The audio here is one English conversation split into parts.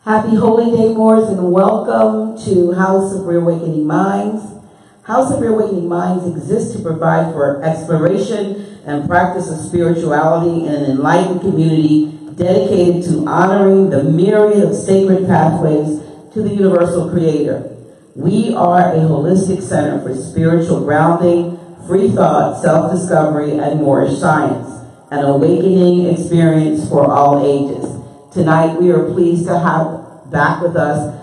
Happy Holy Day, Moors, and welcome to House of Reawakening Minds. House of Reawakening Minds exists to provide for exploration and practice of spirituality in an enlightened community dedicated to honoring the myriad of sacred pathways to the universal creator. We are a holistic center for spiritual grounding, free thought, self-discovery, and Moorish science, an awakening experience for all ages. Tonight, we are pleased to have back with us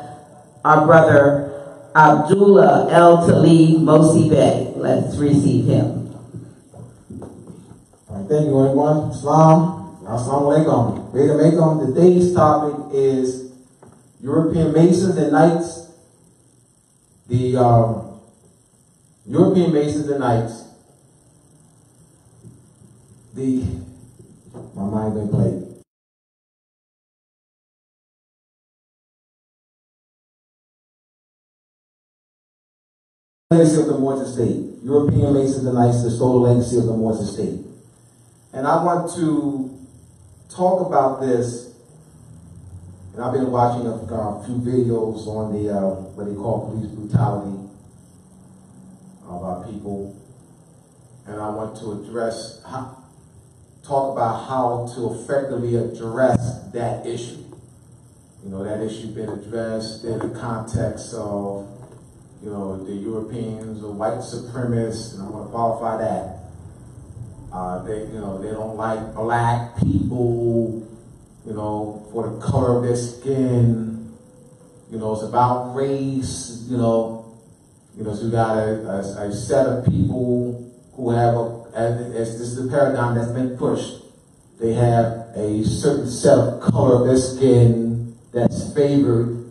our brother, Abdullah El Talib Mosi Bey. Let's receive him. All right, thank you, everyone. Assalamu alaikum. Alaikum. Today's topic is European Masons and Knights. The European Masons and Knights. My mind been played. Legacy of the Moors estate. European Masons and Knights, the sole legacy of the Moors estate. And I want to talk about this, and I've been watching a few videos on the, what they call police brutality of our people. And I want to talk about how to effectively address that issue. You know, that issue been addressed in the context of, you know, the Europeans, the white supremacists, and I want to qualify that. They don't like black people, you know, for the color of their skin. You know, it's about race, so you got a set of people who have, as this is the paradigm that's been pushed, they have a certain set of color of their skin that's favored,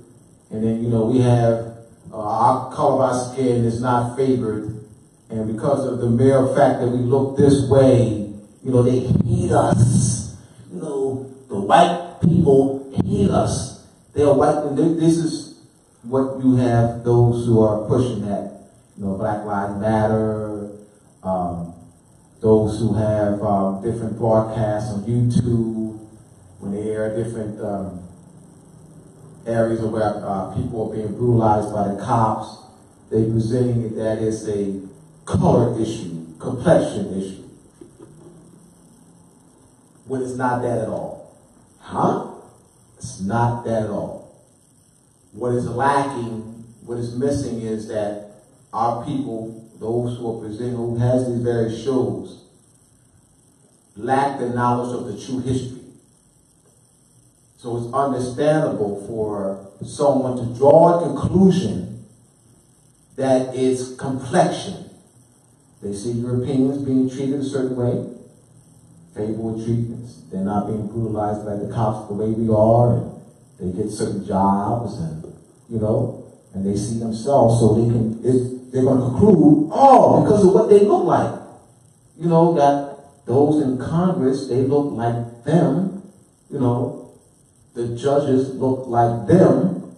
and then, we have our color of our skin is not favored, and because of the mere fact that we look this way, they hate us. The white people hate us. They are white, and this is what you have those who are pushing that, Black Lives Matter, those who have different broadcasts on YouTube, when they air different areas where people are being brutalized by the cops, they presenting that it's a color issue, complexion issue, when it's not that at all. It's not that at all. What is lacking, what is missing is that our people, those who are presenting, who has these various shows, lack the knowledge of the true history. So it's understandable for someone to draw a conclusion that it's complexion. They see Europeans being treated a certain way, favorable treatments. They're not being brutalized by the cops the way we are, and they get certain jobs, and and they see themselves, so they're going to conclude, because of what they look like. Got those in Congress, they look like them, the judges look like them,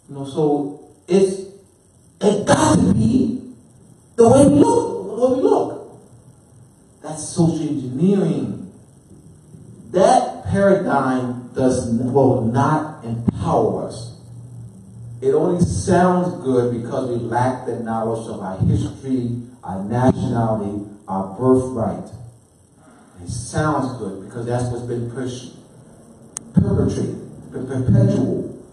so it got to be the way we look. That's social engineering. That paradigm will not empower us. It only sounds good because we lack the knowledge of our history, our nationality, our birthright. It sounds good because that's what's been perpetrated, perpetual.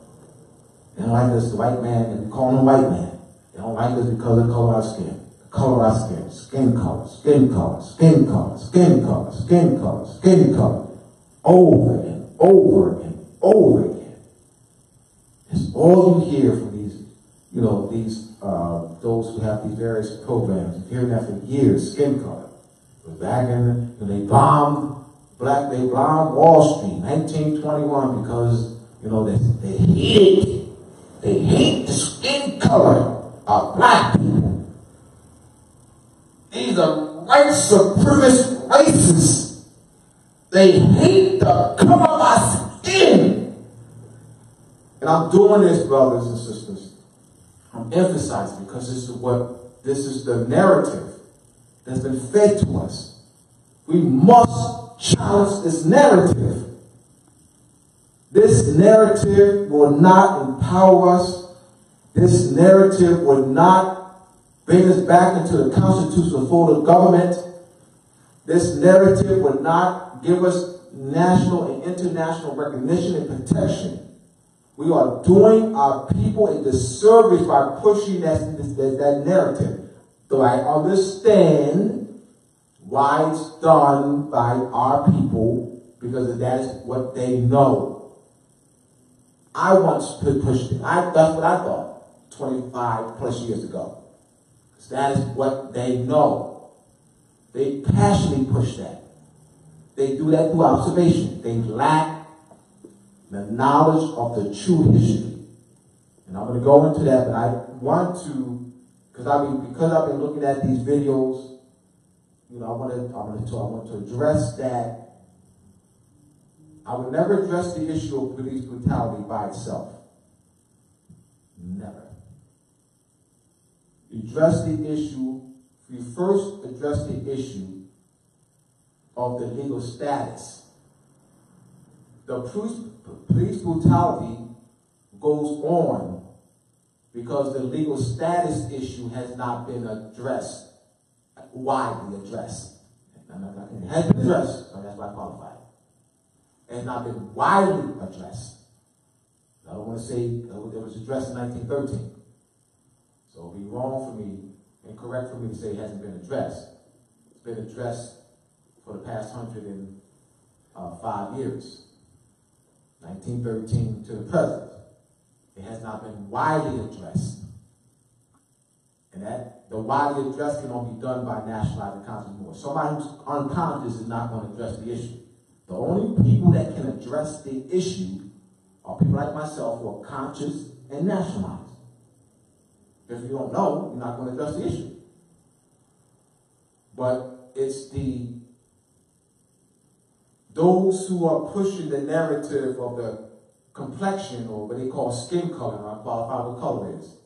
They don't like us, the white man, and we call him a white man. They don't like us because of the color of our skin. The color of our skin, skin color, skin color, skin color, skin color, skin color, skin color. Over and over and over again. It's all you hear from these, those who have these various programs. You've heard that for years, skin color. Back in, they bombed Wall Street, 1921, because, they hate the skin color of black people. These are white supremacist racists. They hate the color of our skin. And I'm doing this, brothers and sisters. I'm emphasizing because this is the narrative that's been fed to us. We must challenge this narrative. This narrative will not empower us. This narrative will not bring us back into the constitutional fold of government. This narrative will not give us national and international recognition and protection. We are doing our people a disservice by pushing that narrative. So I understand why it's done by our people, because that is what they know. I once pushed it. That's what I thought 25 plus years ago. Because that is what they know. They passionately push that. They do that through observation. They lack the knowledge of the true history. And I'm going to go into that, but I want to, because I've been looking at these videos, you know, I want to address that. I would never address the issue of police brutality by itself. Never. We first address the issue of the legal status. The police brutality goes on because the legal status issue has not been addressed, widely addressed. It has been addressed, so that's why I qualify it. It has not been widely addressed. I don't want to say it was addressed in 1913. So it would be wrong for me, incorrect for me to say it hasn't been addressed. It's been addressed for the past 105 years. 1913 to the present. It has not been widely addressed. And that the widely addressed can only be done by nationalizing conscious Moors. Somebody who's unconscious is not going to address the issue. The only people that can address the issue are people like myself who are conscious and nationalized. If you don't know, you're not going to address the issue. But it's those who are pushing the narrative of the complexion, or what they call skin color, I qualify what color is.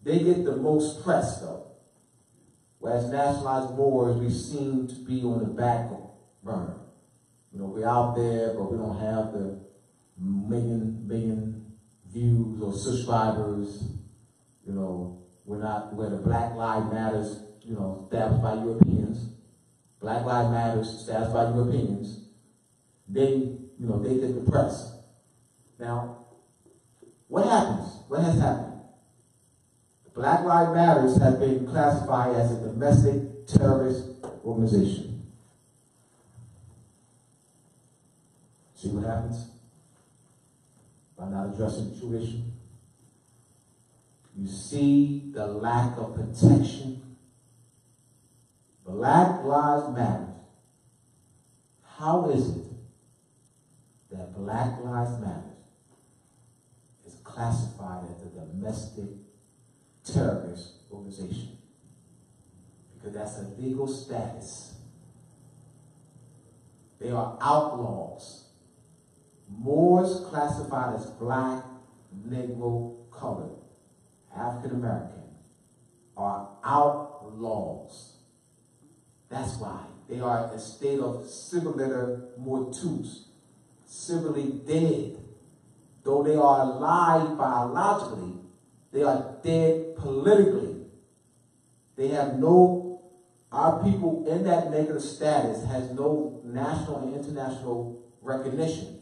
They get the most press, though. Whereas nationalized Moors, we seem to be on the back burner. You know, we're out there, but we don't have the million views or subscribers. You know, we're the Black Lives Matters, you know, established by Europeans. Black Lives Matters established by Europeans. They get the press. Now, what happens? What has happened? Black Lives Matters have been classified as a domestic terrorist organization. See what happens? By not addressing the true issue. You see the lack of protection. Black Lives Matter. How is it that Black Lives Matter is classified as a domestic terrorist organization? Because that's a legal status. They are outlaws. Moors classified as black, Negro, colored, African American are outlaws. That's why they are in a state of civiliter mortuus, civilly dead. Though they are alive biologically, they are dead politically. They have our people in that negative status has no national and international recognition.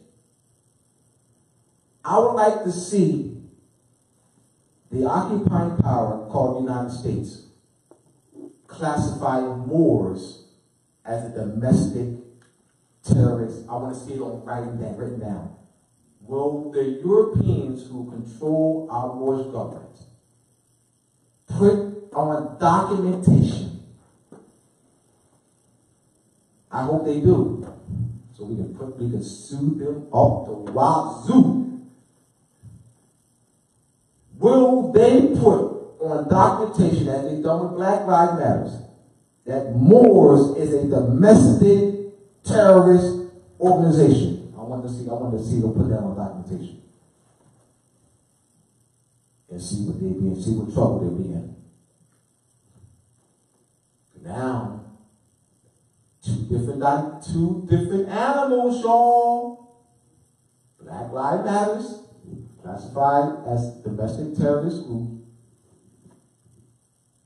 I would like to see the occupying power called the United States classify Moors as a domestic terrorist. I want to see it written down. Will the Europeans who control our Moorish government put on documentation? I hope they do. So we can sue them off the wazoo. Will they put on documentation, as they've done with Black Lives Matter, that Moors is a domestic terrorist organization? I want to see them put that on documentation. And see what they be in, see what trouble they be in. Now, two different animals, y'all. Black Black Lives Matters, classified as domestic terrorist group.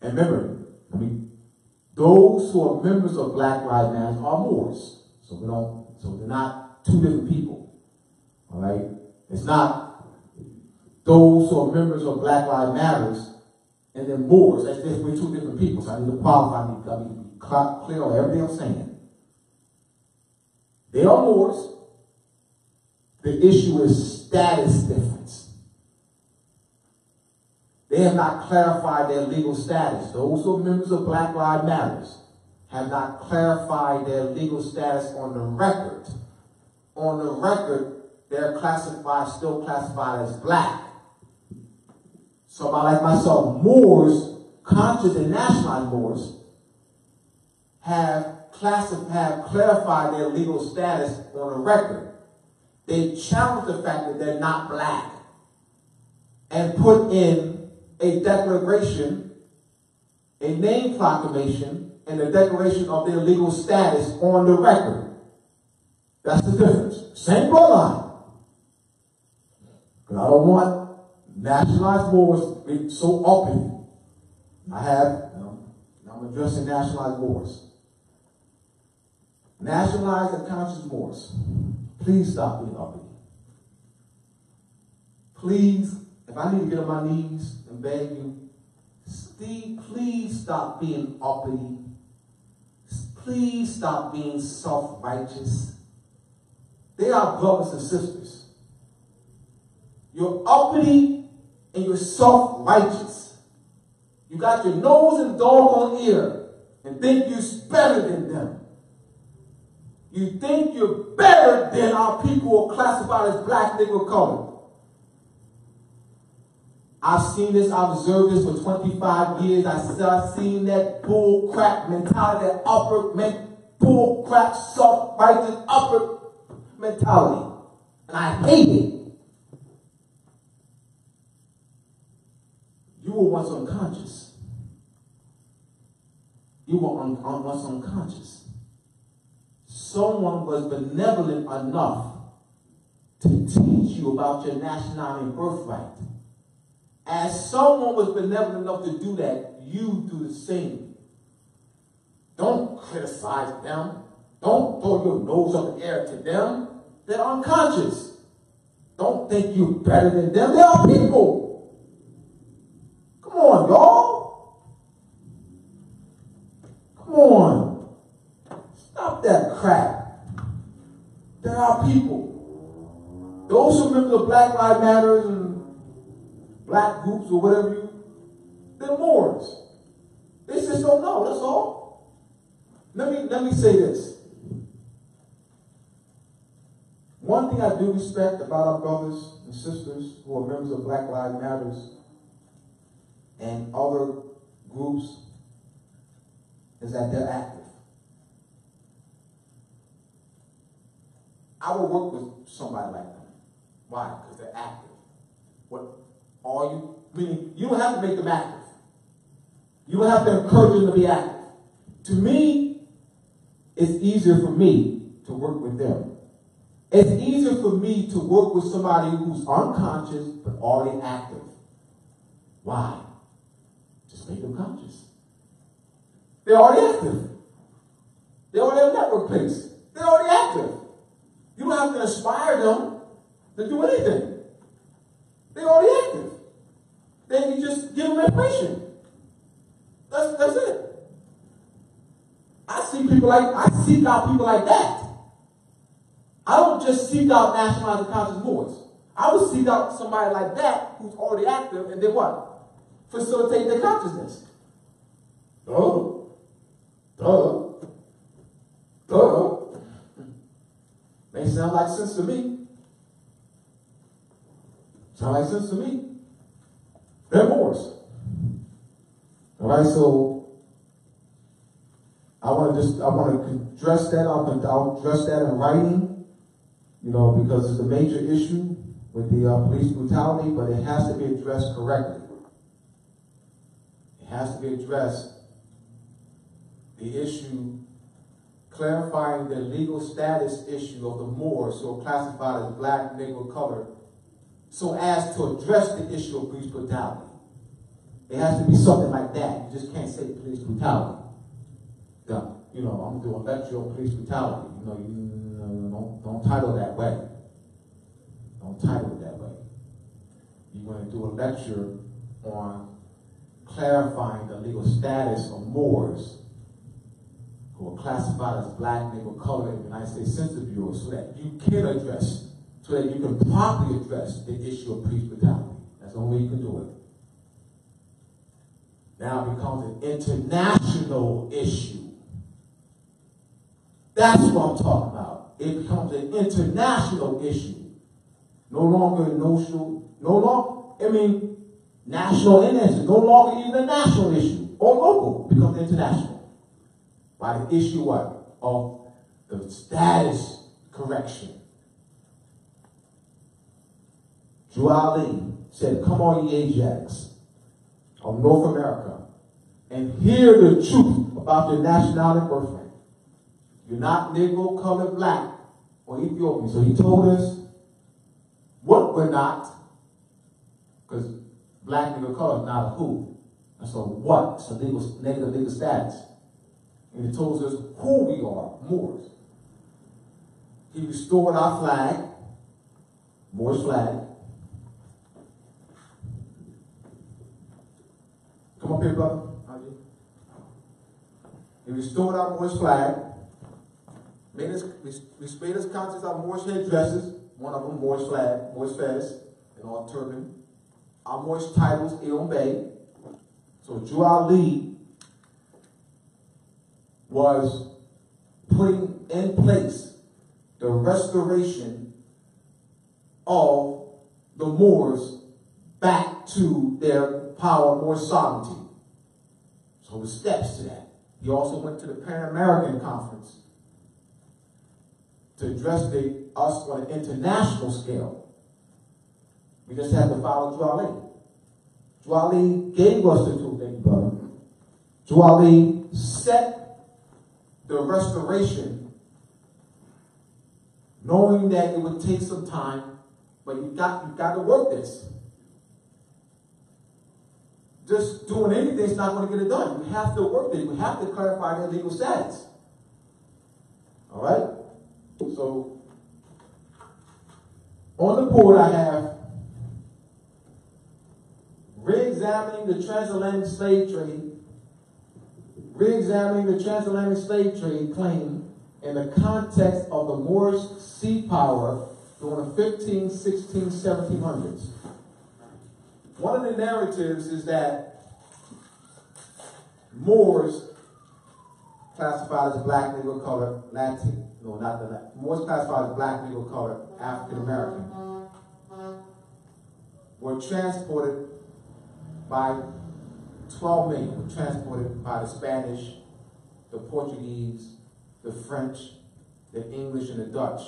And remember, those who are members of Black Lives Matter are Moors. So they're not two different people. All right? It's not those who are members of Black Lives Matter and then Moors. We're two different people. So I need to qualify. I need to be clear on everything I'm saying. They are Moors. The issue is status difference. They have not clarified their legal status. Those who are members of Black Lives Matter have not clarified their legal status on the record. On the record, they're still classified as black. Somebody like myself, Moors, conscious and nationalized Moors, have clarified their legal status on the record. They challenge the fact that they're not black and put in a declaration, a name proclamation, and a declaration of their legal status on the record. That's the difference. Same bloodline. But I don't want nationalized Moors to be so uppity. I'm addressing nationalized Moors. Nationalized and conscious Moors, please stop being uppity. Please, if I need to get on my knees and beg you, Steve, please stop being uppity. Please stop being self-righteous. They are brothers and sisters. You're uppity and you're self-righteous. You got your nose and doggone ear and think you're better than them. You think you're better than our people who are classified as black, Negro, colored. I've seen this, I've observed this for 25 years. I've seen that bull crap mentality, that bull crap, self-righteous, upper mentality. And I hate it. You were once unconscious. You were once unconscious. Someone was benevolent enough to teach you about your nationality and birthright. As someone was benevolent enough to do that, you do the same. Don't criticize them. Don't throw your nose up in the air to them. They're unconscious. Don't think you're better than them. They are people. Come on, y'all. Come on. Stop that crap. There are people. Those who remember the Black Lives Matter and black groups or whatever, they're Moors. They just don't know, that's all. Let me say this. One thing I do respect about our brothers and sisters who are members of Black Lives Matter and other groups is that they're active. I will work with somebody like them. Why? Because they're active. What are you? Meaning, you don't have to make them active. You don't have to encourage them to be active. To me, it's easier for me to work with them. It's easier for me to work with somebody who's unconscious but already active. Why? Just make them conscious. They're already active. They're already on network place. They're already active. You don't have to inspire them to do anything. They're already active. Then you just give them information. That's it. I seek out people like that. I don't just seek out nationalized and conscious Moors. I would seek out somebody like that who's already active and then what? Facilitate their consciousness. Duh. May sound like sense to me. Sound like sense to me. They're Moors. All right, so I want to address that. I'll address that in writing, because it's a major issue with the police brutality, but it has to be addressed correctly. It has to be addressed. The issue clarifying the legal status issue of the Moors who are classified as black, Negro, colored, so as to address the issue of police brutality. It has to be something like that. You just can't say police brutality. You know, I'm going to do a lecture on police brutality. You know, don't title that way. Don't title it that way. You're going to do a lecture on clarifying the legal status of Moors who are classified as black, Negro, colored in the United States Census Bureau, so that you can address, so that you can properly address the issue of police brutality. That's the only way you can do it. Now it becomes an international issue. That's what I'm talking about. It becomes an international issue. No longer national and international. No longer even a national issue or local. It becomes international. By the issue what? Of the status correction. Drew Ali said, "Come on, ye Ajax of North America, and hear the truth about your nationality and birthright. You're not Negro, colored, black, or Ethiopian." So he told us what we're not, because black, Negro, colored is not a who. That's a what. It's a negative legal status. And he told us who we are, Moors. He restored our flag, Moors flag. Come up here, brother. He restored our Moorish flag, made us conscious of Moorish headdresses, one of them Moorish flag, Moorish fez, and all turban. Our Moorish titles, Il Bey. So Drew Ali was putting in place the restoration of the Moors back to their power, more sovereignty. So the steps to that. He also went to the Pan-American Conference to address us on an international scale. We just had to follow Drew Ali. Drew Ali gave us the truth, thank you, brother. Drew Ali set the restoration, knowing that it would take some time, but you got to work this. Just doing anything is not going to get it done. We have to work it. We have to clarify their legal status. All right? So, on the board I have re-examining the transatlantic slave trade, re-examining the transatlantic slave trade claim in the context of the Moorish sea power during the 15, 16, 1700s. One of the narratives is that Moors classified as black, Negro, colored, Moors classified as black, Negro, colored, African American, were transported by 12 million, were transported by the Spanish, the Portuguese, the French, the English, and the Dutch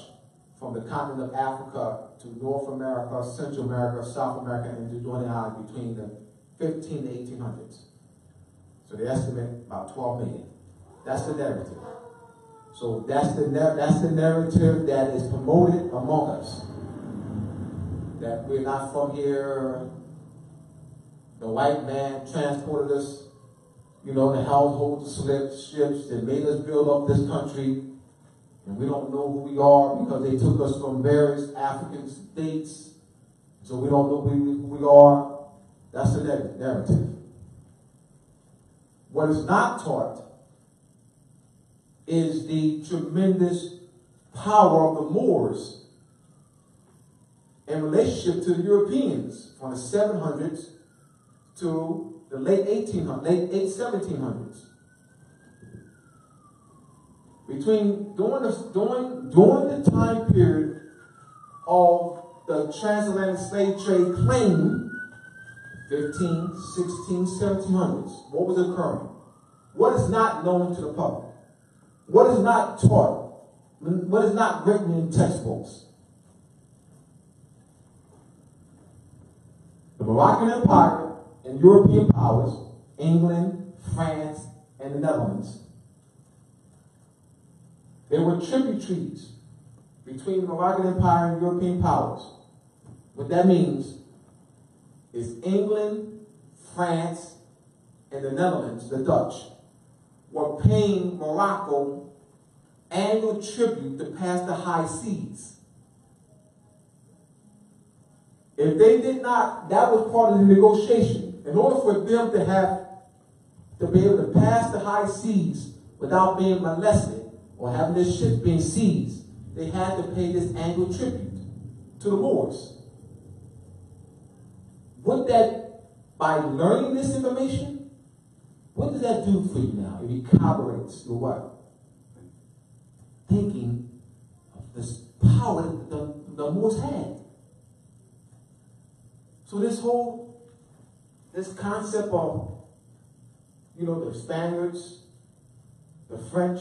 from the continent of Africa to North America, Central America, South America, and to joining island between the 15 to 1800s. So they estimate about 12 million. That's the narrative. So that's the narrative that is promoted among us. That we're not from here. The white man transported us, in the household ships that made us build up this country. And we don't know who we are because they took us from various African states. So we don't know who we are. That's the narrative. What is not taught is the tremendous power of the Moors in relationship to the Europeans from the 700s to the late 1700s. During the time period of the transatlantic slave trade claim, 15, 16, 1700s, what was occurring? What is not known to the public? What is not taught? What is not written in textbooks? The Moroccan Empire and European powers, England, France, and the Netherlands, There were tribute treaties between the Moroccan Empire and European powers. What that means is England, France, and the Netherlands, the Dutch, were paying Morocco annual tribute to pass the high seas. If they did not, that was part of the negotiation. In order for them to be able to pass the high seas without being molested or having their ships being seized, they had to pay this annual tribute to the Moors. Would that, by learning this information, what does that do for you now? It corroborates your what? Thinking of this power that the Moors had. So this concept of, the Spaniards, the French,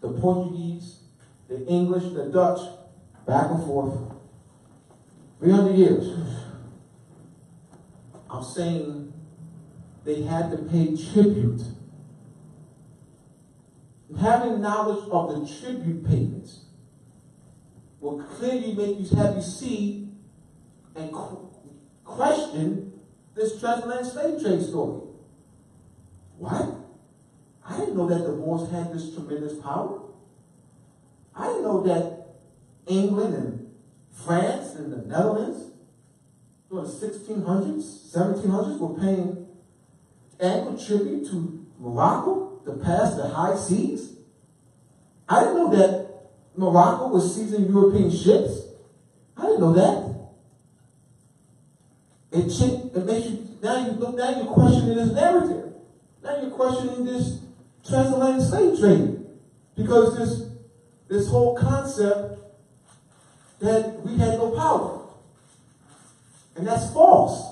the Portuguese, the English, the Dutch, back and forth, 300 years. I'm saying they had to pay tribute. Having knowledge of the tribute payments will clearly have you see and question this transatlantic slave trade story. What? I didn't know that the Moors had this tremendous power. I didn't know that England and France and the Netherlands during the 1600s, 1700s were paying annual tribute to Morocco to pass the high seas. I didn't know that Morocco was seizing European ships. I didn't know that. It makes you, now you're questioning this narrative. Now you're questioning this transatlantic slave trade. Because this whole concept that we had no power. And that's false.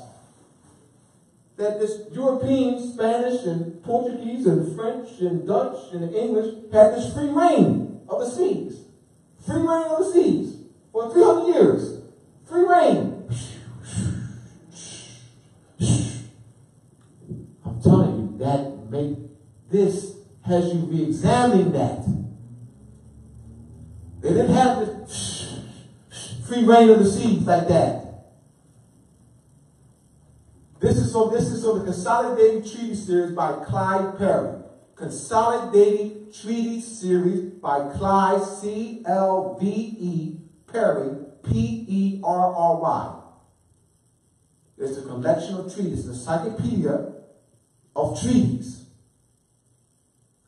That this European, Spanish, and Portuguese, and French, and Dutch, and English had this free reign of the seas. Free reign of the seas for 300 years. Free reign. I'm telling you, this has you re-examining that. They didn't have this free reign of the seas like that. This is from the Consolidated Treaty Series by Clyde Perry. Consolidated Treaty Series by Clyde, C-L-V-E, Perry, P-E-R-R-Y. It's a collection of treaties, an encyclopedia of treaties.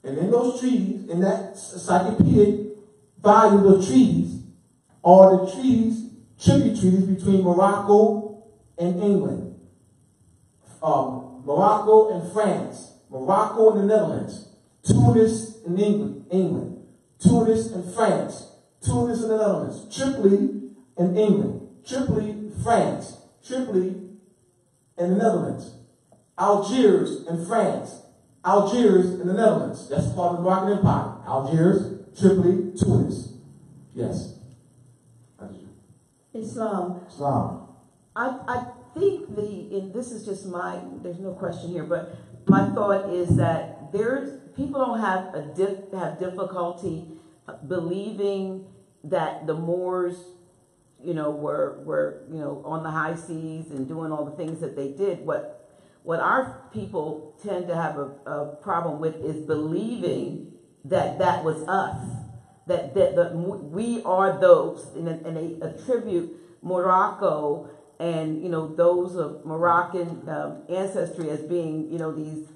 And in those treaties, in that encyclopedic volume of treaties, are the tribute treaties between Morocco and England. Morocco and France, Morocco and the Netherlands, Tunis and England, Tunis and France, Tunis and the Netherlands, Tripoli and England, Tripoli, France, Tripoli and the Netherlands, Algiers and France, Algiers and the Netherlands. That's part of the Moroccan Empire. Algiers, Tripoli, Tunis. Yes. Islam. I think this is just there's no question here, but my thought is that people don't have difficulty believing that the Moors, were on the high seas and doing all the things that they did. What our people tend to have a problem with is believing that was us, that we are those, and they attribute Morocco and those of Moroccan ancestry as being these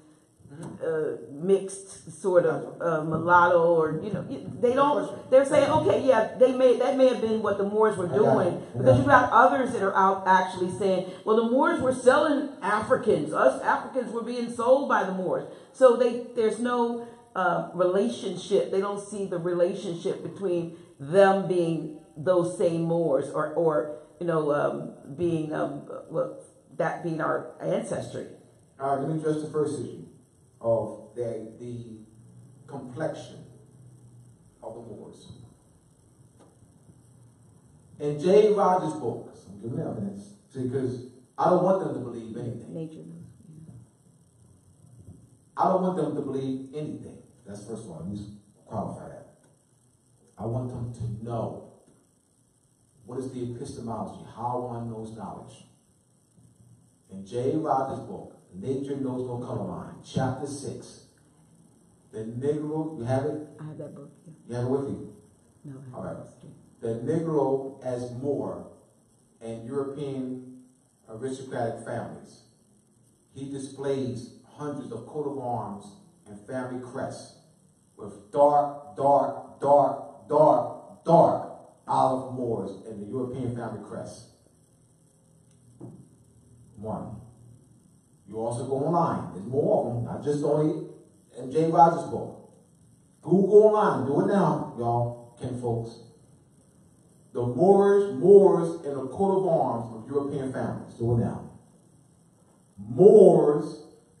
mixed sort of mulatto, or they're saying, okay, yeah, that may have been what the Moors were doing, because you've got others that are out actually saying, well, the Moors were selling Africans, us Africans were being sold by the Moors. So there's no relationship. They don't see the relationship between them being those same Moors, or being that being our ancestry. All right, let me address the first issue of the complexion of the Moors. In J. Rogers' book, I'm giving evidence, because I don't want them to believe anything. Nature. I don't want them to believe anything. That's first of all, let me qualify that. I want them to know what is the epistemology, how one knows knowledge. In J. Rogers' book, Nature Knows No Color Line, chapter 6, the Negro, you have it? I have that book. Yeah. You have it with you? No, I have all right. it. The Negro as Moor in European aristocratic families. He displays hundreds of coat of arms and family crests with dark, dark, dark, dark, dark olive Moors in the European family crest. One. You also go online. There's more of them, not just only in J. Rogers' book. Google online. Do it now, y'all, kin folks. The Moors in the coat of arms of European families. Do it now. Moors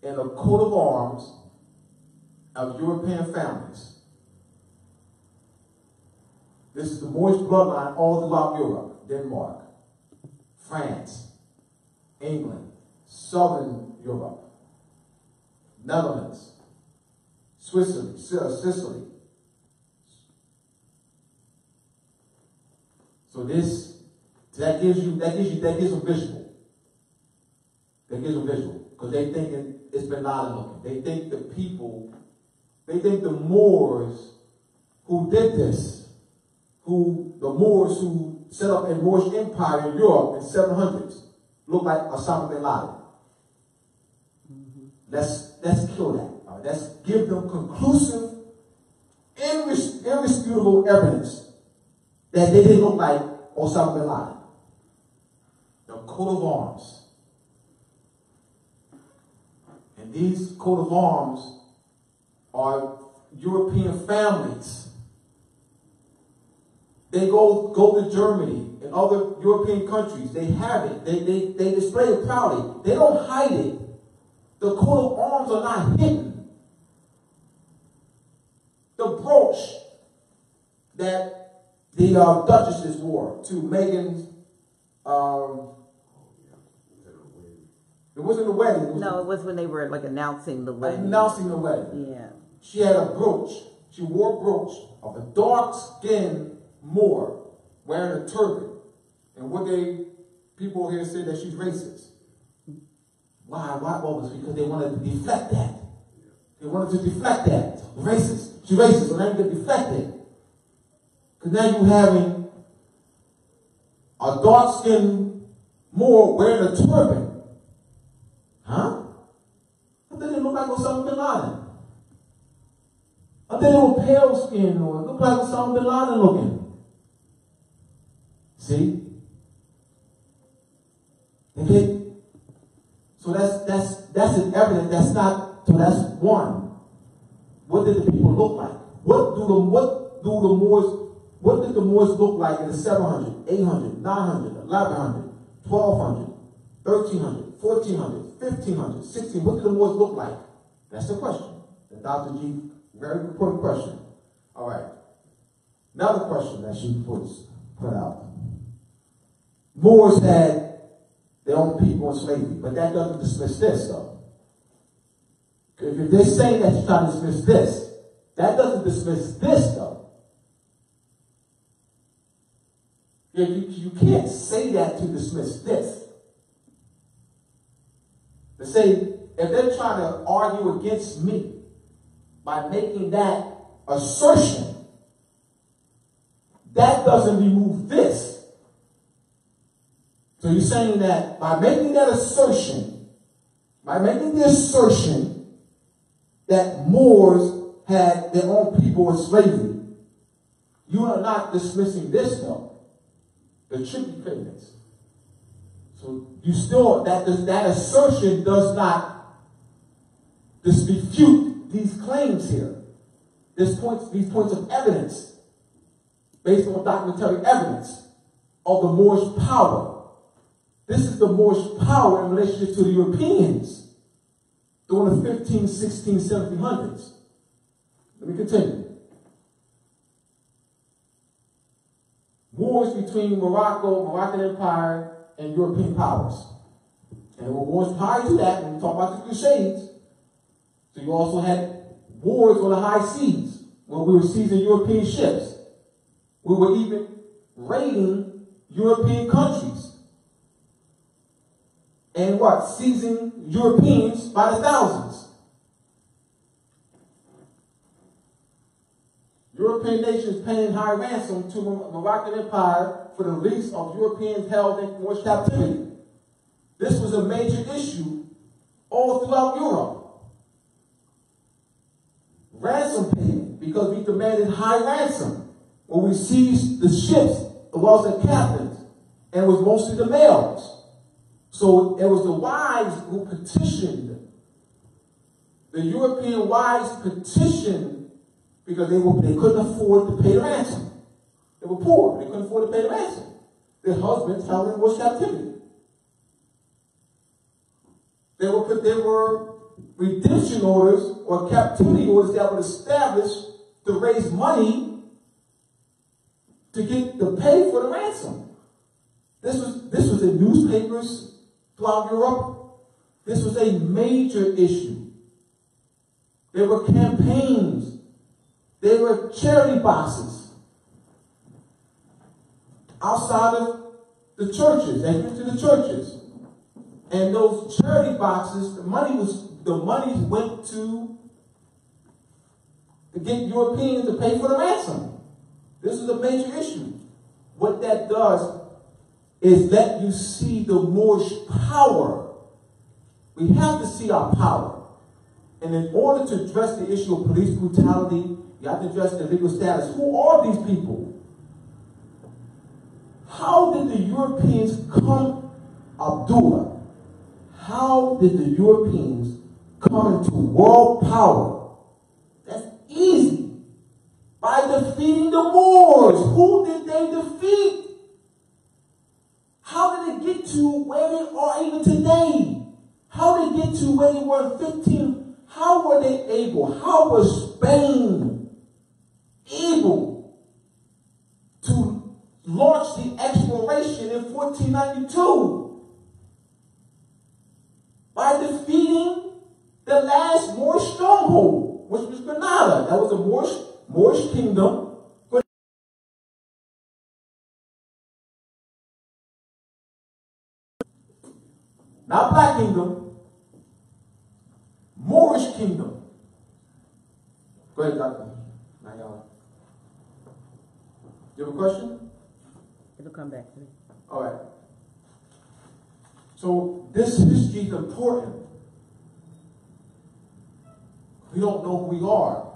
in the coat of arms of European families. This is the Moorish bloodline all throughout Europe, Denmark, France, England, Southern Europe, Netherlands, Sicily. So that gives a visual. That gives a visual. Because they think it's Bin Laden looking. They think the Moors who did this, the Moors who set up a Moorish empire in Europe in 700s, look like Osama bin Laden. Let's kill that. All right? Let's give them conclusive, irrefutable evidence that they didn't look like Osama bin Laden. The coat of arms. And these coat of arms are European families. They go to Germany and other European countries. They have it. They display it proudly. They don't hide it. The coat of arms are not hidden. The brooch that the duchesses wore to Meghan's, it wasn't a wedding. No, it was when they were like announcing the wedding. Announcing the wedding. Yeah. She had a brooch. She wore a brooch of a dark-skinned Moor wearing a turban. And people here say that she's racist. Why? Well, it's because they wanted to deflect that. They wanted to deflect that. Racist. She's racist, so now you can deflect it. Because now you're having a dark-skinned Moor wearing a turban. Huh? I think they look like Osama bin Laden. I think they were pale skinned or look like Osama bin Laden looking. See? Okay? So that's an evidence. That's not. So that's one. What did the people look like? What did the Moors look like in the 700, 800, 900, 1100, 1200, 1300, 1400, 1500, 1600? What did the Moors look like? That's the question. The Dr. G, very important question. All right. Another question that she put out. Moors had their own people in slavery, but that doesn't dismiss this, though. If they're saying that you're trying to dismiss this, that doesn't dismiss this, though. You can't say that to dismiss this. To say, if they're trying to argue against me by making that assertion, that doesn't remove this. So you're saying that by making that assertion, that Moors had their own people in slavery, you are not dismissing this, though. The tricky statements. So you still, that assertion does not refute these claims here. These points of evidence based on documentary evidence of the Moorish power. This is the Moorish power in relationship to the Europeans during the 15, 16, 1700s. Let me continue. Wars between Moroccan Empire, and European powers. And there were wars prior to that when we talk about the Crusades. So you also had wars on the high seas, where we were seizing European ships. We were even raiding European countries. And what? Seizing Europeans by the thousands. European nations paying high ransom to the Moroccan Empire for the release of Europeans held in Moorish captivity. This was a major issue all throughout Europe. Ransom payment, because we demanded high ransom when we seized the ships, the well as the captains, and it was mostly the males. So it was the wives who petitioned. The European wives petitioned because they couldn't afford to pay the ransom. They were poor. They couldn't afford to pay the ransom. Their husbands held in Moorish captivity. There were redemption orders or captivity orders that were established to raise money to pay for the ransom. This was in newspapers throughout Europe. This was a major issue. There were campaigns. There were charity boxes outside of the churches, entrance to the churches. And those charity boxes, the money went to get Europeans to pay for the ransom. This is a major issue. What that does is let you see the Moorish power. We have to see our power. And in order to address the issue of police brutality, you have to address the legal status. Who are these people? How did the Europeans come, Abdullah? How did the Europeans come into world power? That's easy. By defeating the Moors. Who did they defeat? How did they get to where they are even today? How did they get to where they were in 15? How were they able? How was Spain able to launch the exploration in 1492? By defeating the last Moorish stronghold, which was Granada. That was a Moorish kingdom. Not Black kingdom. Moorish kingdom. Go ahead, Doctor. You have a question? It'll come back to me. All right. So this history is important. We don't know who we are.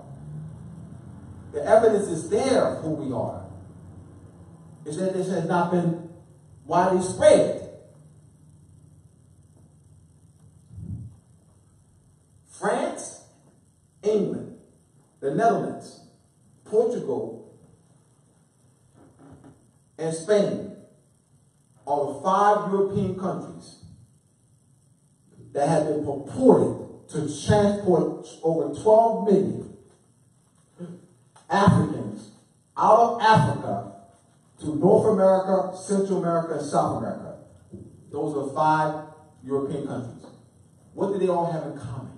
The evidence is there of who we are. It's that this has not been widely spread. France, England, the Netherlands, Portugal, and Spain are the 5 European countries that have been purported to transport over 12 million Africans out of Africa to North America, Central America, and South America. Those are 5 European countries. What do they all have in common?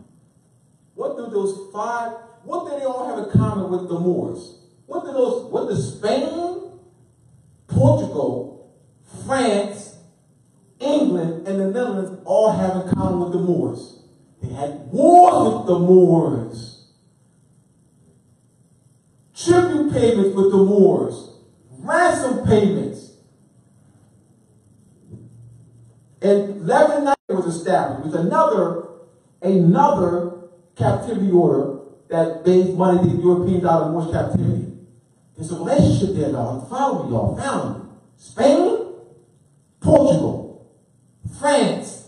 What do they all have in common with the Moors? What do Spain, Portugal, France, England, and the Netherlands all have in common with the Moors? They had wars with the Moors. Tribute payments with the Moors. Ransom payments. And 1190 was established with another captivity order that gave money to the Europeans out of Moorish captivity. There's a relationship there, y'all. Follow me, y'all. Follow me. Spain, Portugal, France,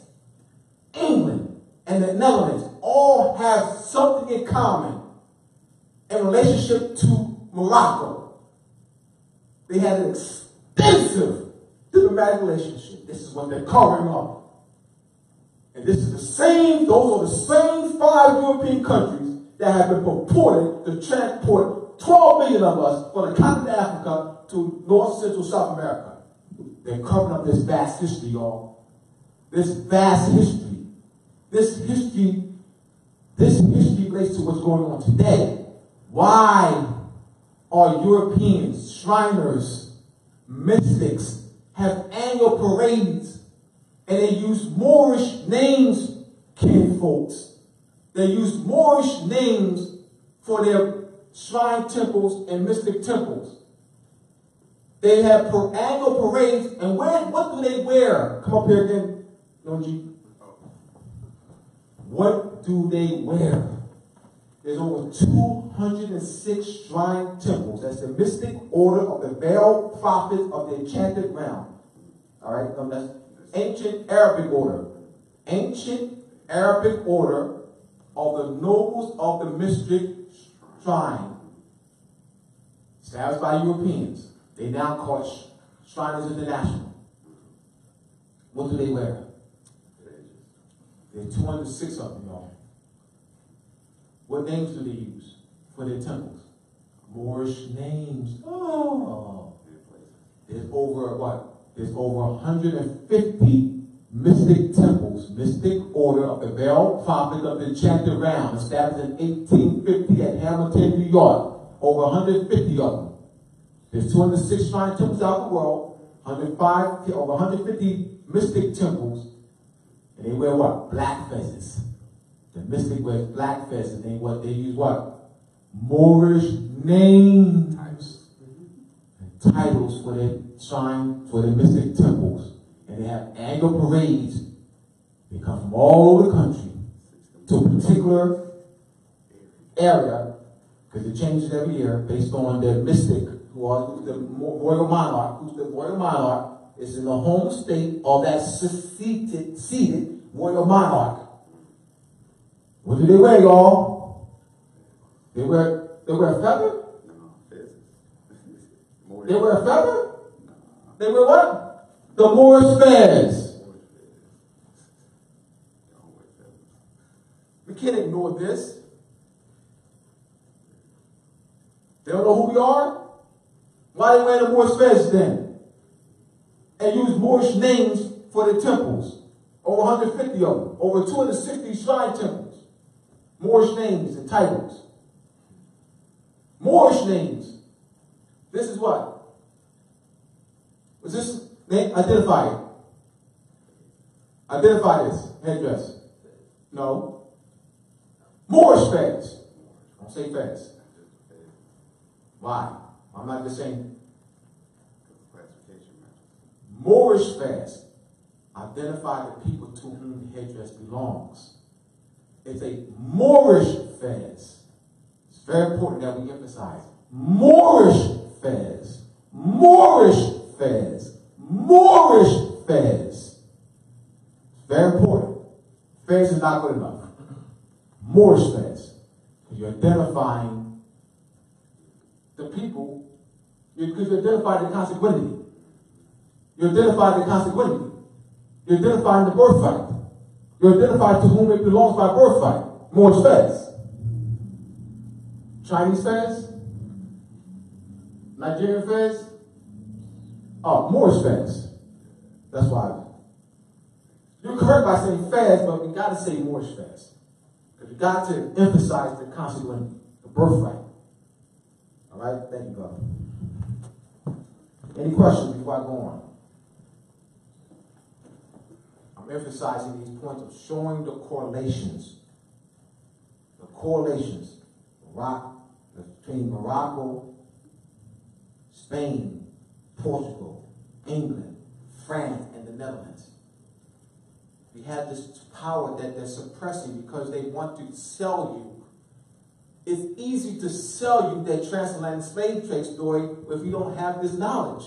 England, and the Netherlands all have something in common in relationship to Morocco. They had an extensive diplomatic relationship. This is what they're covering up. And this is those are the same 5 European countries that have been purported to transport 12 million of us from the continent of Africa to North, Central, South America. They're covering up this vast history, y'all. This vast history. This history relates to what's going on today. Why are Europeans, Shriners, mystics, have annual parades, and they use Moorish names, kinfolks. They use Moorish names for their shrine temples and mystic temples. They have annual parades, and what do they wear? Come up here again, Noji. What do they wear? There's over 206 shrine temples. That's the mystic order of the veiled prophets of the enchanted realm. All right, that's ancient Arabic order. Ancient Arabic order of the nobles of the mystic shrine. Established by Europeans. They now call it Shriners International. What do they wear? There are 206 of them, y'all. What names do they use for their temples? Moorish names. Oh. There's over what? There's over 150 mystic temples, mystic order of the veiled prophet of the enchanted realm, established in 1850 at Hamilton, New York. Over 150 of them. There's 206 shrine temples out in the world, over 150 mystic temples, and they wear what? Black fezzes. The mystic wears black fezzes. They use what? Moorish names and titles for their shrine, for their mystic temples. And they have annual parades. They come from all over the country to a particular area, because it changes every year based on their mystic, who's the royal monarch. Who's the royal monarch is in the home state of that seated royal monarch. What do they wear, y'all? They wear a feather? They wear a feather? They wear what? The Moorish fez. We can't ignore this. They don't know who we are? Why they wear the Moorish fez then? And use Moorish names for the temples. Over 150 of them. Over 260 shrine temples. Moorish names and titles. Moorish names. This is what? Was this name? Identify it. Identify this headdress. No. Moorish fez. Don't say fez. Why? I'm not just saying. Moorish fez. Identify the people to whom the headdress belongs. It's a Moorish fez. It's very important that we emphasize. Moorish fez. Moorish fez. Moorish fez. It's very important. Fez is not good enough. Moorish fez. Because you're identifying the people, because you identify the consequentity. You identify the consequentity. You identify the birthright. You identify to whom it belongs by birthright. Moorish fez. Chinese fez? Nigerian fez? Oh, Moorish fez. That's why. You're correct by saying fez, but we got to say Moorish fez. Because we got to emphasize the consequentity, the birthright. All right? Thank you, brother. Any questions before I go on? I'm emphasizing these points of showing the correlations. The correlations between Morocco, Spain, Portugal, England, France, and the Netherlands. We have this power that they're suppressing because they want to sell you. It's easy to sell you that transatlantic slave trade story if you don't have this knowledge.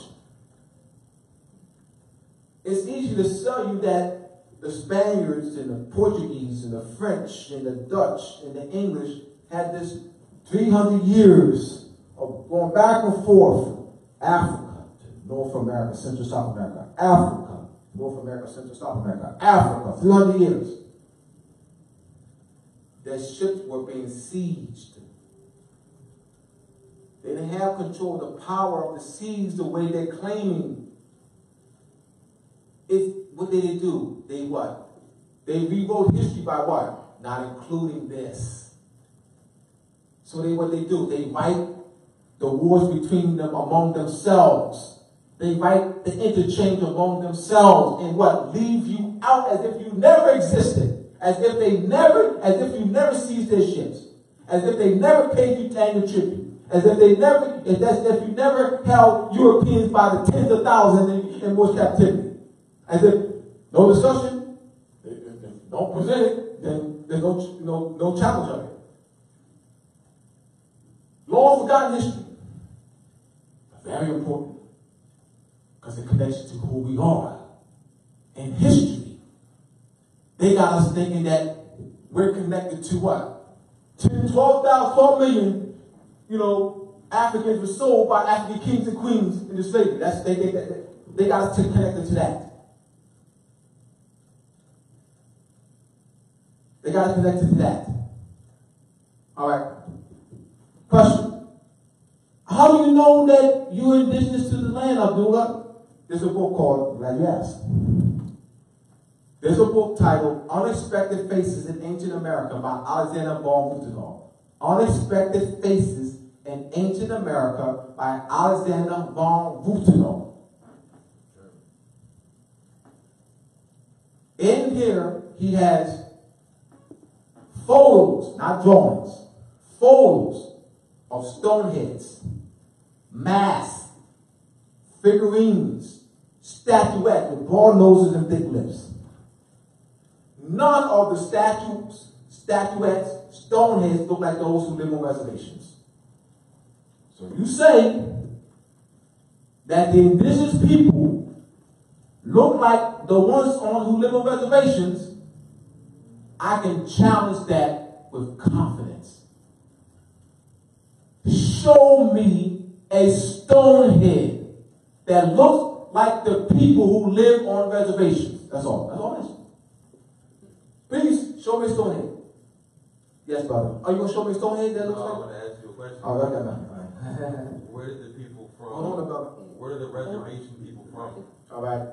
It's easy to sell you that the Spaniards and the Portuguese and the French and the Dutch and the English had this 300 years of going back and forth. Africa to North America, Central South America. Africa, North America, Central South America. Africa, 300 years. Their ships were being sieged. They didn't have control of the power of the seas the way they're claiming. What did they do? They what? They rewrote history by what? Not including this. So what they do? They write the wars between them among themselves. They write the interchange among themselves and what? Leave you out as if you never existed. As if you never seized their ships. As if they never paid you annual tribute. As if you never held Europeans by the tens of thousands in Moorish captivity. As if no discussion, don't present it, then there's no challenge of it. Long forgotten history. Very important. Because it connects to who we are. In history, they got us thinking that we're connected to what? 12 million, Africans were sold by African kings and queens into slavery. They got us connected to that. They got us connected to that. All right. Question. How do you know that you're indigenous to the land, Abdullah? There's a book called, glad you asked. There's a book titled Unexpected Faces in Ancient America by Alexander von Humboldt. Unexpected Faces in Ancient America by Alexander von Humboldt. In here, he has photos, not drawings, photos of stone heads, masks, figurines, statuettes with broad noses and thick lips. None of the statuettes, stone heads look like those who live on reservations. So you say that the indigenous people look like the ones who live on reservations, I can challenge that with confidence. Show me a stone head that looks like the people who live on reservations. That's all. That's all I'm asking. Please, show me a stone head. Yes, brother. Are you going to show me a stone head that looks like? I want to ask you a question. All right, man. Where did the people from? Hold on, brother. Where are the reservation people from? All right.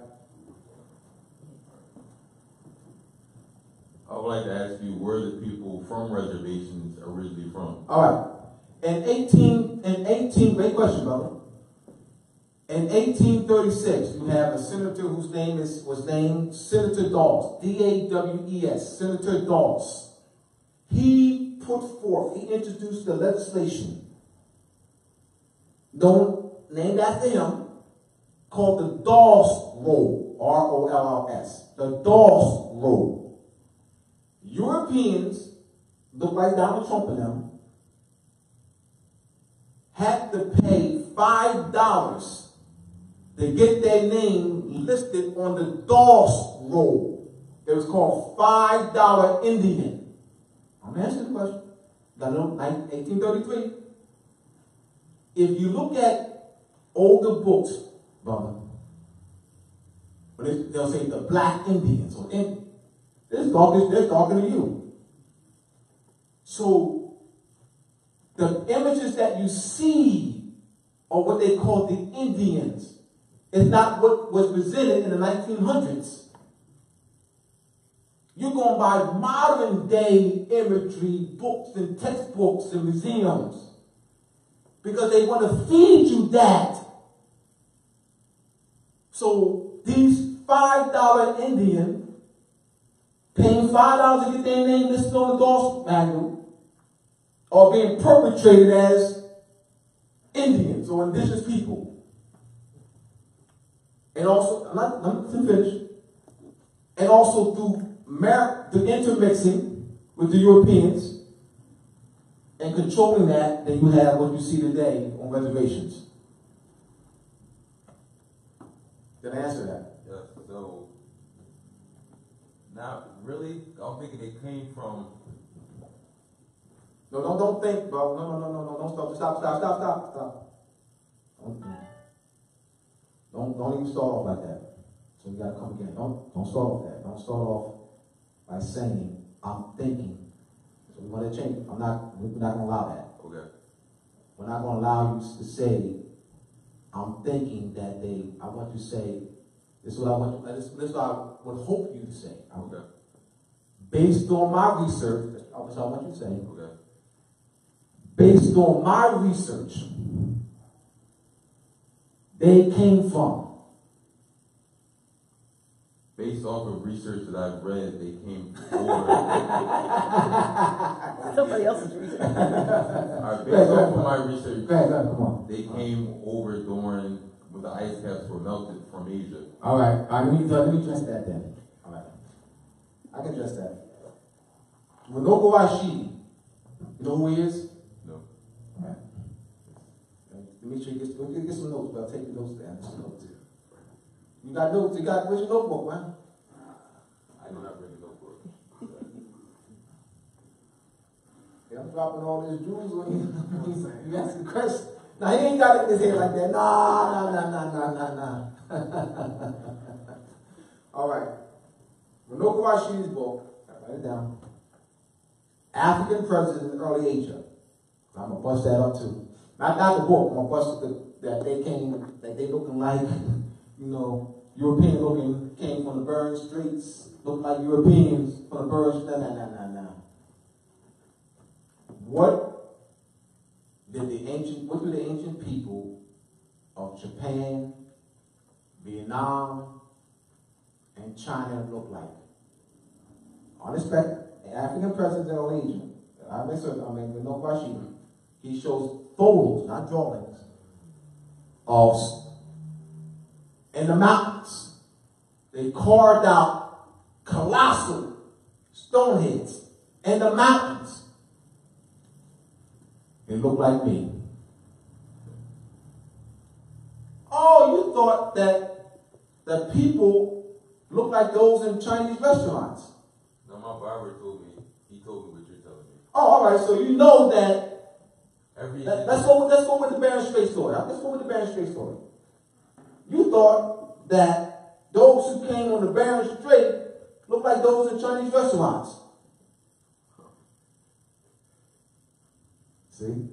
I would like to ask you where the people from reservations originally from. All right. In 18, great question, brother. In 1836, you have a senator whose name was named Senator Dawes, D-A-W-E-S, Senator Dawes. He introduced the legislation named after him, called the Dawes Roll, R-O-L-L-S, the Dawes Roll. Europeans, look like Donald Trump and them, had to pay $5 to get their name listed on the Dawes Roll. It was called $5 Indian. I'm asking the question. Got it on 1833. If you look at older books, brother, they'll say the black Indians or Indians. They're talking to you. So the images that you see are what they call the Indians. It's not what was presented in the 1900s. You're going by modern day imagery, books and textbooks and museums. Because they want to feed you that. So these $5 Indian paying $5 to get their name listed on the Dawes manual are being perpetrated as Indians or indigenous people. And also, I'm to finish. And also through the intermixing with the Europeans and controlling that, then you have what you see today on reservations. Did I answer that? Yes. So now, really, I'm thinking they came from. No, don't think, bro. No, don't stop. Don't even start off like that. So you gotta come again. Don't start off that. Don't start off by saying, I'm thinking. So we want to change it. We're not gonna allow that. Okay. We're not gonna allow you to say, I'm thinking that I want you to say, this is what I want. This is what I would hope you to say. Okay. Based on my research, that's what I want you to say. Okay. Based on my research, they came from? Based off of research that I've read, they came over. Somebody else's research. Based off of my research, come on. they came over during when the ice caps were melted from Asia. All right, let me address that then. All right, I can address that. Monoko Ashidi, you know who he is? No. All right. Let me make sure you get some notes, but I'll take the notes down. Some notes here. You got notes? Where's your notebook, man? I do not bring a notebook. Yeah, I'm dropping all these jewels on you. You ask the question. Now, he ain't got it in his head like that. Nah. All right. Monoko Ashidi's book, write it down. African Presidents in Early Asia. I'm going to bust that up too. Not the book. I'm going to bust that they looking like, European looking, came from the Bering Straits, looked like Europeans from the Bering Straits. No. What do the ancient people of Japan, Vietnam, and China look like? Unexpected. African presidents in Early Asia. No question. He shows photos, not drawings, of in the mountains. They carved out colossal stone heads in the mountains. They look like me. Oh, you thought that the people look like those in Chinese restaurants. No, my barber told me. He told me what you're telling me. Oh, all right. So you know that. Let's go with the Bering Straits story. You thought that those who came on the Bering Strait looked like those in Chinese restaurants. See?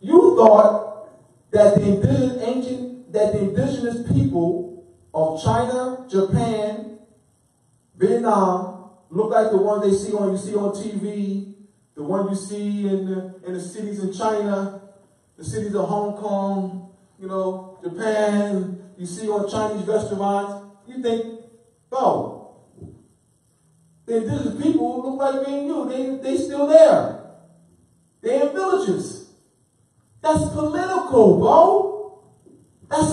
You thought that the indigenous people of China, Japan, Vietnam look like the ones you see on TV, the one you see in the cities in China, the cities of Hong Kong, Japan, you see on Chinese restaurants. You think, oh, the indigenous people look like me and you. They still there. They're in villages. That's political, bro. That's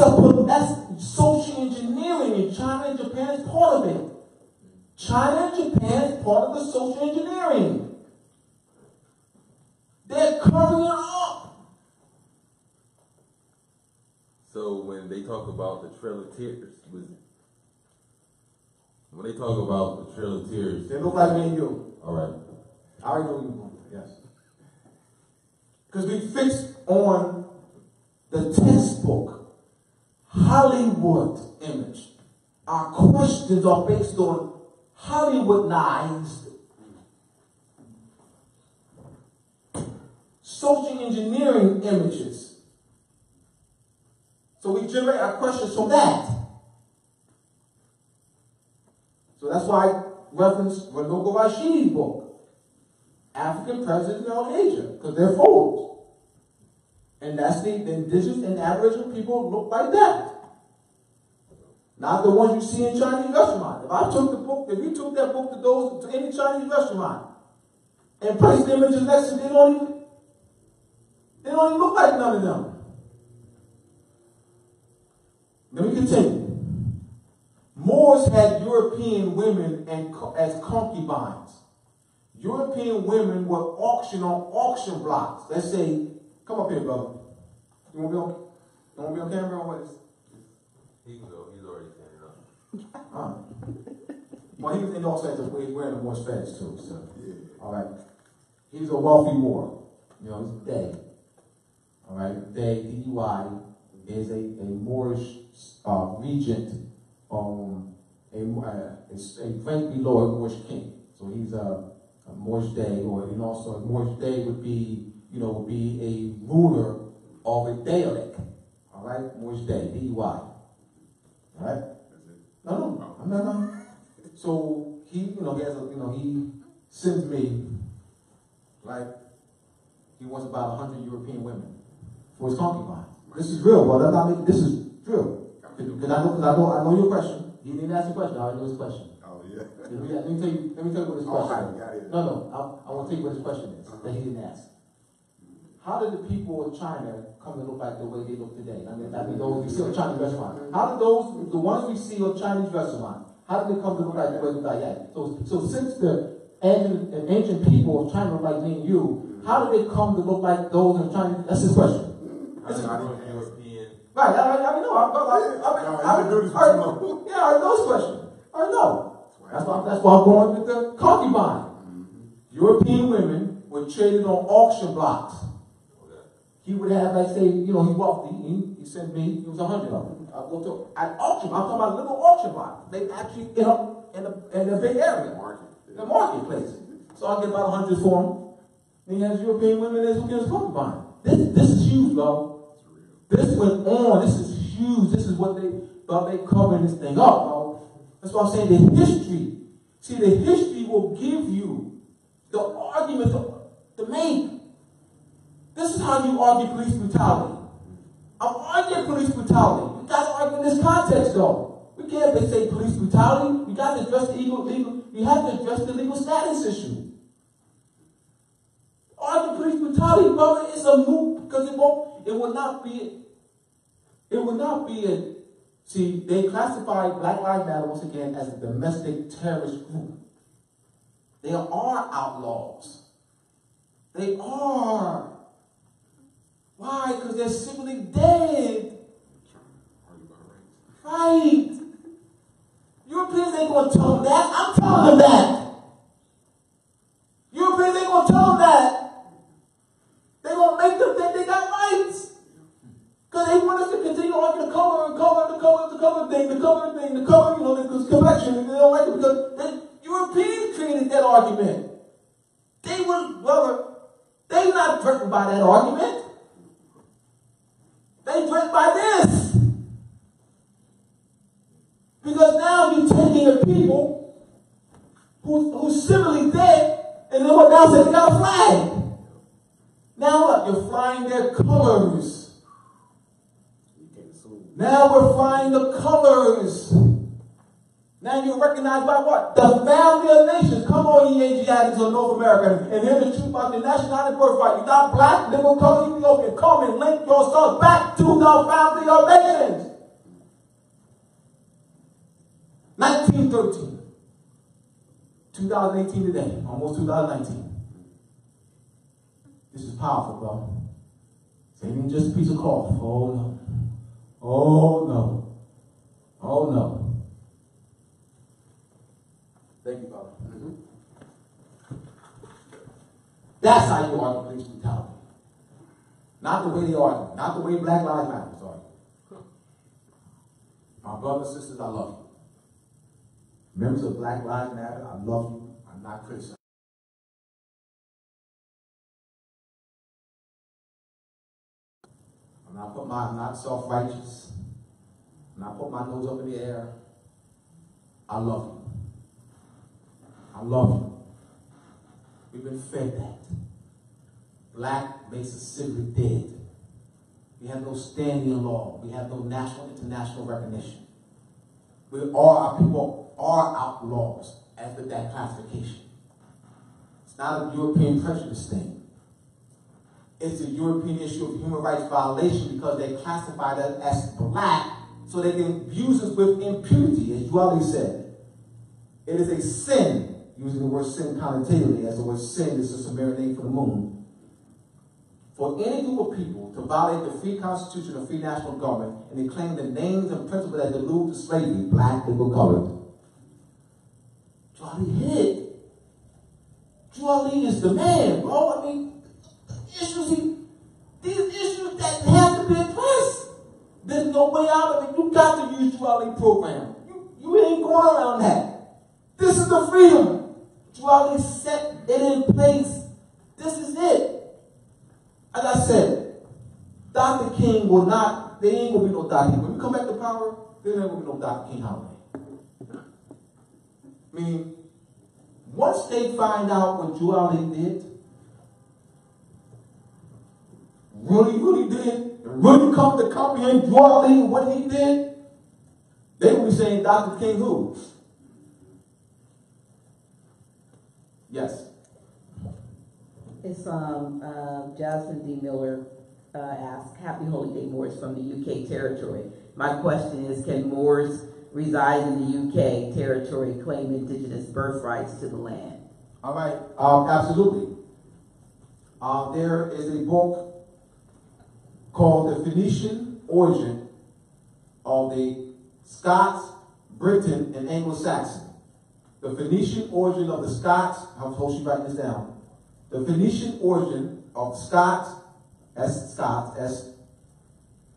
social engineering, and China and Japan is part of it. China and Japan is part of the social engineering. They're covering it up. So when they talk about the Trail of Tears, they look like me and you. All right. I already know you. Yes. Because we fixed on the textbook Hollywood image. Our questions are based on Hollywoodized social engineering images. So we generate our questions from that. So that's why I referenced Monoko Ashidi's book, African Presidents in Early Asia, because they're photos. And that's the indigenous and Aboriginal people look like that. Not the ones you see in Chinese restaurants. If you took that book to any Chinese restaurant and placed the images next to it, they don't even look like none of them. Let me continue. Moors had European women as concubines. European women were auctioned on auction blocks. Let's say, come up here, brother. You want to be on camera or what is? He's already standing up. Well, he also has he's wearing a Moorish fetish too. So, yeah. All right. He's a wealthy Moor. He's a Dey. All right. Dey, D-E-Y, is a Moorish regent, a rank below a Moorish king. So he's a Moorish Dey, and also a Moorish Dey would be a ruler of a Daelic. All right, Moorish Dey, D-E-Y. All right. No. So he, he sends me, right? He wants about 100 European women for his concubine. This is real, brother. This is real. Because I know your question. He didn't ask the question. I already know his question. Oh, yeah. Let me tell you what his question is. No, I want to tell you what his question is that he didn't ask. How did the people of China come to look like the way they look today? I mean those we see on Chinese restaurants. How did the ones we see on Chinese restaurants, how did they come to look like the way they look like that? So since the ancient people of China look like me and you, how did they come to look like those in China? That's his question. European. Right, I know. I know his question. I know. That's why I'm going with the concubine. European women were traded on auction blocks. He would have, like, say, he's wealthy. He sent me, it was 100 of them. I go to at auction. I'm talking about a little auction block. They actually in a big area, the marketplace. So I get about 100 for him. Then he has European women who gives concubine. This is huge, bro. This went on. This is huge. This is what they covering this thing up, bro. That's why I'm saying the history. See, the history will give you the argument to make. This is how you argue police brutality. I'm arguing police brutality. We got to argue in this context, though. We can't say police brutality. We got to address the legal. We have to address the legal status issue. Argue police brutality, brother, is a move because it will not be a. See, they classify Black Lives Matter once again as a domestic terrorist group. They are outlaws. They are. Why? Because they're simply dead. Right. Europeans ain't going to tell them that. I'm telling them that. Europeans ain't going to tell them that. They're going to make them think they got rights. Because they want us to continue on the color thing, the collection, and they don't like it because the Europeans created that argument. They not threatened by that argument. They threatened by this. Because now you're taking a people who's civilly dead, and then what now say they got a flag. Now what? You're flying their colors. Now we're flying the colors. Now you're recognized by what? The family of nations. Come on, ye Asiatics of North America, and hear the truth about the nationality birthright. You're not black, liberal, color, Ethiopian. Come and link yourself back to the family of nations. 1913. 2018 today. Almost 2019. This is powerful, bro. It ain't just a piece of cloth. Oh, no. Oh, no. Oh, no. Thank you, brother. That's how you argue police brutality. Not the way they argue. Not the way Black Lives Matter is arguing. My brothers and sisters, I love you. Members of Black Lives Matter, I love you. I'm not criticizing. I'm not self-righteous. I'm not putting my nose up in the air. I love you. I love you. We've been fed that. Black makes us civilly dead. We have no standing law. We have no national, international recognition. Our people are outlaws after that classification. It's not a European prejudice thing. It's a European issue of human rights violation because they classify that as black so they can use us with impunity, as you already said. It is a sin, using the word sin connotatively, as the word sin is just a mere name for the moon, for any group of people to violate the free constitution of free national government and they claim the names and principles that allude to slavery, black, liberal, colored. Charlie hit. Charlie is the man, bro. I mean, these issues that have to be addressed. There's no way out of it. You got to use Duality program. You ain't going around that. This is the freedom. Duality set it in place. This is it. As I said, Dr. King will not, there ain't going to be no Dr. King. When we come back to power, there ain't going to be no Dr. King holiday. I mean, once they find out what Duality did, really did, and really come to comprehend broadly what he did, they would be saying Dr. King who? Yes. It's Jasmine D. Miller asked, Happy Holy Day Moors from the UK territory. My question is, can Moors reside in the UK territory claim indigenous birthrights to the land? All right, absolutely. There is a book called The Phoenician Origin of the Scots, Britain, and Anglo-Saxon. The Phoenician origin of the Scots, I'm supposed to write this down. The Phoenician origin of Scots, Scots,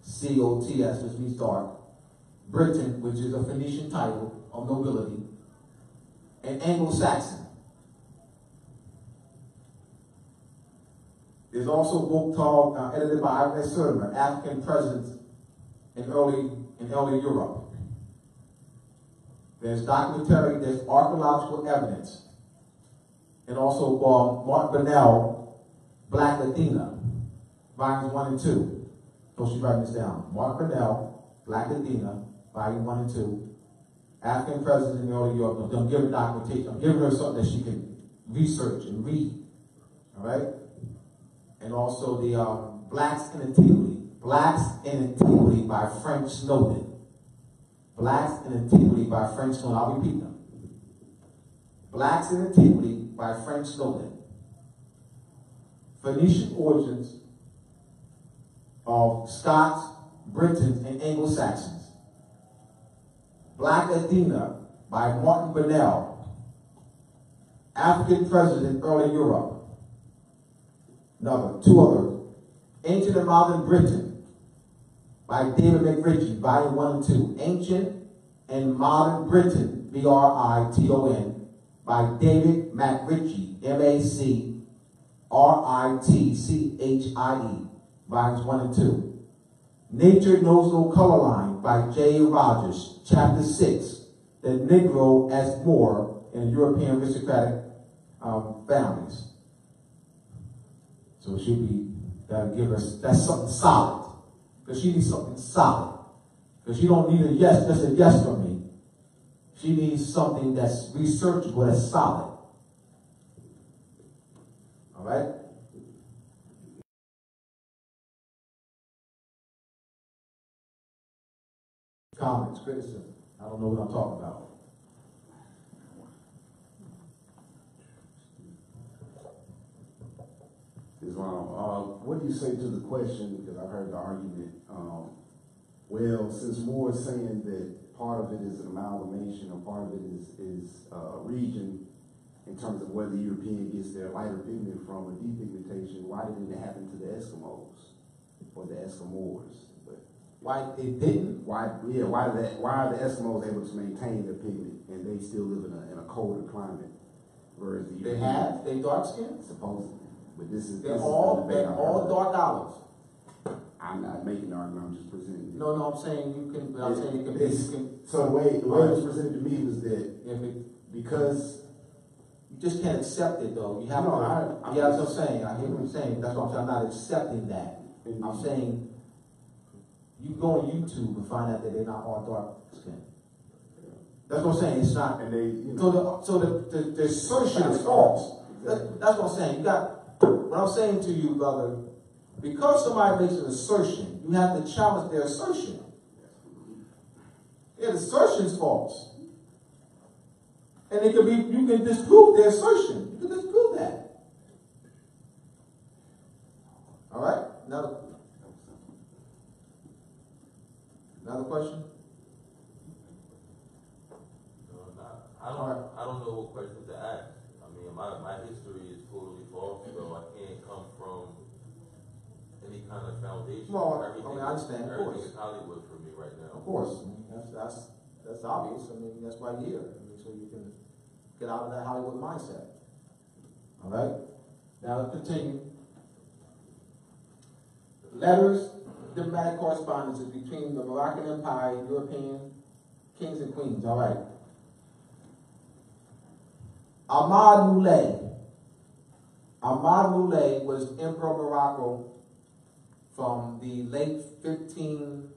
S-C-O-T-S, which means dark. Britain, which is a Phoenician title of nobility. And Anglo-Saxon. There's also a book called, edited by R.S. Sertimer, African Presence in early Europe. There's documentary, there's archaeological evidence. And also Mark Burnell, Black Latina, volumes 1 and 2. So she's writing this down. Mark Burnell, Black Latina, volume 1 and 2. African presence in early Europe. I'm giving her documentation. I'm giving her something that she can research and read. All right? And also the Blacks in Antiquity. Blacks in Antiquity by Frank Snowden. Blacks in Antiquity by Frank Snowden. I'll repeat them. Blacks in Antiquity by Frank Snowden. Phoenician origins of Scots, Britons, and Anglo-Saxons. Black Latina by Martin Burnell. African presence in early Europe. Two others. Ancient and Modern Britain by David McRitchie, volume 1 and 2. Ancient and Modern Britain, B-R-I-T-O-N, by David McRitchie, M-A-C-R-I-T-C-H-I-E, volumes 1 and 2. Nature Knows No Color Line by J. Rogers, chapter 6, The Negro as Moor in European Aristocratic Families. So it should be, that'll give us, that's something solid. Because she needs something solid. Because she don't need a yes, just a yes from me. She needs something that's researchable, that's solid. All right? Comments, criticism. I don't know what I'm talking about. Islam. What do you say to the question, because I heard the argument, well, since Moore is saying that part of it is an amalgamation and part of it is a region in terms of where the European gets their lighter pigment from, or depigmentation, why didn't it happen to the Eskimos or the Eskimors? But why it didn't? Why are the Eskimos able to maintain their pigment and they still live in a colder climate? Whereas they dark skin? Supposedly. But they're all dark olives. I'm not making an argument, I'm just presenting it. No, I'm saying you can, but I'm saying it can be. So the way it was presented to me was that because you just can't accept it though. You have to. Yeah, that's what I'm saying. I hear what you're saying. That's why I'm not accepting that. I'm saying you go on YouTube and find out that they're not all dark skinned. That's what I'm saying. It's not. And they, so the assertion is false. That's what I'm saying. You got. What I'm saying to you, brother, because somebody makes an assertion, you have to challenge their assertion. Yeah, the assertion is false. And it could be, you can disprove their assertion. You can disprove that. All right? Another question? I don't know what question to ask. I mean, my history is totally false, so I can't come from any kind of foundation. Well, I understand, of course. Everything is Hollywood for me right now. Of course. That's obvious. I mean, that's why you're here. I mean, so you can get out of that Hollywood mindset. All right? Now, let's continue. Letters, diplomatic correspondences between the Moroccan Empire and European kings and queens. All right. Ahmad Moulay was Emperor of Morocco from the late 1500s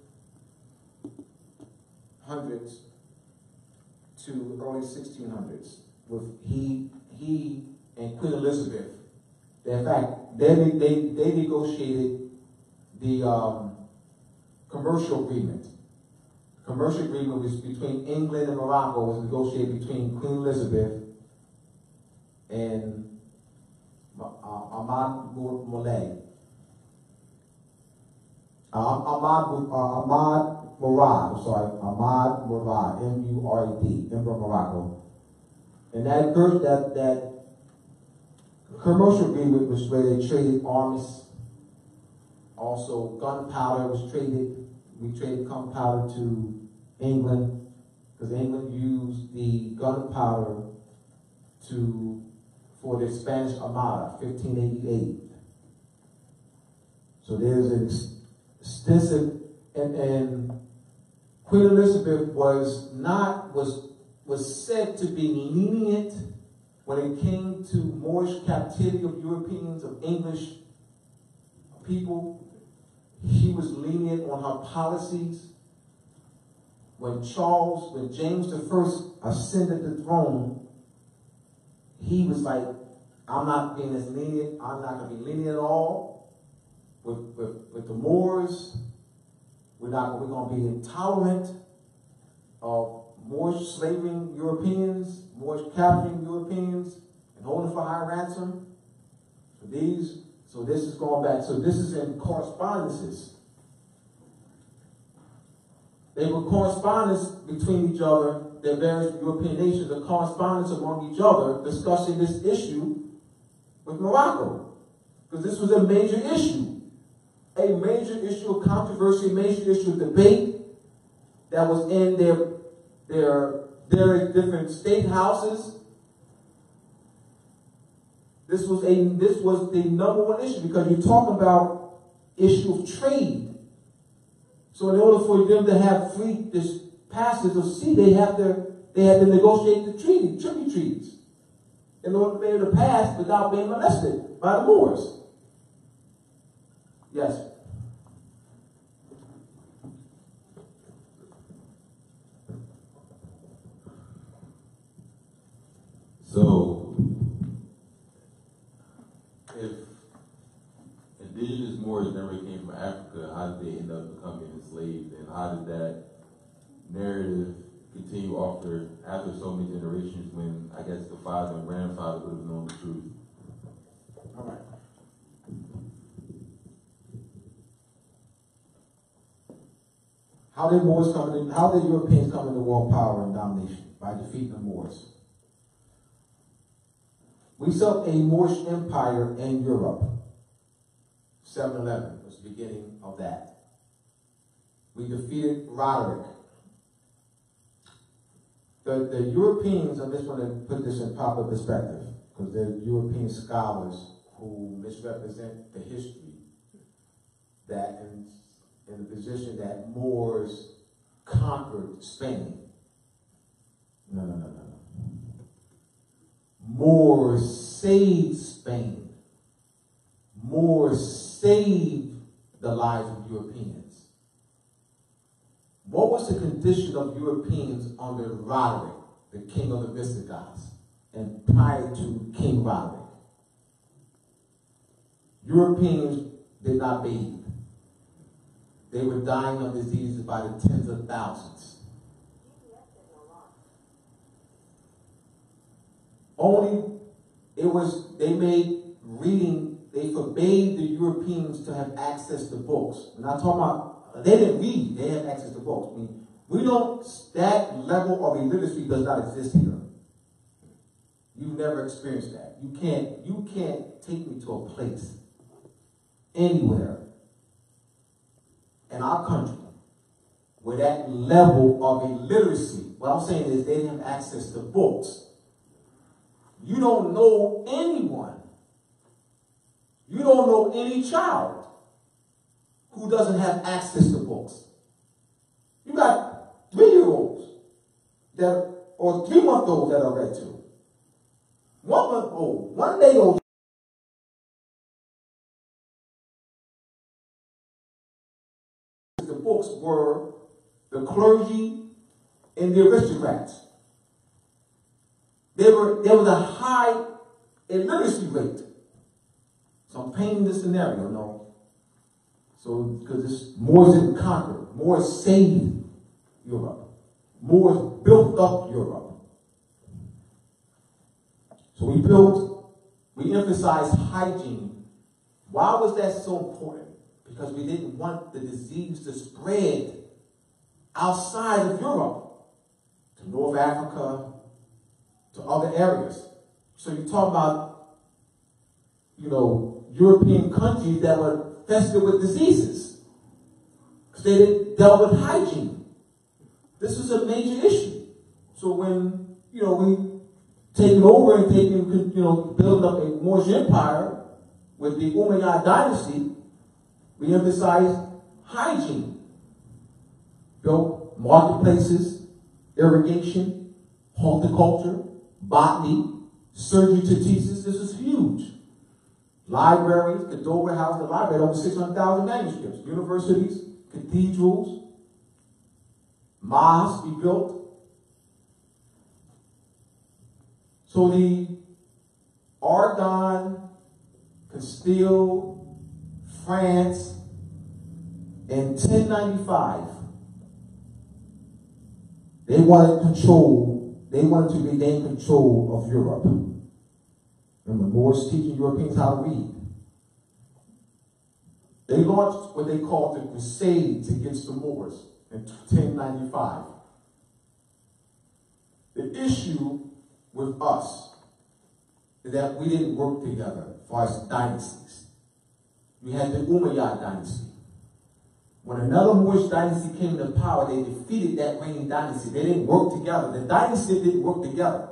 to early 1600s with he and Queen Elizabeth. In fact, they negotiated the commercial agreement. The commercial agreement was between England and Morocco, was negotiated between Queen Elizabeth and Ahmad Murad, M-U-R-A-D, Emperor of Morocco. And that commercial agreement was where they traded armies. Also, gunpowder was traded. We traded gunpowder to England because England used the gunpowder for the Spanish Armada, 1588. So there's an extensive, and Queen Elizabeth was said to be lenient when it came to Moorish captivity of Europeans, of English people. She was lenient on her policies. When James I ascended the throne, he was like, I'm not being as lenient, I'm not going to be lenient at all with the Moors. We're going to be intolerant of Moorish slaving Europeans, Moorish capturing Europeans, and holding for high ransom. So this is going back, so this is in correspondences. They were correspondence between each other, the various European nations, a correspondence among each other discussing this issue with Morocco. Because this was a major issue of controversy, a major issue of debate that was in their different state houses. This was the number one issue because you're talking about issue of trade. So in order for them to have this passage of sea, they had to negotiate the treaty treaties in order to be able to pass without being molested by the Moors. Yes. So, if indigenous Moors never came from Africa, how did they end up becoming enslaved? And how did that narrative continue after so many generations when, I guess, the father and grandfather would have known the truth? All right. How did Europeans come into world power and domination? By defeating the Moors. We set a Moorish empire in Europe. 711 was the beginning of that. We defeated Roderick. The Europeans, I just want to put this in proper perspective, because there are European scholars who misrepresent the history that in the position that Moors conquered Spain. No. Moors saved Spain. Moors saved the lives of Europeans. What was the condition of Europeans under Roderick, the king of the Visigoths, and prior to King Roderick? Europeans did not bathe. They were dying of diseases by the tens of thousands. They forbade the Europeans to have access to books. I'm not talking about, they didn't read, they had access to books. That level of illiteracy does not exist here. You've never experienced that. You can't take me to a place, anywhere, in our country, where that level of illiteracy, what I'm saying is they didn't have access to books. You don't know anyone. You don't know any child who doesn't have access to books. You got 3-year-olds or 3-month-olds that are read to. 1-month-old, 1-day-old were the clergy and the aristocrats. There was a high illiteracy rate. So I'm painting this scenario, no? So, because Moors didn't conquer. Moors saved Europe. Moors built up Europe. So we emphasized hygiene. Why was that so important? Because we didn't want the disease to spread outside of Europe, to North Africa, to other areas. So you talk about, European countries that were infested with diseases because they didn't dealt with hygiene. This was a major issue. So when, we taking over and building up a Moorish empire with the Umayyad dynasty, we emphasized hygiene. Built marketplaces, irrigation, horticulture, botany, surgery to thesis. This was huge. Libraries, the Dover House, the library had over 600,000 manuscripts. Universities, cathedrals, mosques we built. So the Aragon, Castile, France, in 1095, they wanted to regain control of Europe. Remember, Moors teaching Europeans how to read. They launched what they called the Crusades against the Moors in 1095. The issue with us is that we didn't work together as far as dynasties. We had the Umayyad dynasty. When another Moorish dynasty came to power, they defeated that reigning dynasty. They didn't work together. The dynasty didn't work together.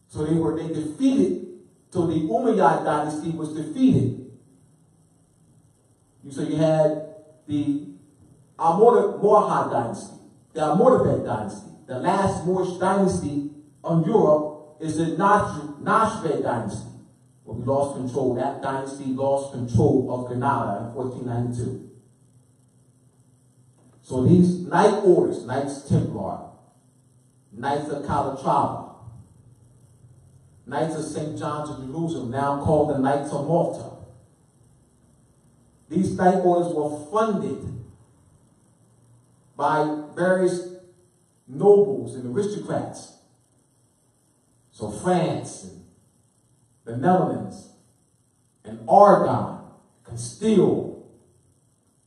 So they defeated, so the Umayyad dynasty was defeated. So you had the Almoravid dynasty, the Almoravid dynasty. The last Moorish dynasty on Europe is the Nasrid dynasty. When we lost control, that dynasty lost control of Granada in 1492. So these Knight orders, Knights Templar, Knights of Calatrava, Knights of St. John's of Jerusalem, now called the Knights of Malta. These Knight orders were funded by various nobles and aristocrats. So France, and the Netherlands, and Aragon, Castile,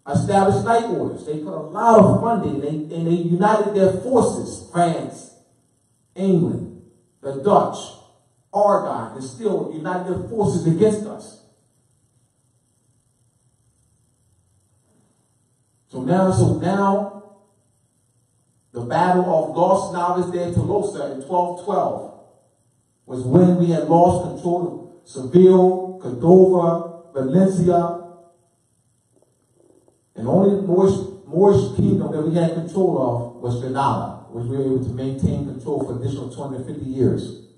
established Knight orders. They put a lot of funding and they united their forces. France, England, the Dutch, Aragon, and still united their forces against us. So now, the Battle of Los Naves de Tolosa in 1212 was when we had lost control of Seville, Cordova, Valencia, and only Moorish kingdom that we had control of was Granada, which we were able to maintain control for additional 250 years.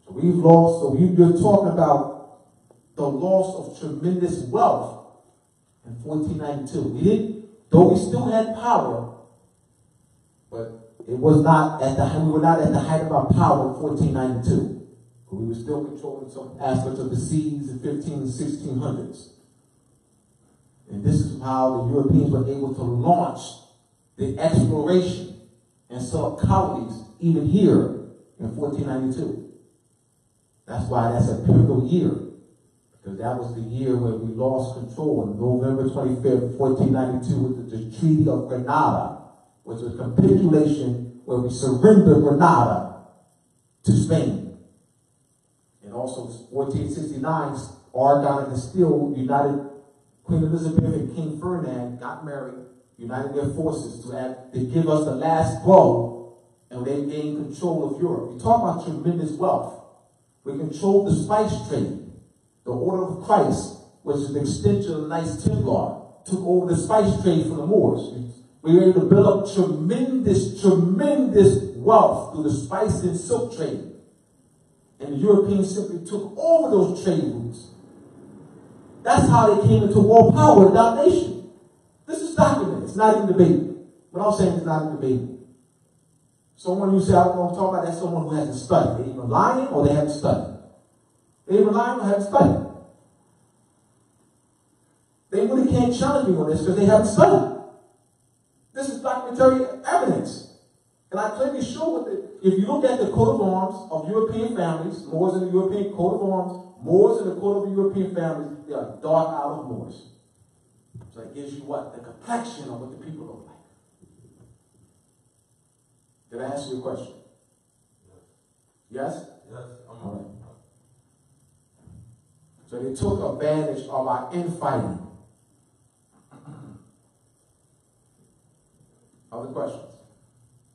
So we've lost, you're talking about the loss of tremendous wealth in 1492. Though we still had power, but it was not at we were not at the height of our power in 1492. But we were still controlling some aspects of the seas in 15 and 1600s. And this is how the Europeans were able to launch the exploration and set up colonies even here in 1492. That's why that's a pivotal year, because that was the year where we lost control on November 25th, 1492 with the Treaty of Granada, which was a capitulation where we surrendered Granada to Spain. And also 1469, Aragon and Castile united. Queen Elizabeth and King Ferdinand got married, united their forces to give us the last blow, and they gained control of Europe. You talk about tremendous wealth. We controlled the spice trade. The Order of Christ, which is an extension of the Knights Templar, took over the spice trade from the Moors. We were able to build up tremendous wealth through the spice and silk trade. And the Europeans simply took over those trade routes. That's how they came into world power with our nation. This is documented. It's not even debatable. What I'm saying is not even debatable. Someone you say I want to talk about, that's someone who hasn't studied. They either lying or they haven't studied. They either lying or haven't studied. They really can't challenge me on this because they haven't studied. This is documentary evidence. And I clearly show what if you look at the coat of arms of European families, Moors in the European coat of arms, Moors in the coat of the European families, they are dark out of Moors. So it gives you what? The complexion of what the people look like. Did I answer your question? Yes? Yes. All right. So they took advantage of our infighting. Other questions?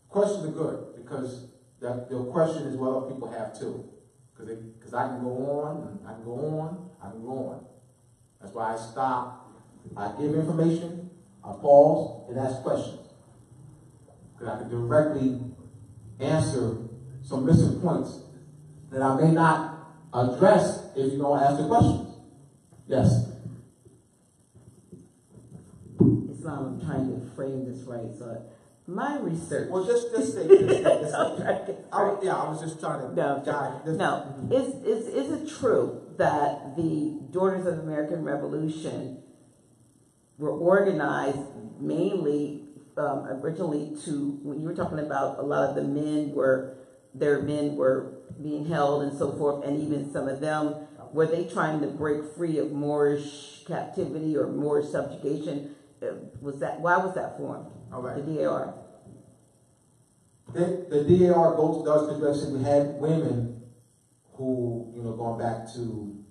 Questions are good because the question is what other people have too. Because I can go on, and I can go on, I can go on. That's why I stop. I give information, I pause, and ask questions. Because I can directly answer some missing points that I may not address if you don't ask the questions. Yes? Islam, I'm trying to frame this right. So my research. Well, just say. I was just trying to. No. Is it true that the Daughters of the American Revolution were organized mainly originally to, when you were talking about a lot of the men were being held and so forth, and even some of them, were they trying to break free of Moorish captivity or Moorish subjugation? Why was that formed? All right. The DAR. The DAR does because we had women who, going back to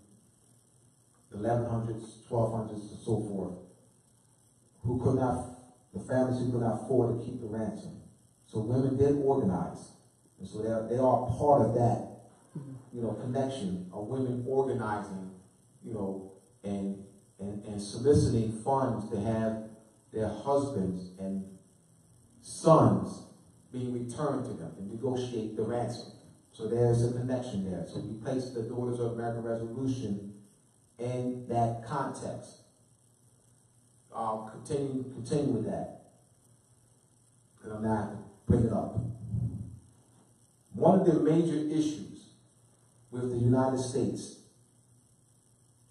the 1100s, 1200s, and so forth, the families who could not afford to keep the ransom. So women did organize. And so they are part of that, connection of women organizing, and soliciting funds to have their husbands and sons being returned to them and negotiate the ransom. So there's a connection there. So we place the Daughters of American Revolution in that context. Continue with that. And I'm not bring it up. One of the major issues with the United States,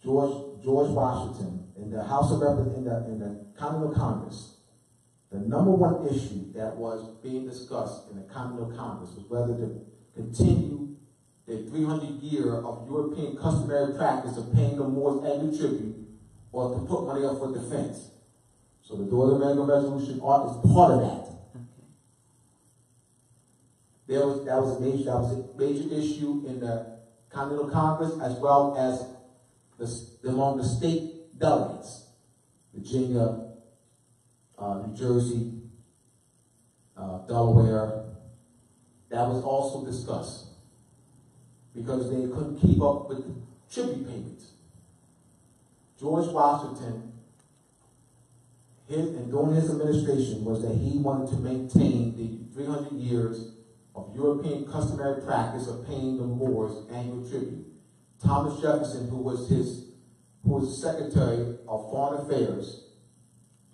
George Washington, in the House of Representatives, in the Continental Congress, the number one issue that was being discussed in the Continental Congress was whether to continue the 300-year of European customary practice of paying the Moors annual tribute or to put money up for defense. So the Daughters of American Resolution is part of that. That was a major issue in the Continental Congress as well as among the state delegates, Virginia, New Jersey, Delaware. That was also discussed because they couldn't keep up with tribute payments. George Washington, during his administration, was that he wanted to maintain the 300 years of European customary practice of paying the Moors annual tribute. Thomas Jefferson, who was Secretary of Foreign Affairs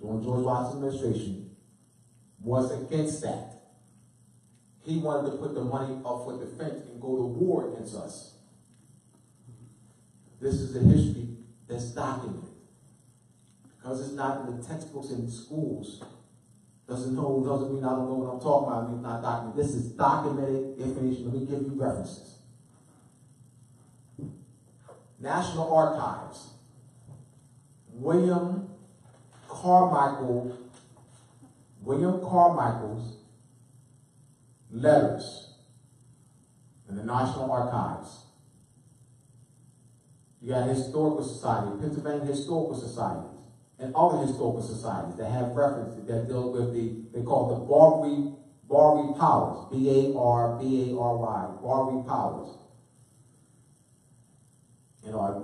during George Washington's administration, was against that. He wanted to put the money up for defense and go to war against us. This is the history that's documented. Because it's not in the textbooks in schools, doesn't mean I don't know what I'm talking about. It's not documented. This is documented information. Let me give you references. National Archives. William Carmichael's letters in the National Archives. You got Historical Society, Pennsylvania Historical Societies, and other historical societies that have references that deal with they call the Barbary powers, B-A-R-B-A-R-Y, Barbary powers.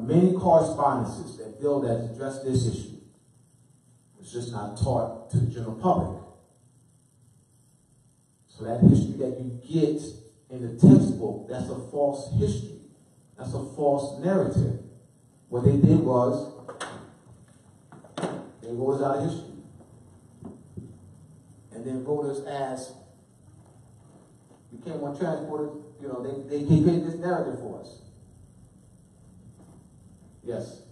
Many correspondences that address this issue. It's just not taught to the general public. So that history that you get in the textbook, that's a false history. That's a false narrative. What they did was, they wrote out of history. And then voters ask, you can't want transporters, you know, they keep getting this narrative for us. Yes.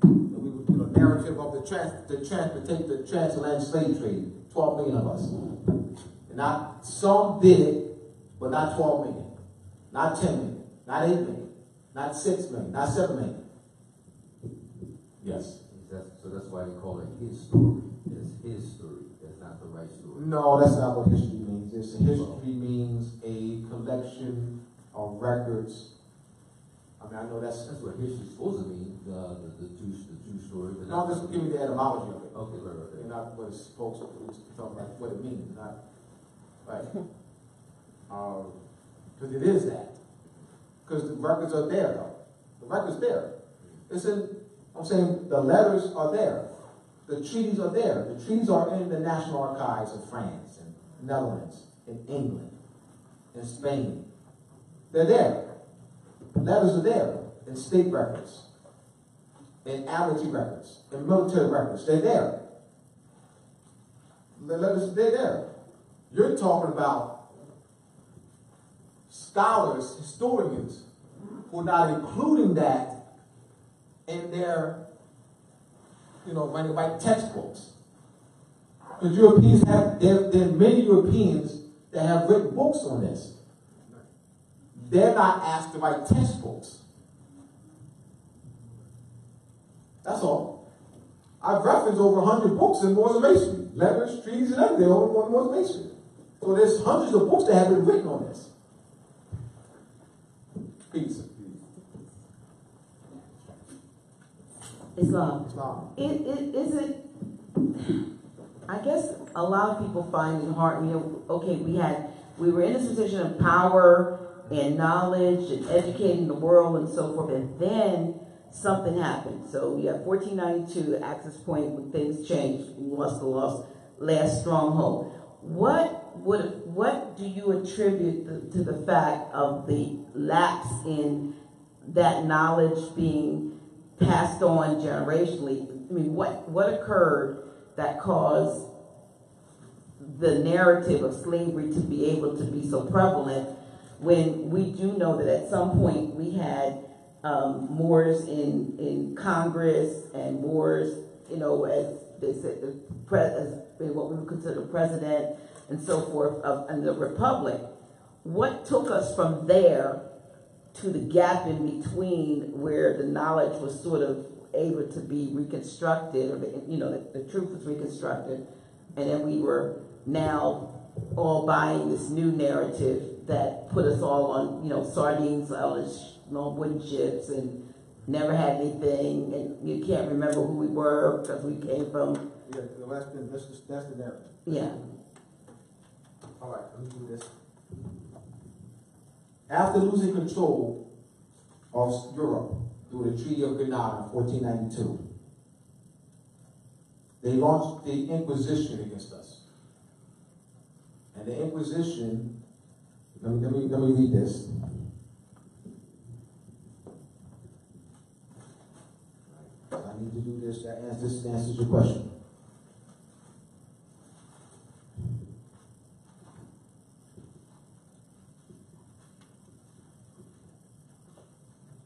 The narrative of the transatlantic slave trade, 12 million of us. And not some did it, but not 12 million, not 10 million, not 8 million, not 6 million, not 7 million. Yes. So that's why they call it his story. It's his story. That's not the right story. No, that's not what history means. History means a collection of records. I mean, I know that's what history's supposed to mean, the true story. But no, just give me the etymology of it. Okay, right. And not what it's supposed to talk about what it means, not right. Because it is that. Because the records are there, though. The records there. It's in. I'm saying the letters are there. The treaties are there. The treaties are in the National Archives of France and Netherlands and England and Spain. They're there. Letters are there in state records, in admiralty records, in military records. They're there. The letters, they're there. You're talking about scholars, historians, who are not including that in their, writing by textbooks. Because Europeans there are many Europeans that have written books on this. They're not asked to write textbooks. That's all. I've referenced over 100 books in Moors Masonry, letters, treaties, and everything on Moors Masonry. So there's hundreds of books that have been written on this. Peace. Islam. Is it? I guess a lot of people find it hard. Okay, we were in this position of power and knowledge and educating the world and so forth, and then something happened. So we have 1492, the access point when things changed. We lost the last stronghold. What do you attribute to the fact of the lapse in that knowledge being passed on generationally? I mean, what occurred that caused the narrative of slavery to be able to be so prevalent, when we do know that at some point we had Moors in Congress and Moors, as they said, as what we would consider president and so forth in the Republic. What took us from there to the gap in between where the knowledge was sort of able to be reconstructed, or the truth was reconstructed, and then we were now all buying this new narrative that put us all on, sardines on wooden ships and never had anything, and you can't remember who we were because we came from. Yeah, that's the narrative. Yeah. All right, let me do this. After losing control of Europe through the Treaty of Grenada in 1492, they launched the Inquisition against us. And the Inquisition, let me read this. I need to do this. This answers your question.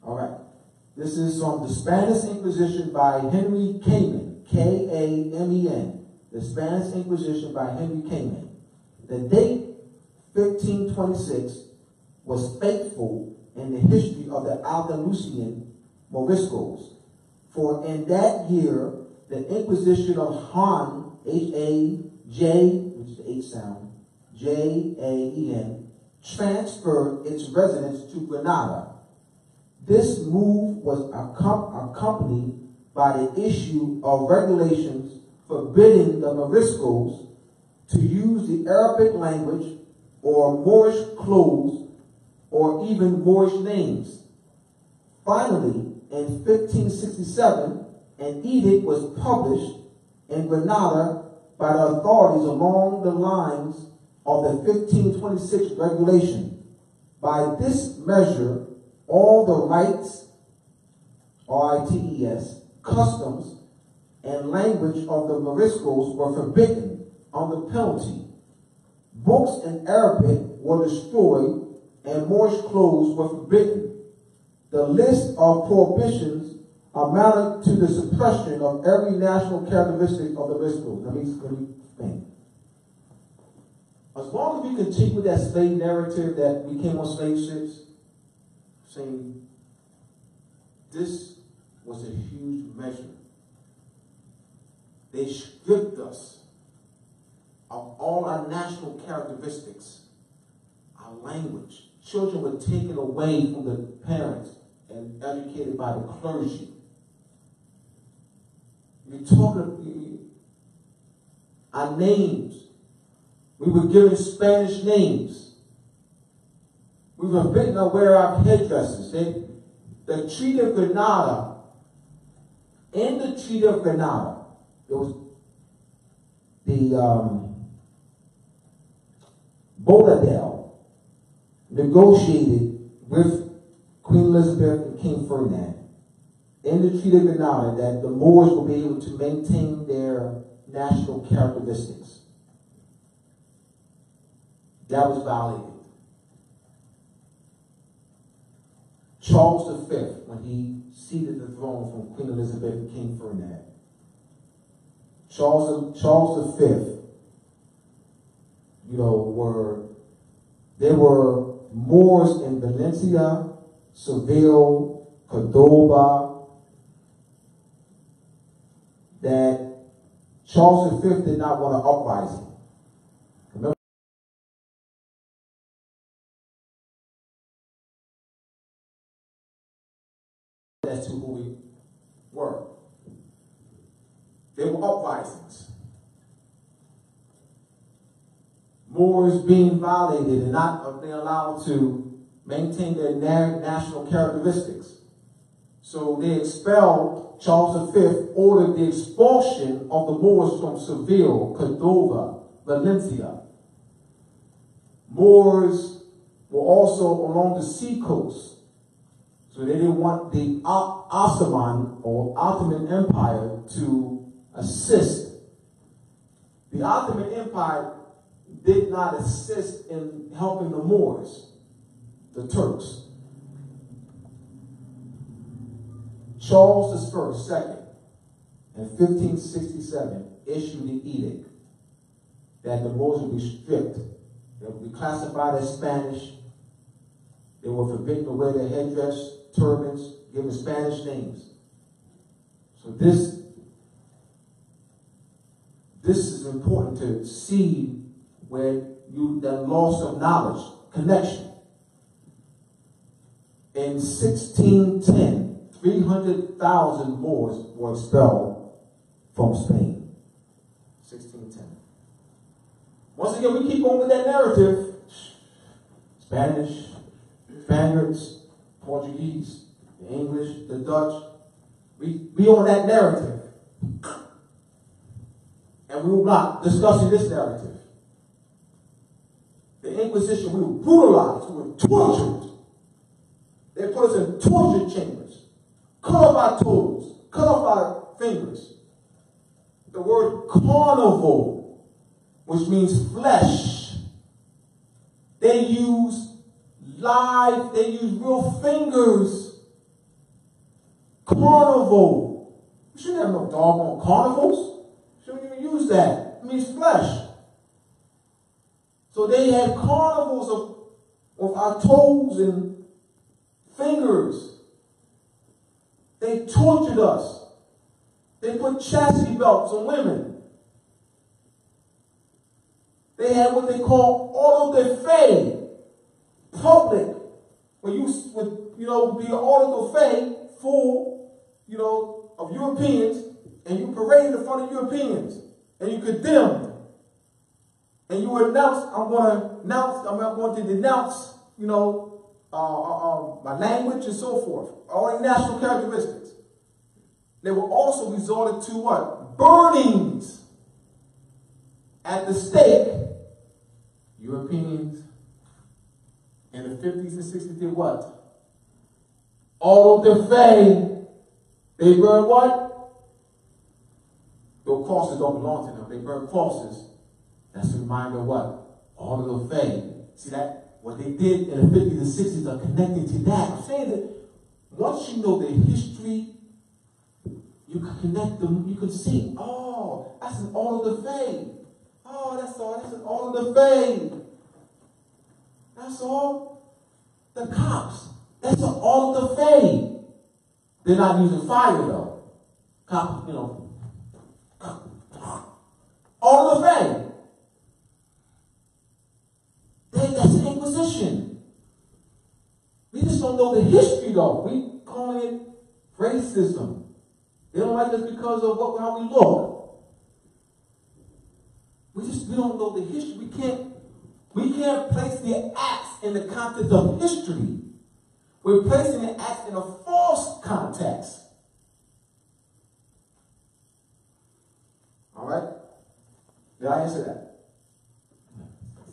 All right. This is from the Spanish Inquisition by Henry Kamen, K-A-M-E-N. The Spanish Inquisition by Henry Kamen. The date 1526 was fateful in the history of the Andalusian Moriscos. For in that year, the Inquisition of Jaén, H-A-J, which is the H sound, J-A-E-N, transferred its residence to Granada. This move was accompanied by the issue of regulations forbidding the Moriscos to use the Arabic language or Moorish clothes or even Moorish names. Finally, in 1567, an edict was published in Granada by the authorities along the lines of the 1526 regulation. By this measure, all the rights, R-I-T-E-S, customs, and language of the Moriscos were forbidden, under penalty. Books in Arabic were destroyed and Moorish clothes were forbidden. The list of prohibitions amounted to the suppression of every national characteristic of the ritual. Let me think. As long as we continue that slave narrative that we came on slave ships, saying this was a huge measure. They stripped us of all our national characteristics, our language. Children were taken away from the parents and educated by the clergy. You're talking our names. We were given Spanish names. We were forbidden to wear our headdresses. The Treaty of Granada, in the Treaty of Granada, there was the Bonadel negotiated with Queen Elizabeth and King Ferdinand in the Treaty of Granada that the Moors will be able to maintain their national characteristics. That was violated. Charles V, when he ceded the throne from Queen Elizabeth and King Ferdinand, Charles V, there were Moors in Valencia, Seville, Cordoba, that Charles V did not want an uprising. Remember? As to who we were. There were uprisings. Moors being violated and not being allowed to maintain their national characteristics. So they expelled, Charles V ordered the expulsion of the Moors from Seville, Cordova, Valencia. Moors were also along the seacoast. So they didn't want the Ottoman or Ottoman Empire to assist. The Ottoman Empire did not assist in helping the Moors, the Turks. Charles I, in 1567, issued an edict that the Moors would be stripped. They would be classified as Spanish. They were forbidden to wear their headdress, turbans, given Spanish names. So this is important to see where that loss of knowledge, connection. In 1610, 300,000 Moors were expelled from Spain. 1610. Once again, we keep going with that narrative. Spanish, Spaniards, Portuguese, the English, the Dutch. We on that narrative. And we were not discussing this narrative. The Inquisition, we were brutalized, we were tortured. They put us in torture chambers, cut off our toes, cut off our fingers. The word carnival, which means flesh, they use real fingers. Carnival. We shouldn't have no doggone carnivals. Shouldn't even use that. It means flesh. So they had carnivals of our toes and fingers. They tortured us. They put chastity belts on women. They had what they call auto de fe, public, where you would, be an auto de fe full, of Europeans, and you paraded in front of Europeans, and you condemned them. And you would announce, I'm going to denounce, my language and so forth, all the national characteristics. They were also resorted to what? Burnings at the stake. Europeans in the 50s and 60s did what? Auto de fe. They burned what? Those crosses don't belong to them. They burned crosses That's a reminder of what? All of the faith. See that? What they did in the 50s and 60s are connected to that. I'm saying that once you know the history, you can connect them, you can see, oh, that's an all of the faith. Oh, that's all, that's an all of the faith. That's all. The cops, that's an all of the faith. They're not using fire though. Cops, you know, all of the faith. That's an inquisition. We just don't know the history though. We calling it racism. They don't like us because of how we look. We don't know the history. We can't place the acts in the context of history. We're placing the acts in a false context. All right? Did I answer that?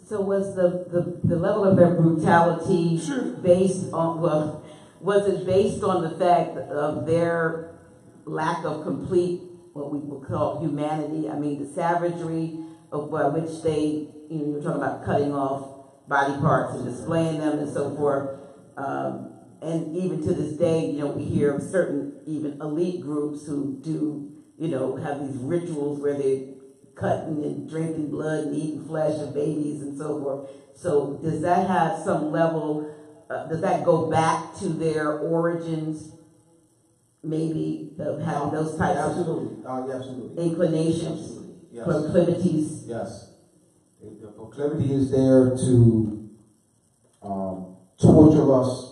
So was the level of their brutality based on, well, was it based on the fact of their lack of complete, what we would call humanity? I mean, the savagery of which they, you know, you're talking about cutting off body parts and displaying them and so forth. And even to this day, you know, we hear of certain even elite groups who do, you know, have these rituals where they're cutting and drinking blood and eating flesh of babies and so forth. So does that have some level, does that go back to their origins, maybe, of having those types of inclinations, Absolutely. Yes. proclivities? Yes. The proclivity is there to torture us.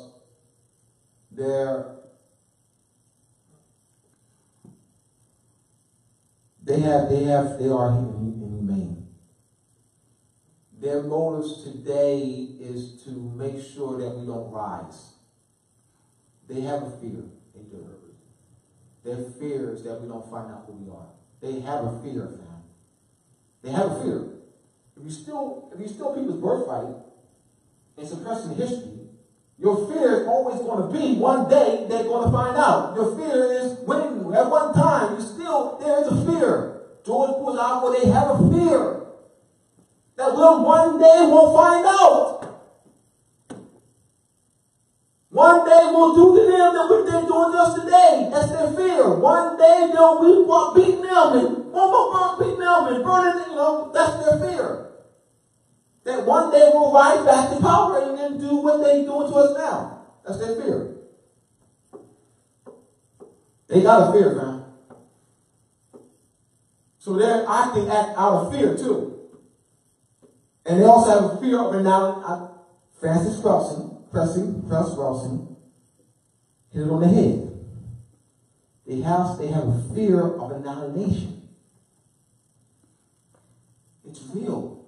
They are inhumane. Their motives today is to make sure that we don't rise. They have a fear. They do. Their fear is that we don't find out who we are. They have a fear, fam. They have a fear. If you steal people's birthright and suppressing history, your fear is always going to be one day they're going to find out. Your fear is when at one time there is a fear. George Bush, they have a fear that one day we'll find out. One day we'll do to them that what they're doing to us today. That's their fear. One day we'll beat them and one more beat them and burn it. You know, that's their fear. That one day we'll rise back to power and then do what they're doing to us now. That's their fear. They got a fear, man. So they're acting out of fear too. And they also have a fear of renown. Francis Pressing hit it on the head. They have a fear of annihilation. It's real.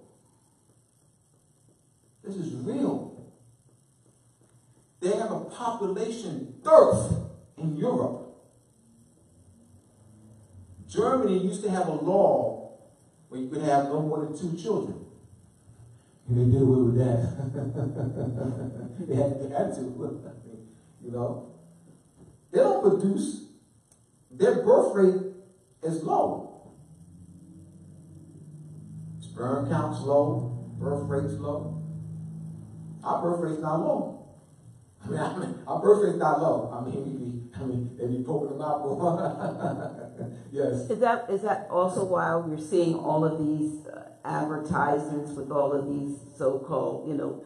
This is real. They have a population dearth in Europe. Germany used to have a law where you could have no more than 2 children. And they did away with that. they had to, you know. They don't produce. Their birth rate is low. Sperm count's low. Birth rate's low. Our birth rate's not low. I mean, our birth rate's not low. They be poking them out more. Yes. Is that also why we're seeing all of these advertisements with all of these so-called, you know,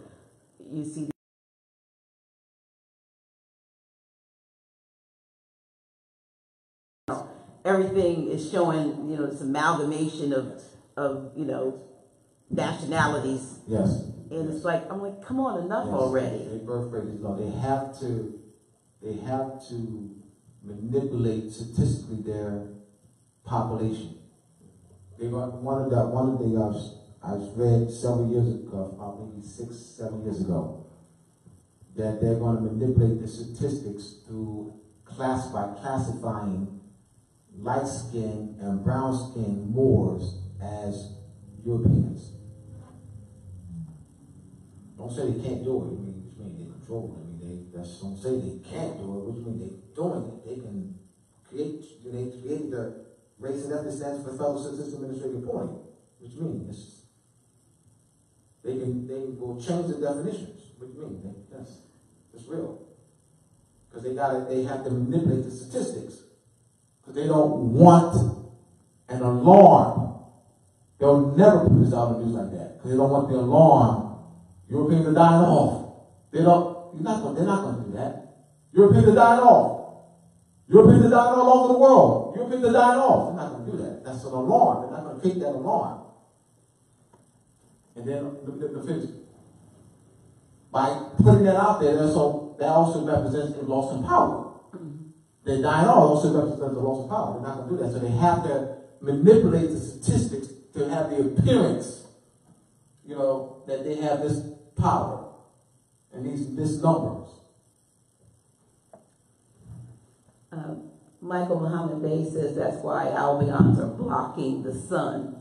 you see everything is showing, you know, this amalgamation of you know, nationalities. Yes. And it's like, I'm like, come on, enough already. Their birth rate is low. They have to manipulate statistically their population. One of the I've read several years ago, maybe 6-7 years ago, that they're going to manipulate the statistics through classifying light-skinned and brown-skinned Moors as Europeans. Don't say they can't do it. Which means they control it. Don't say they can't do it. Which means they're doing it. They can create the race and ethnic standards for the Federal Statistical Administrative Point. Which means They will change the definitions. What do you mean? That's real. Because they have to manipulate the statistics. Because they don't want an alarm. They'll never put this out in the news like that. Because they don't want the alarm. Europeans are dying off. They're not going to do that. Europeans are dying off. Europeans are dying all over the world. Europeans are dying off. They're not going to do that. That's an alarm. They're not going to create that alarm. And then the finish. By putting that out there, that also represents a loss of power. They're dying off also represents a loss of power. They're not going to do that. So they have to manipulate the statistics to have the appearance, that they have this power and these numbers. Michael Muhammad Bey says that's why albions are blocking the sun.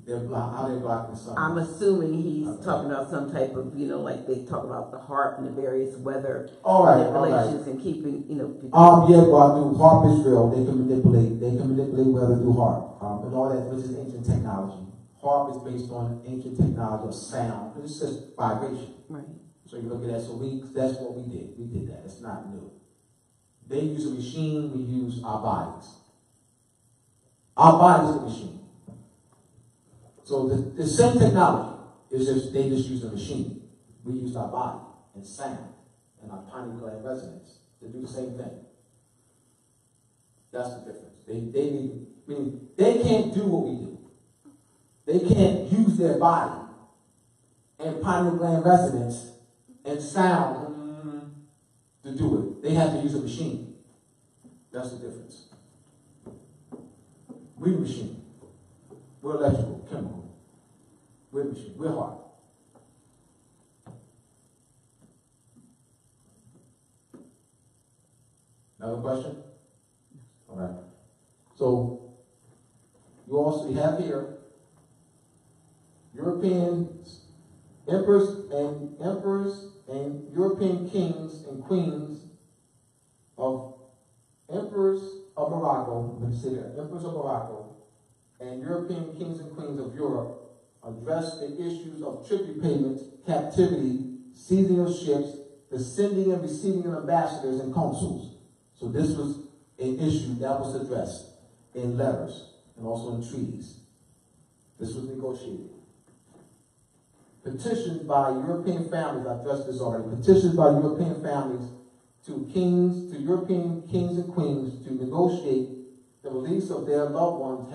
How they block the sun? I'm assuming he's talking about some type of, like they talk about the HARP and the various weather manipulations and keeping, HARP is real. They can manipulate weather through HARP. And all that, which is ancient technology. HARP is based on ancient technology of sound. It's just vibration. Right. So you look at that. So that's what we did. We did that. It's not new. They use a machine. We use our bodies. Our bodies are a machine. So the same technology is just they just use a machine. We use our body and sound and our pineal gland resonance to do the same thing. That's the difference. They can't do what we do. They can't use their body and pineal gland resonance and sound to do it. They have to use a machine. That's the difference. We're a machine. We're electrical, chemical. We're a machine. We're hard. Another question? All right. So we have here Europeans, emperors and European kings and queens of emperors of Morocco. Let me say that. Emperors of Morocco and European kings and queens of Europe addressed the issues of tribute payments, captivity, seizing of ships, the sending and receiving of ambassadors and consuls. So this was an issue that was addressed in letters and also in treaties. This was negotiated. Petitions by European families, I addressed this already, petitions by European families to European kings and queens to negotiate the release of their loved ones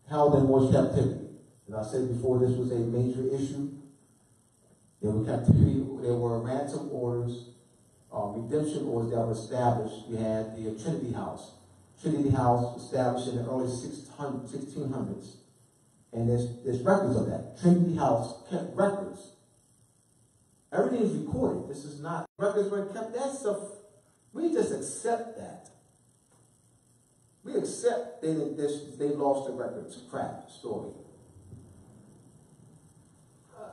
held in Moorish captivity. As I said before, this was a major issue. There were captivity, there were ransom orders, redemption orders that were established. We had the Trinity House. Trinity House established in the early 1600s. And there's records of that. Trinity House kept records. Everything is recorded. This is not, records were kept. That stuff, we just accept that. We accept they lost the records. Crap, story.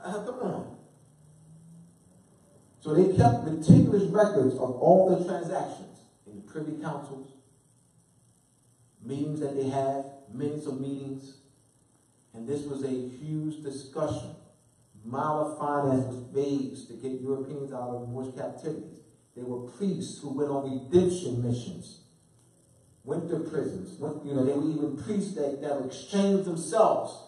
Come on. So they kept meticulous records of all the transactions in the privy councils, meetings that they had, minutes of meetings. And this was a huge discussion. Mile of finance was raised to get Europeans out of Moorish captivity. There were priests who went on redemption missions, went to prisons. They were even priests that exchanged themselves.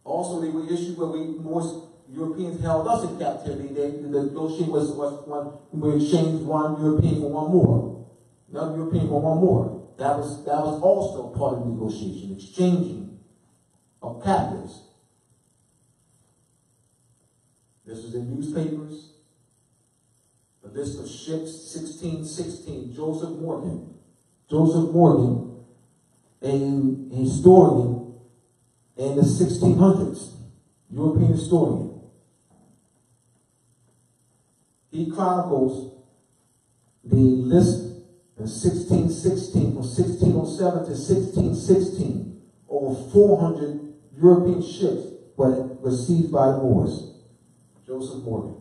Also, there were issues where Moorish Europeans held us in captivity. The negotiation was one we exchanged one European for one more, another European for one more. That was also part of the negotiation, exchanging of captives. This was in newspapers. The list of ships, 1616. Joseph Morgan, a historian in the 1600s, European historian. He chronicles the list in 1616, from 1607 to 1616, over 400 European ships were seized by the Moors. Joseph Morgan.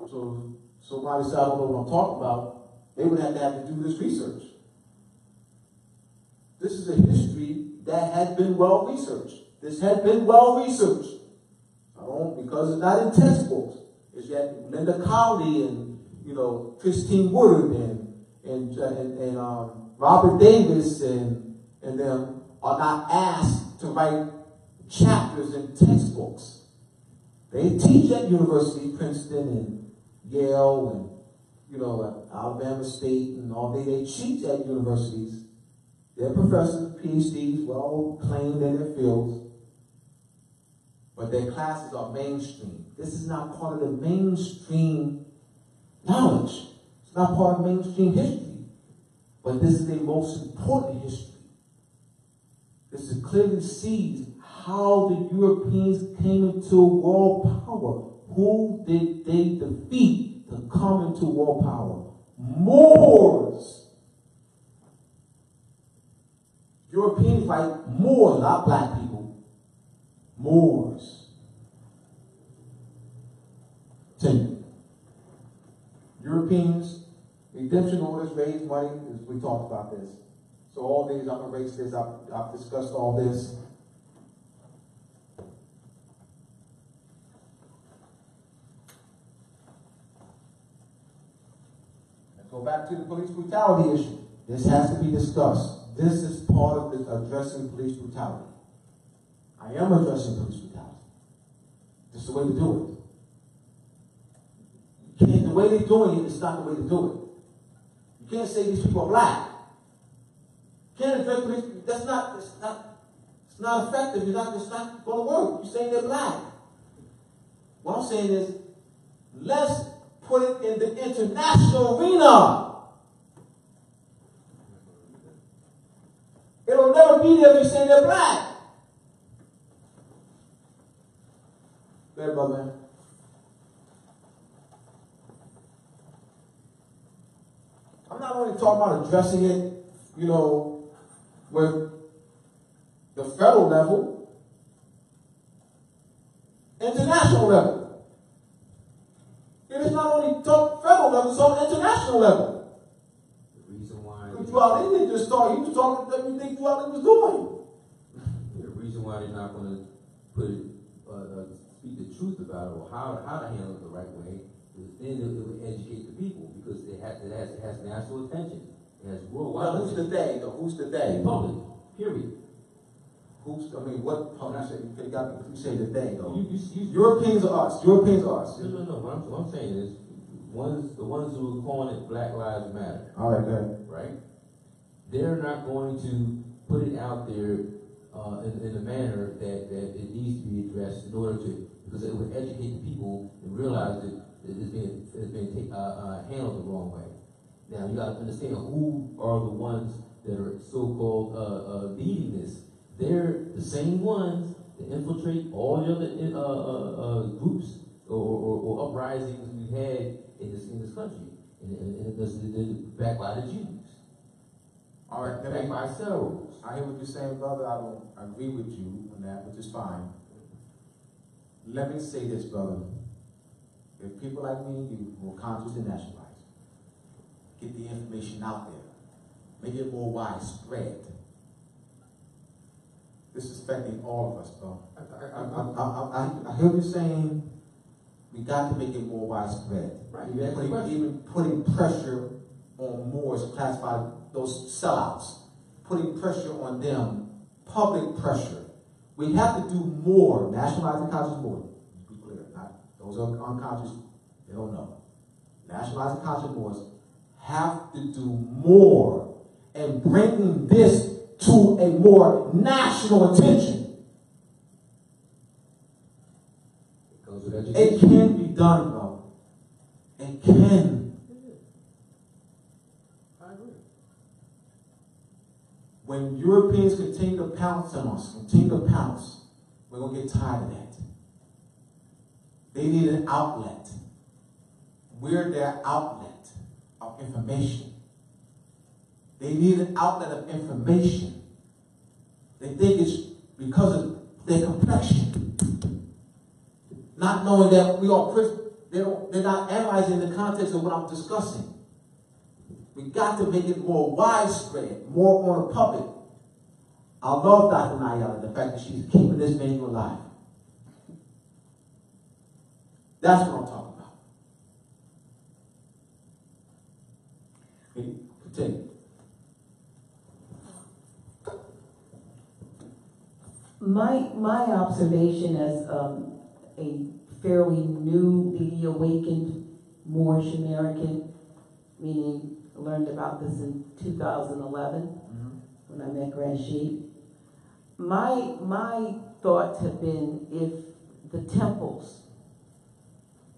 So somebody said, I don't know what I'm talking about. They would have to do this research. This is a history that has been well researched. This has been well researched. Because it's not in textbooks. It's that Linda Cowley and Christine Woodard and Robert Davis and them are not asked to write chapters in textbooks. They teach at university, Princeton and Yale and Alabama State and all. They teach at universities. They're professors, PhDs, well claimed in their fields. But their classes are mainstream. This is not part of the mainstream knowledge. It's not part of mainstream history. But this is the most important history. This is clearly sees how the Europeans came into world power. Who did they defeat to come into world power? Moors. Europeans fight Moors, not black people. Moors. 10. Europeans, redemption orders, raise money. We talked about this. So all these, I'm going to erase this. I've discussed all this. Let's go back to the police brutality issue. This has to be discussed. This is part of this addressing police brutality. I am addressing police brutality. This is the way to do it. The way they're doing it is not the way to do it. You can't say these people are black. You can't address police. It's not effective. It's not going to work. You're saying they're black. What I'm saying is, let's put it in the international arena. It'll never be there if you say they're black. Go ahead, brother. I'm not only talking about addressing it, with the federal level, international level. It is not only federal level, it's on international level. The reason why He didn't just start. He was talking everything throughout he was doing. the reason why they're not going to put it, speak the truth about it or how to handle it the right way is then it will educate the people because it has national attention. It has worldwide. Well, who's the they though? Who's the they? Public. Period. What public? You say the they though. You Europeans are us. Europeans are us. No. What I'm saying is, the ones who are calling it Black Lives Matter. All right, good. Right? They're not going to put it out there in a manner that it needs to be addressed in order to, because it would educate the people and realize that it's being handled the wrong way. Now you got to understand who are the ones that are so-called leading this. They're the same ones that infiltrate all the other groups or uprisings we've had in this country, and it doesn't backed by the Jews. All right, backed by Sarahs. I hear what you're saying, brother. I don't agree with you on that, which is fine. Let me say this, brother. If people like me and you who are conscious and nationalized, get the information out there, make it more widespread. This is affecting all of us, bro. I hear you saying we got to make it more widespread. Right. Even putting pressure on Moors, classified those sellouts, putting pressure on them, public pressure. We have to do more. Nationalizing conscious more. Be clear. Those are unconscious, they don't know. Nationalizing conscious Moors have to do more and bringing this to a more national attention. It can be done, bro. It can. I agree. When Europeans continue to pounce on us, we're going to get tired of that. They need an outlet. We're their outlet of information. They need an outlet of information. They think it's because of their complexion. Not knowing that we are Christians, they're not analyzing the context of what I'm discussing. We got to make it more widespread, more on the public. I love Dr. Nayala, the fact that she's keeping this menu alive. That's what I'm talking about. Okay, continue. My observation as a fairly newly awakened Moorish American, meaning I learned about this in 2011 when I met Grand Sheik. My thoughts have been, if the temples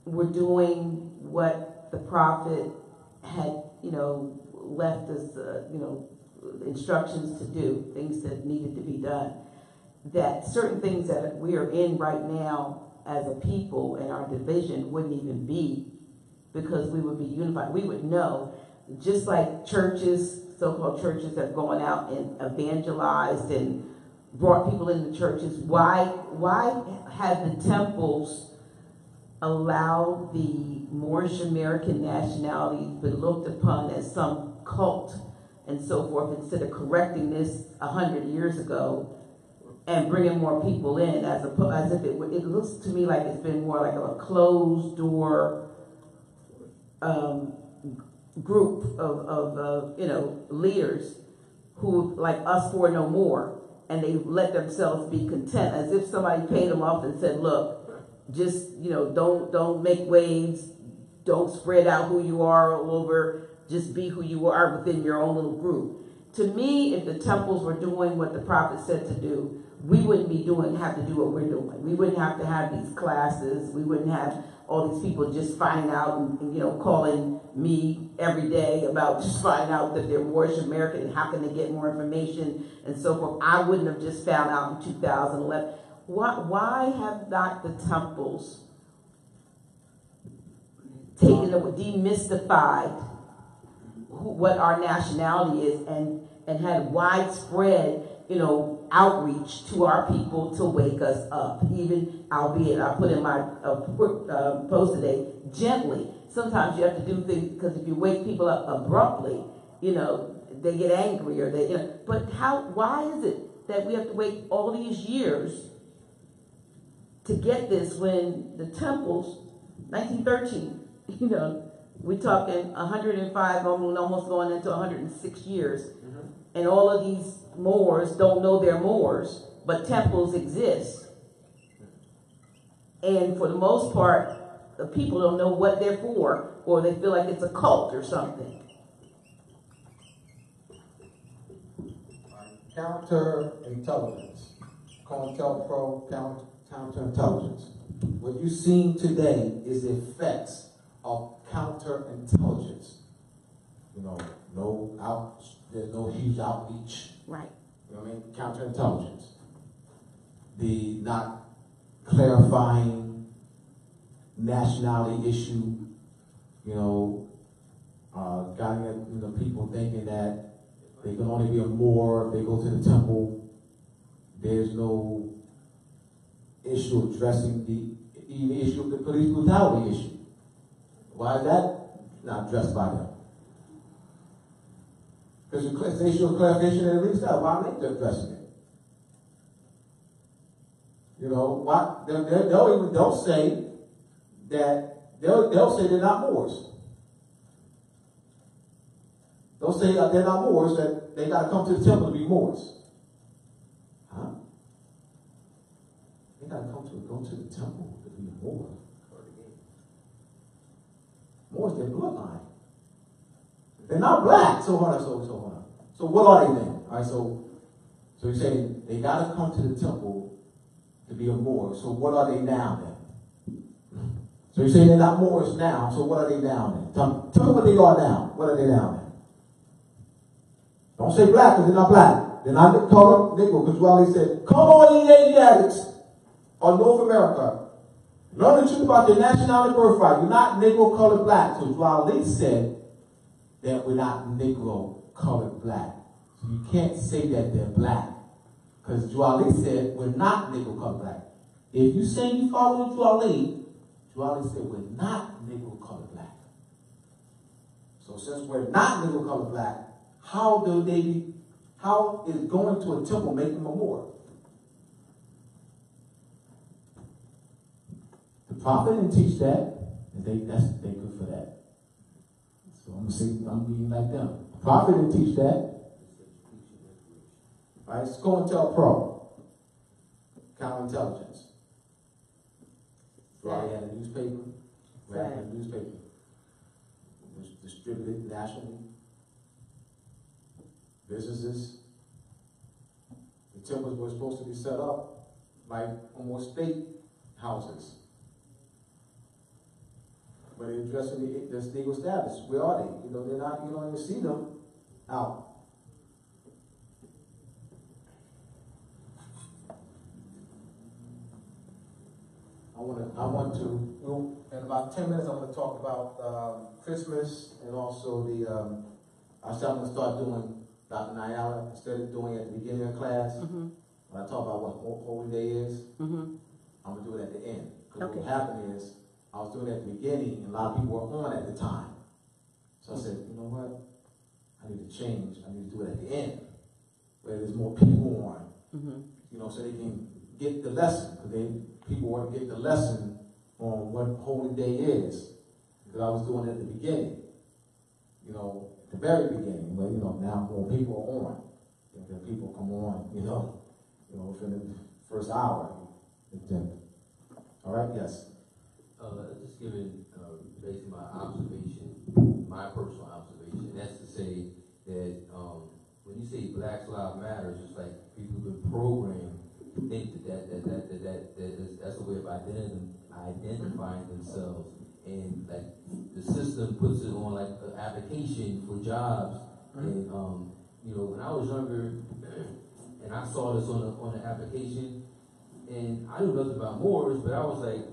were doing what the Prophet had, left us, instructions to do, things that needed to be done, that certain things that we are in right now as a people and our division wouldn't even be, because we would be unified. We would know, just like churches, so-called churches have gone out and evangelized and brought people into churches. Why have the temples allowed the Moorish American nationality been looked upon as some cult and so forth, instead of correcting this 100 years ago and bringing more people in, as if it looks to me like it's been more like a closed door group of leaders who, like us for no more, and they let themselves be content, as if somebody paid them off and said, look, just don't make waves, don't spread out who you are all over, just be who you are within your own little group. To me, if the temples were doing what the Prophet said to do, we wouldn't have to do what we're doing. We wouldn't have to have these classes. We wouldn't have all these people just finding out and calling me every day about just finding out that they're Moorish American and how can they get more information and so forth. I wouldn't have just found out in 2011. Why have not the temples demystified what our nationality is and had widespread outreach to our people to wake us up, even, albeit I put in my post today, gently. Sometimes you have to do things, because if you wake people up abruptly, they get angry, or but why is it that we have to wait all these years to get this, when the temples, 1913, we're talking 105, almost going into 106 years, and all of these Moors don't know they're Moors, but temples exist. And for the most part, the people don't know what they're for, or they feel like it's a cult or something. Counterintelligence. COINTELPRO, counterintelligence. What you're seeing today is the effects of counterintelligence. There's no huge outreach. Right. You know what I mean? Counterintelligence. The not clarifying nationality issue, got people thinking that they can only be a Moor if they go to the temple. There's no issue addressing the issue of the police brutality issue. Why is that not addressed by them? Because the issue of clarification at least that, why aren't they addressing it? Why they'll say that they'll say they're not Moors. They'll say that they're not Moors, that they got to come to the temple to be Moors. Huh? They got to go to the temple to be a Moor. Moors, their bloodline. They're not black. So hold on. So what are they then? All right. So you're saying they got to come to the temple to be a Moor. So what are they now then? So you're saying they're not Moors now. So what are they now then? Tell me what they are now. What are they now then? Don't say black, because they're not black. They're not colored Negro, because Raleigh said, "Come on, ye Asiatics of North America. Learn the truth about your nationality birthright. You're not Negro, colored, black." So Raleigh said that we're not Negro, colored, black. So you can't say that they're black, because Juali said we're not Negro, colored, black. If you say you follow Juali said we're not Negro, colored, black. So since we're not Negro, colored, black, how do they How is going to a temple make them a Moor? The prophet didn't teach that, and they good for that. So I'm gonna say I'm being like them. The prophet didn't teach that. Right? It's COINTELPRO, counterintelligence. Brought in a newspaper, ran in a newspaper, was distributed nationally. Businesses. The temples were supposed to be set up like almost state houses. But they're addressing the legal status. Where are they? You know, they're not, you don't even see them out. I want to, well, in about 10 minutes, I'm going to talk about Christmas and also I'm going to start doing Dr. Nyala, instead of doing it at the beginning of class. When I talk about what Holy Day is, I'm going to do it at the end. Because what happened is, I was doing it at the beginning, and a lot of people were on at the time. So I said, you know what? I need to change. I need to do it at the end, where there's more people on. You know, so they can get the lesson. Because people want to get the lesson on what Holy Day is. Because I was doing it at the beginning. You know, at the very beginning. But, you know, now more people are on. Then people come on, you know, within the first hour. All right, yes. Just giving basically my observation, my personal observation. That's to say that when you say Black Lives Matter, it's just like people have been programmed to think that's a way of identifying themselves, and like the system puts it on like an application for jobs. And you know, when I was younger, and I saw this on the application, and I knew nothing about Moors, but I was like,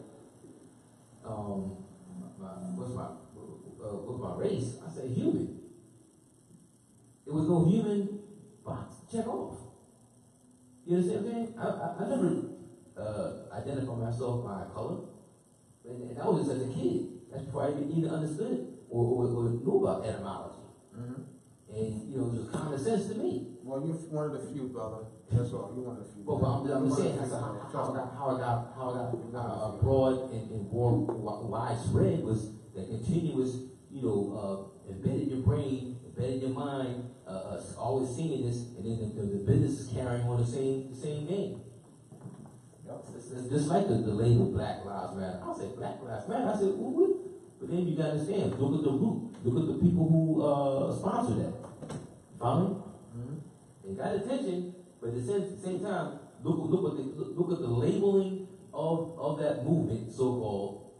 what's my race? I said human. It was no human box to check off. You understand what I'm saying? I never identified myself by color. And that was just as a kid. That's before I even understood or knew about etymology. And, you know, it was common sense to me. Well, you're one of the few, brother. That's all. You're one of the few. Well, but I'm just saying how I got broad and more widespread was the continuous, you know, embedded in your brain, embedded in your mind, always seeing this, and then the business is carrying on the same game. It's just like the label Black Lives Matter. I said Black Lives Matter. I said, what? But then you got to understand. Look at the root. Look at the people who sponsor that. Follow me? They got attention, but at the same time, look at the labeling of that movement, so called,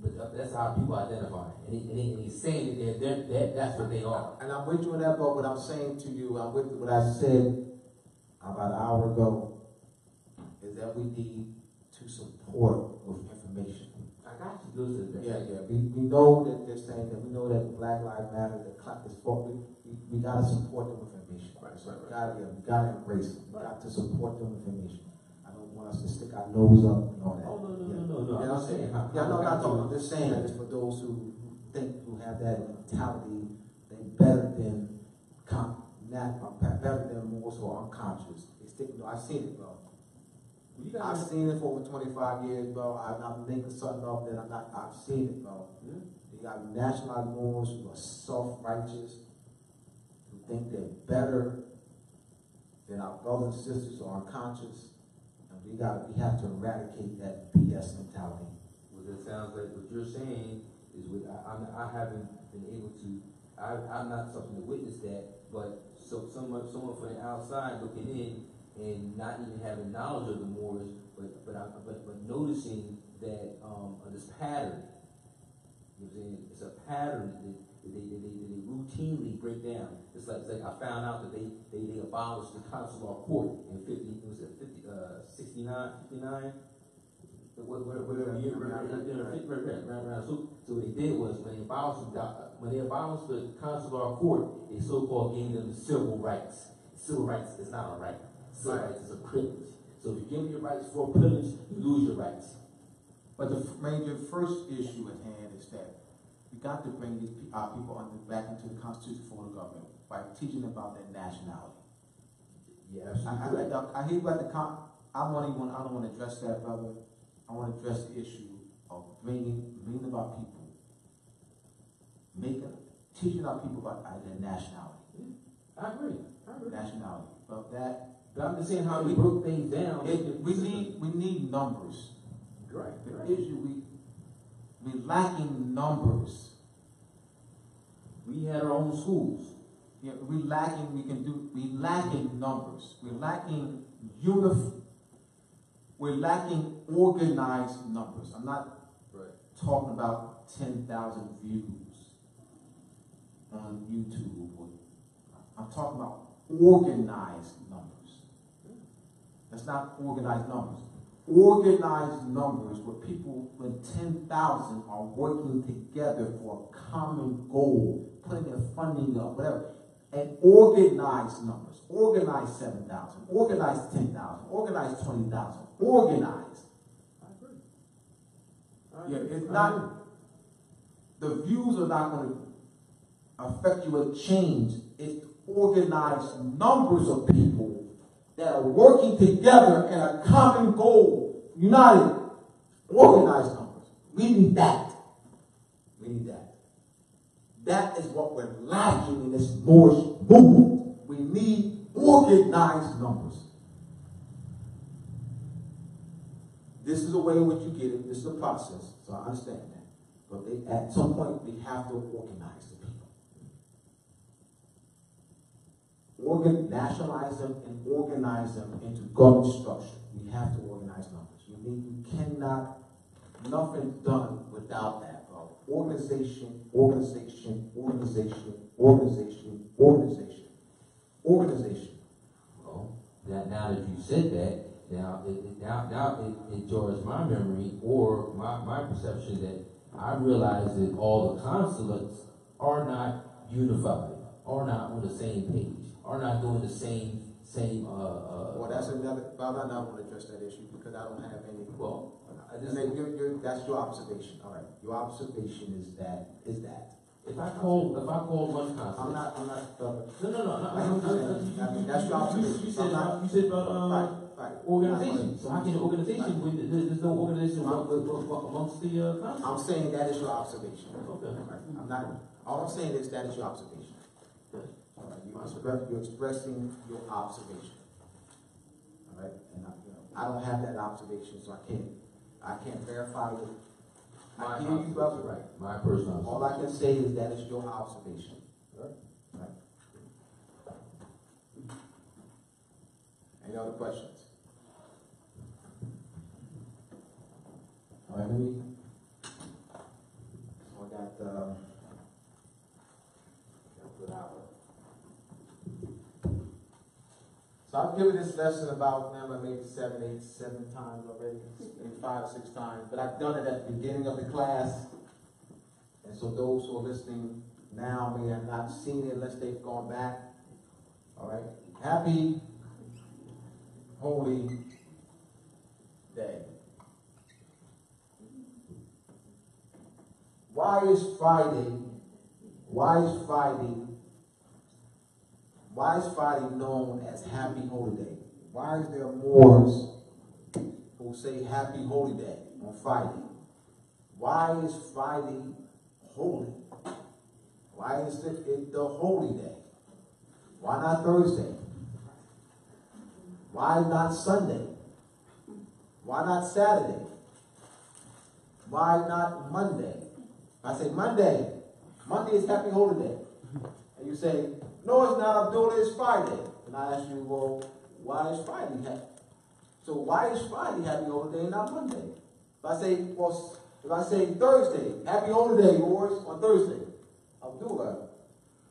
but that's how people identify, and he's saying that that's what they are. And I'm with you on that, but what I'm saying to you, I'm with what I said about an hour ago, is that we need to support with information. I got you. Yeah. We know that they're saying that, we know that Black Lives Matter, the clock is for, we got to support them with information. Right. So we got to embrace them. We got to support them with information. I don't want us to stick our nose up and all that. Oh, no. Yeah, I'm saying, I'm not talking, I'm just saying that it's for those who think, who have that mentality, they better than Moors who are unconscious. They stick, I've seen it, bro. I've seen it for over 25 years, bro. I'm not making something up that I've seen it, bro. Yeah. You got nationalized Moors who are self-righteous, who think they're better than our brothers and sisters who are unconscious. And we have to eradicate that BS mentality. Well, it sounds like what you're saying is I haven't been able to, I'm not something to witness that, but so someone from the outside looking in and not even having knowledge of the Moors, but noticing that this pattern. You know what I'm saying? It's a pattern that they routinely break down. It's like I found out that they abolished the consular court in 69, 59. Whatever year, so what they did was when they abolished the consular court, they so-called gave them the civil rights. Civil rights is not a right. Civil rights is a privilege. So if you give your rights for a privilege, you lose your rights. But the major first issue at hand is that We got to bring our people back into the constitutional form of government by teaching about their nationality. Yeah, I hear about the I don't want to address that, brother. I want to address the issue of bringing our people, teaching our people about their nationality. I agree. Nationality. But that. But I'm just saying how we broke things down. We need numbers. Right. The issue we lacking numbers. We had our own schools. Yeah, we lacking numbers. We're lacking organized numbers. I'm not talking about 10,000 views on YouTube. I'm talking about organized numbers. That's not organized numbers. Organized numbers where 10,000 are working together for a common goal, putting their funding up, whatever. And organized numbers. Organized 7,000. Organized 10,000. Organized 20,000. Organized. I agree. It's not. The views are not going to affect you with change. It's organized numbers of people that are working together in a common goal, united, organized numbers. We need that. That is what we're lacking in this Moorish movement. We need organized numbers. This is the way in which you get it. This is the process. So I understand that. But at some point, we have to organize the people. Nationalize them and organize them into government structure. We have to organize numbers. Nothing's done without that. Organization. Well, now that you said that, now it jars my memory or my perception that I realize that all the consulates are not unified, are not on the same page, are not doing the same. Well, that's another. I'm not going to address that issue because I don't have any. Well, that's your observation. All right, your observation is that. If I call one consulate, I'm not. No. I mean, that's your observation. You said about organization. So how can an organization when there's no organization amongst the consulates? I'm saying that is your observation. Okay. I'm not. All I'm saying is that is your observation. All right, you're expressing your observation. All right, and I don't have that observation, so I can't verify it. I hear you, brother. Right. My personal. All I can say is that is your observation. Right. Any other questions? All right, let me. So I got a good hour. So I've given this lesson about maybe 7 times already, maybe 5 or 6 times, but I've done it at the beginning of the class. And so those who are listening now may have not seen it unless they've gone back. All right. Happy Holy Day. Why is Friday known as Happy Holy Day? Why is there Moors who say Happy Holy Day on Friday? Why is Friday holy? Why is it the holy day? Why not Thursday? Why not Sunday? Why not Saturday? Why not Monday? I say Monday is Happy Holy Day. And you say, no, it's not, Abdullah, it's Friday. And I ask you, well, why is Friday happy? So why is Friday Happy Holy Day and not Monday? If I say Thursday, Happy Holy Day, yours on Thursday, Abdullah,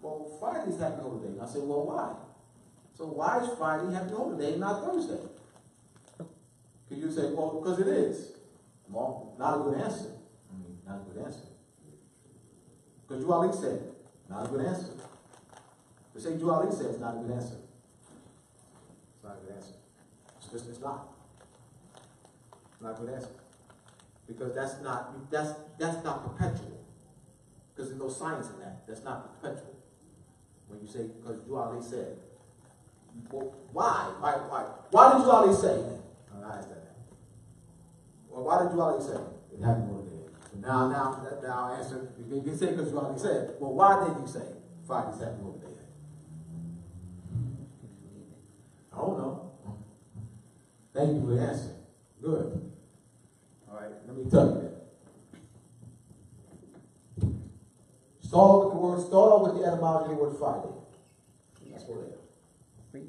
well, Friday's Happy Holy Day. And I say, well, why? So why is Friday Happy Holy Day and not Thursday? Could you say, well, because it is? Well, not a good answer. Not a good answer. Because Drew Ali said, not a good answer. To say Drew Ali said it's not a good answer. It's not a good answer. It's not. It's not a good answer. Because that's not perpetual. Because there's no science in that. That's not perpetual. When you say, because duality said. Well, why? Why did duality say? I asked that. Well, why did duality say? It happened one day. Now I'll answer. You can say because duality said. Well, why did you say Friday's happened over there? I don't know. Thank you for the answer. Good. All right, let me tell you that. Start off with the etymology of the word Friday. That's what it is.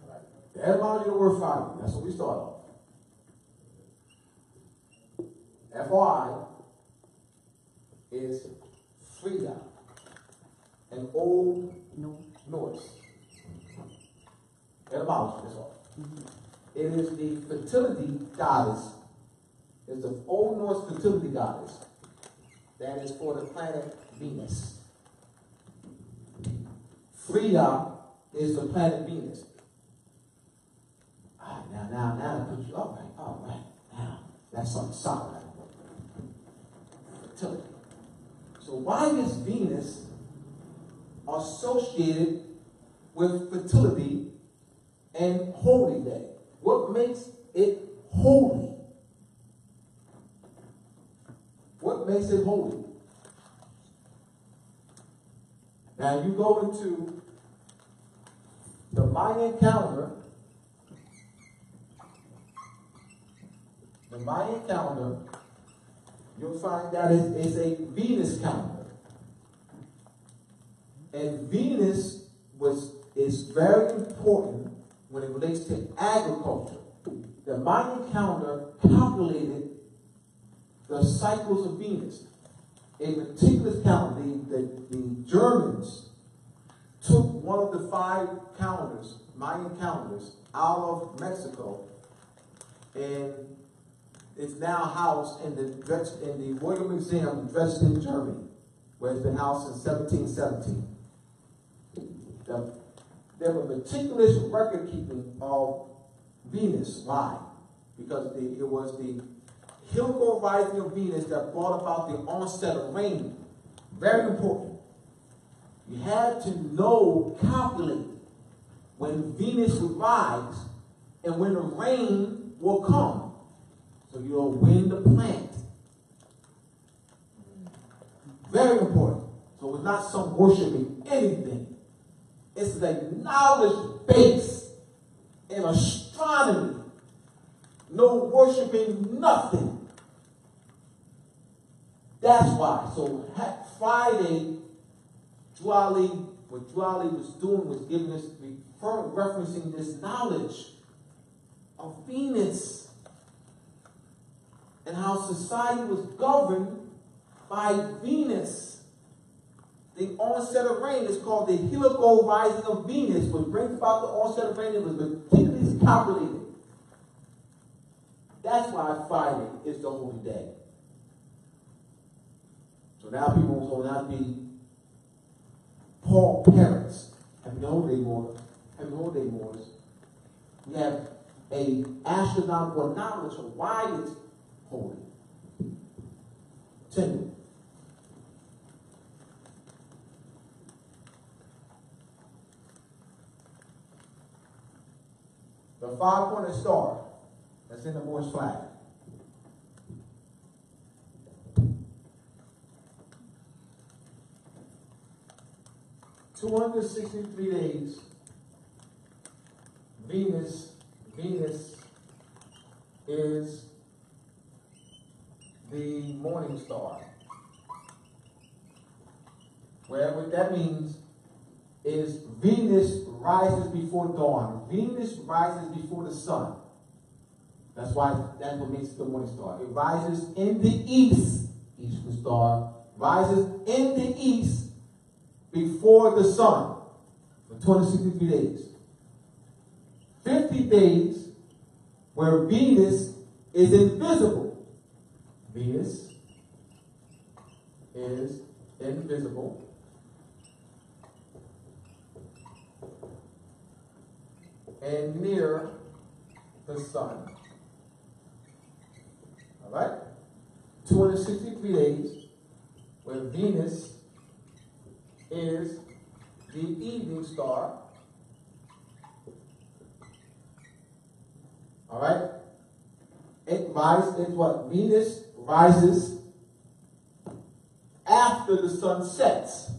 All right. The etymology of the word Friday. That's what we start off. FY is Frida, an old Norse. Etymology, that's all. It is the fertility goddess. It's the Old Norse fertility goddess that is for the planet Venus. Frida is the planet Venus. All right, now I put you, all right. Now, that's something solid. Fertility. So why is Venus associated with fertility and holy day? What makes it holy? What makes it holy? Now you go into the Mayan calendar. The Mayan calendar, you'll find that it's a Venus calendar. And Venus is very important when it relates to agriculture. The Mayan calendar calculated the cycles of Venus. A meticulous calendar, the Germans took one of the 5 calendars, Mayan calendars, out of Mexico, and it's now housed in the Royal Museum in Dresden, Germany, where it's been housed since 1717. There was meticulous record keeping of Venus. Why? Because it was the heliacal rising of Venus that brought about the onset of rain. Very important. You had to calculate when Venus would rise and when the rain will come. So you know when to plant. Very important. So it's not some worshiping anything. It's a knowledge base in astronomy. No worshiping nothing. That's why. So Friday, what Juali was doing was giving us, referencing this knowledge of Venus and how society was governed by Venus. The onset of rain is called the heliacal rising of Venus, which brings about the onset of rain. It was meticulously calculated. That's why Friday is the holy day. So now people will not be Paul parents. Happy holiday, Moors. Happy holiday, Moors. We have a astronomical knowledge of why it's holy. Continue. The 5-pointed star that's in the Moorish flag. "263 days, Venus is the morning star. Well, what that means is Venus rises before dawn. Venus rises before the sun. That's what makes it the morning star. It rises in the east. Each star rises in the east before the sun for 263 days. 50 days where Venus is invisible. Venus is invisible. And near the sun. All right? 263 days. where Venus is the evening star. All right? It's what? Venus rises after the sun sets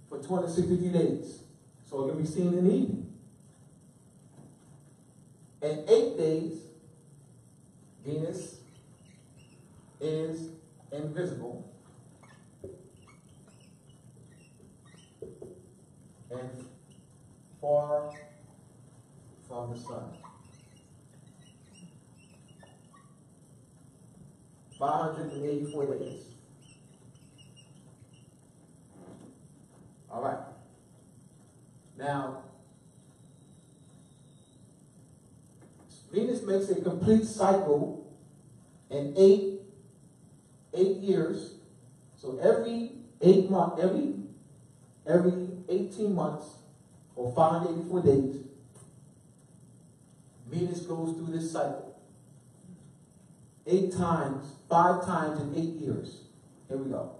for 263 days. So it can be seen in the evening. In 8 days, Venus is invisible and far from the sun. 584 days. All right. Now, Venus makes a complete cycle in eight years. So every 8 months, every 18 months or 584 days, Venus goes through this cycle. 8 times, 5 times in 8 years. Here we go.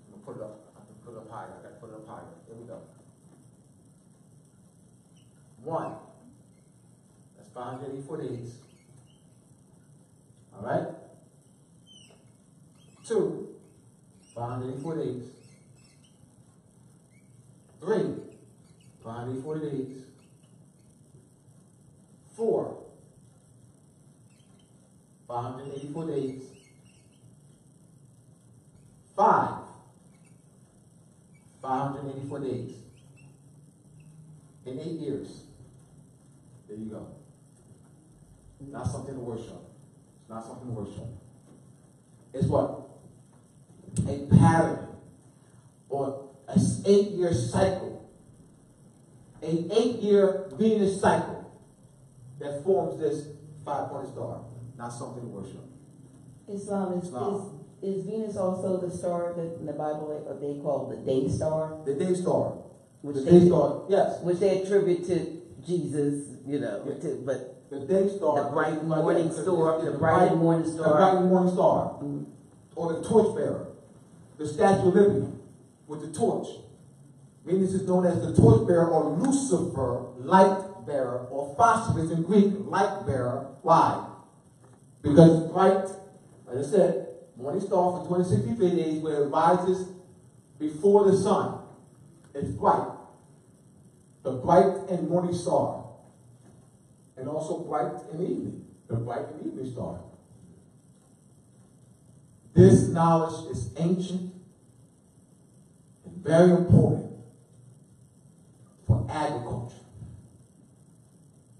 I'm gonna put it up. I can put it up higher. I gotta put it up higher. Here we go. 1. That's 584 days. All right. 2. 584 days. 3. 584 days. 4. 584 days. 5. 584 days. In 8 years. There you go. Not something to worship. It's not something to worship. It's what? A pattern or an 8-year cycle. An 8-year Venus cycle that forms this 5-pointed star. Not something to worship. Islam. Is Venus also the star that in the Bible they call the day star? The day star. Which the they, day star, yes. Which they attribute to Jesus, you know, Yeah. but the day star. the bright morning star, the the bright morning The star. bright morning star. Or the torchbearer. The Statue of Liberty with the torch. Venus is known as the torchbearer or Lucifer, light bearer, or phosphorus in Greek, light bearer. Why? Because it's bright, like I said, morning star for 263 days where it rises before the sun. It's bright. The bright and morning star. And also bright in the evening. The bright and evening star. This knowledge is ancient and very important for agriculture.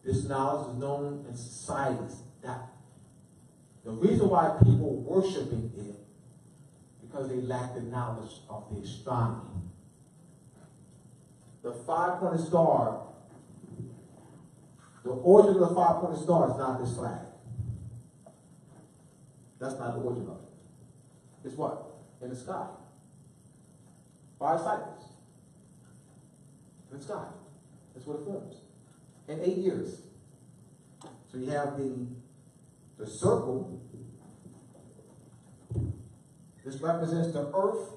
This knowledge is known in societies. That the reason why people worshiping it because they lack the knowledge of the astronomy. The 5-pointed star, the origin of the 5-pointed star is not this flag. That's not the origin of it. It's what? In the sky. 5 cycles. In the sky. That's what it forms. In 8 years. So you have the circle. This represents the earth.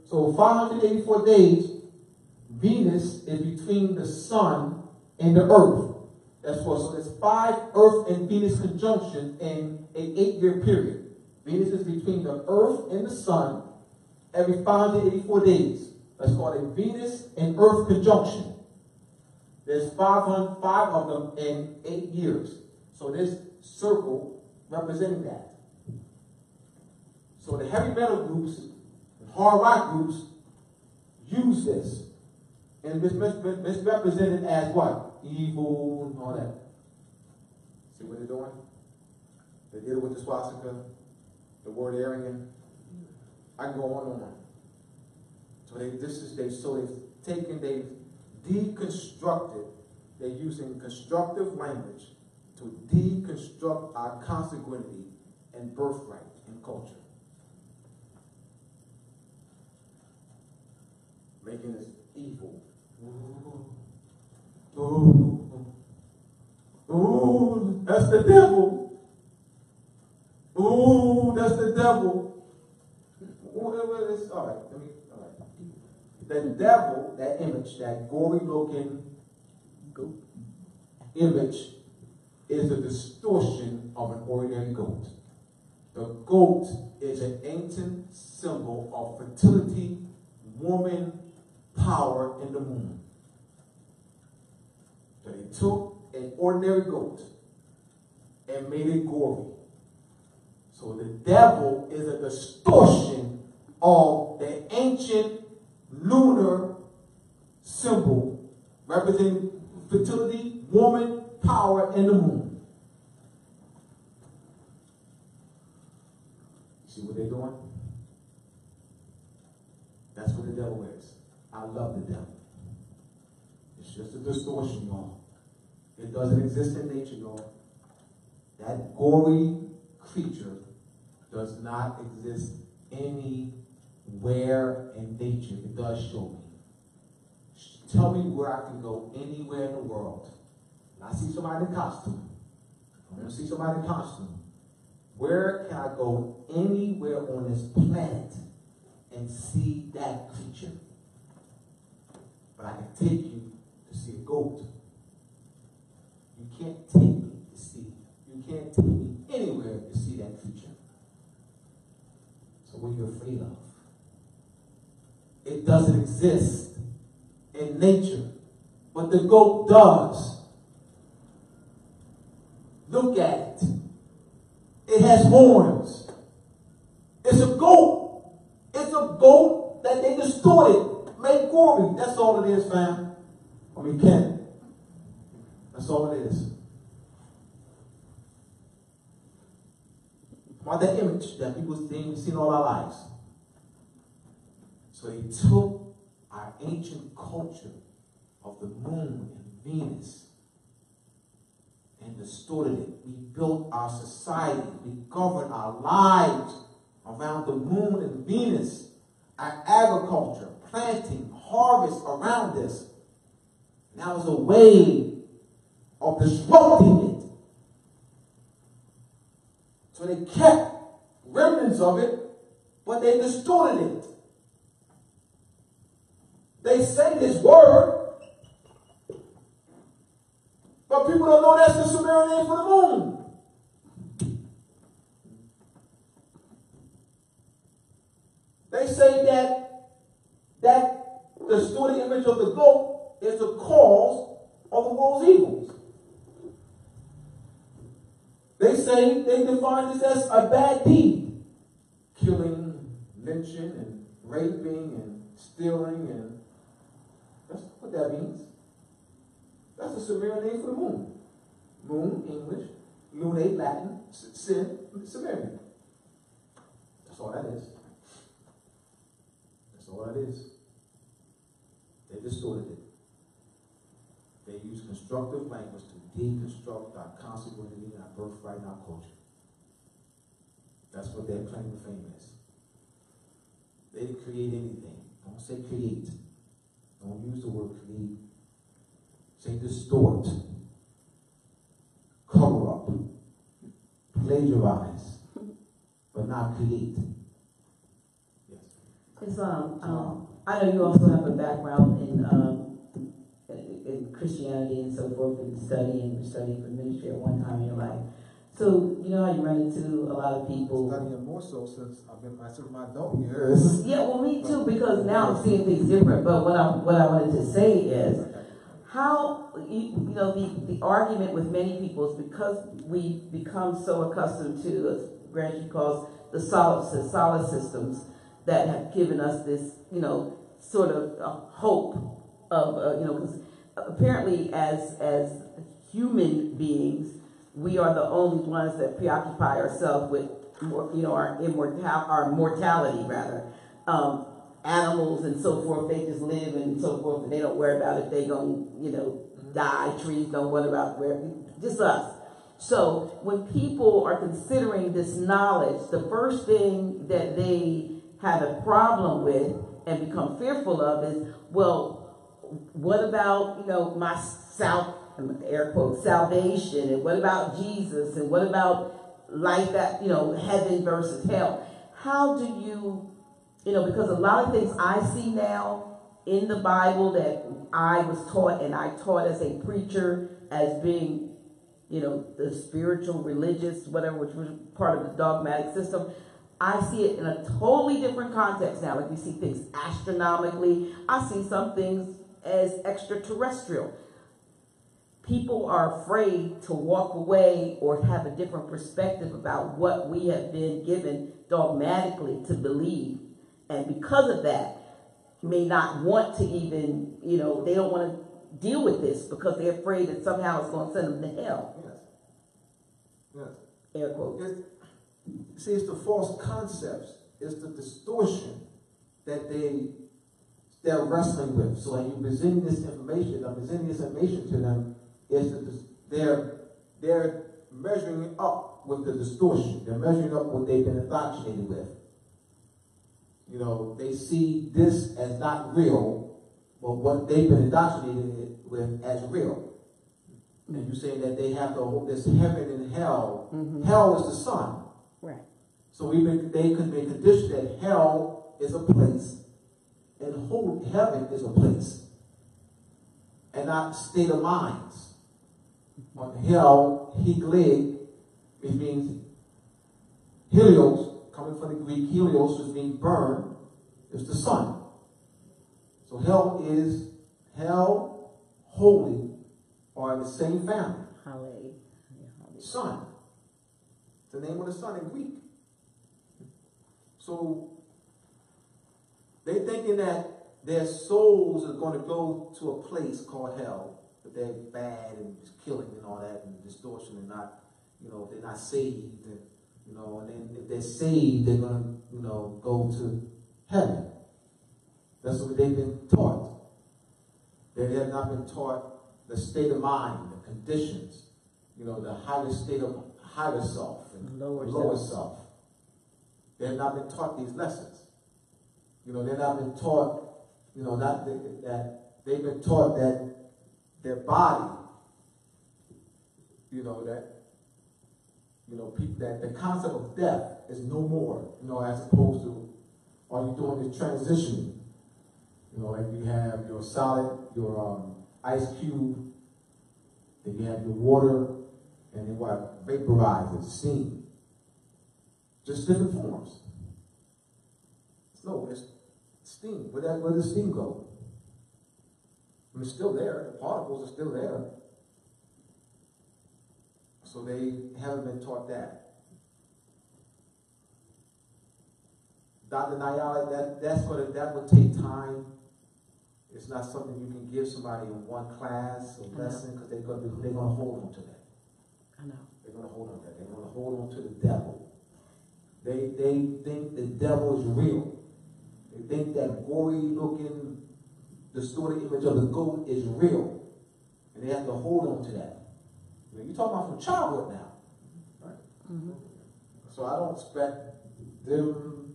So 584 days, Venus is between the sun and the earth. So there's 5 Earth and Venus conjunctions in an 8-year period. Venus is between the earth and the sun every 584 days. That's called a Venus and Earth conjunction. There's 5 of them in 8 years. So this circle representing that. So the heavy metal groups and hard rock groups use this. And it's misrepresented as what? Evil and all that. See what they're doing? They did it with the swastika, the word Aryan. I can go on and on. So they've deconstructed, they're using constructive language to deconstruct our consanguinity and birthright and culture. Making us evil. Ooh, that's That's the devil. Ooh, that's the devil. All right. The devil, that image, that gory looking image, is a distortion of an ordinary goat. The goat is an ancient symbol of fertility, woman, power, and the moon. So they took an ordinary goat and made it gory. So the devil is a distortion of the ancient lunar symbol representing fertility, woman, power, and the moon. See what they're doing? That's what the devil is. I love the devil. It's just a distortion, y'all. It doesn't exist in nature, y'all. That gory creature does not exist anywhere in nature. It does show me. Tell me where I can go anywhere in the world. And I see somebody in costume. I'm going to see somebody in costume. Where can I go anywhere on this planet and see that creature? But I can take you to see a goat. You can't take me to see. You can't take me anywhere to see that creature. So what are you afraid of? It doesn't exist in nature, but the goat does. Look at it. It has horns. It's a goat. It's a goat that they distorted, made gory. That's all it is, fam. I mean, Ken. That's all it is. About that image that people think we've seen all our lives. So they took our ancient culture of the moon and Venus and distorted it. We built our society. We governed our lives around the moon and Venus. Our agriculture, planting, harvest around this. And that was a way of disrupting it. So they kept remnants of it, but they distorted it. They say this word, but people don't know that's the Sumerian name for the moon. They say that distorted image of the goat is the cause of the world's evils. They say, they define this as a bad deed. Killing, lynching, and raping, and stealing, and that's what that means. That's the Sumerian name for the moon. Moon, English, lunate, Latin, sin, Sumerian. That's all that is. That's all that is. They distorted it. They use constructive language to deconstruct our consequences, our birthright, and our culture. That's what their claim to fame is. They didn't create anything. Don't say create. Don't use the word create. Say distort, cover up, plagiarize, but not create. Yes. Because I know you also have a background in Christianity and so forth, and studying for ministry at one time in your life. So you know how you run into a lot of people. Studying more so since I served my adult years. Yeah, well, me too, because now I'm seeing things different. But what I wanted to say is how the argument with many people is because we become so accustomed to, as Grandpa calls, the solid systems that have given us this sort of hope of because apparently as human beings, we are the only ones that preoccupy ourselves with our mortality rather. Animals and so forth, they just live and so forth, and they don't worry about if they gonna die. Trees don't worry about just us. So when people are considering this knowledge, the first thing that they have a problem with and become fearful of is, well, what about my South air quotes, salvation, and what about Jesus, and what about life that, heaven versus hell? How do you, because a lot of things I see now in the Bible that I was taught, and I taught as a preacher as being, the spiritual, religious, whatever, which was part of the dogmatic system. I see it in a totally different context now. Like we see things astronomically. I see some things as extraterrestrial. People are afraid to walk away or have a different perspective about what we have been given dogmatically to believe. And because of that, may not want to even, they don't want to deal with this because they're afraid that somehow it's going to send them to hell. Yes. Air quotes. See, it's the false concepts. It's the distortion that they're wrestling with. So when you present this information, I'm presenting this information to them, they're measuring it up with the distortion. They're measuring up what they've been indoctrinated with. They see this as not real, but what they've been indoctrinated with as real. And you're saying that they have this heaven and hell. Mm-hmm. Hell is the sun. Right. So they could be conditioned that hell is a place and heaven is a place, and not state of minds. On hell, heglig, which means helios, coming from the Greek helios, which means burn, is the sun. So hell, holy, are in the same family. Hallelujah. Sun. The name of the sun in Greek. So they're thinking that their souls are going to go to a place called hell, but they're bad and just killing and all that and distortion and not, if they're not saved, and, and then if they're saved, they're going to, go to heaven. That's what they've been taught. They have not been taught the state of mind, the conditions, the higher state of higher self and lower self. They have not been taught these lessons. They've not been taught, that they've been taught that their body, that the concept of death is no more, as opposed to, are you doing the transition? Like you have your solid, your ice cube, then you have your water, and then what? Vaporizer, steam. Just different forms. No, it's steam. Where does steam go? It's still there. The particles are still there. So they haven't been taught that. Dr. Nayala, that would take time. It's not something you can give somebody in one class or lesson, because they're going to hold on to that. I know. They're going to hold on to that. They're going to hold on to the devil. They think the devil is real. They think that gory-looking, distorted image of the goat is real. And they have to hold on to that. You're talking about from childhood now. Right? Mm-hmm. So I don't expect them,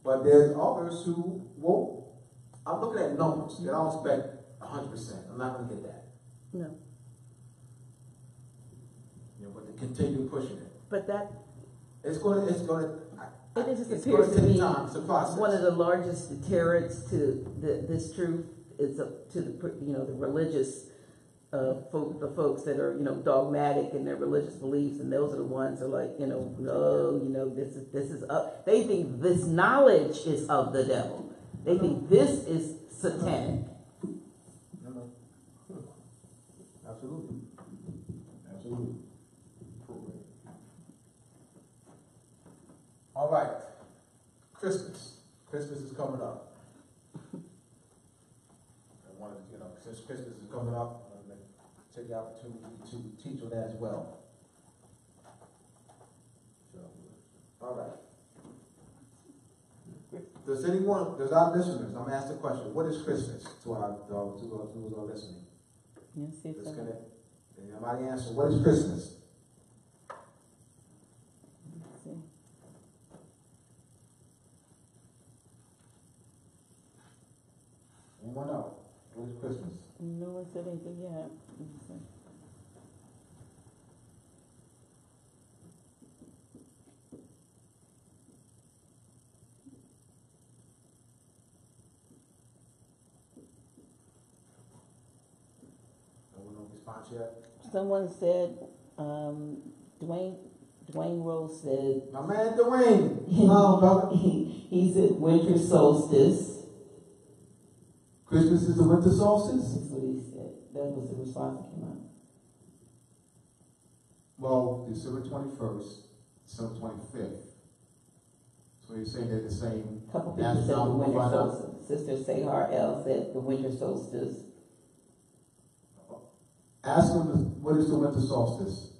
but there's others who won't. I'm looking at numbers, and I don't expect 100%. I'm not going to get that. No. But to continue pushing it. But that... It just appears to be time. It's a process. One of the largest deterrents to this truth is to the religious the folks that are dogmatic in their religious beliefs, and those are the ones that are like this is up. They think this knowledge is of the devil. They think this is satanic. Absolutely. All right. Christmas. Christmas is coming up. Since Christmas is coming up, I'm going to take the opportunity to teach on that as well. So, all right. Does our listeners, I'm asking a question, what is Christmas to those who are listening? Yes, Somebody answer, what is Christmas? Anyone know? What is Christmas? No one said anything yet. response yet? Someone said, Dwayne Rose said, My man Dwayne. Brother. he said winter solstice. Christmas is the winter solstice? That's what he said. That was the response that came out. Well, December 21st, December 25th. So you're saying they're the same. A couple people said the winter right now? solstice. Sister Sahar L said the winter solstice. Ask them what is the winter solstice?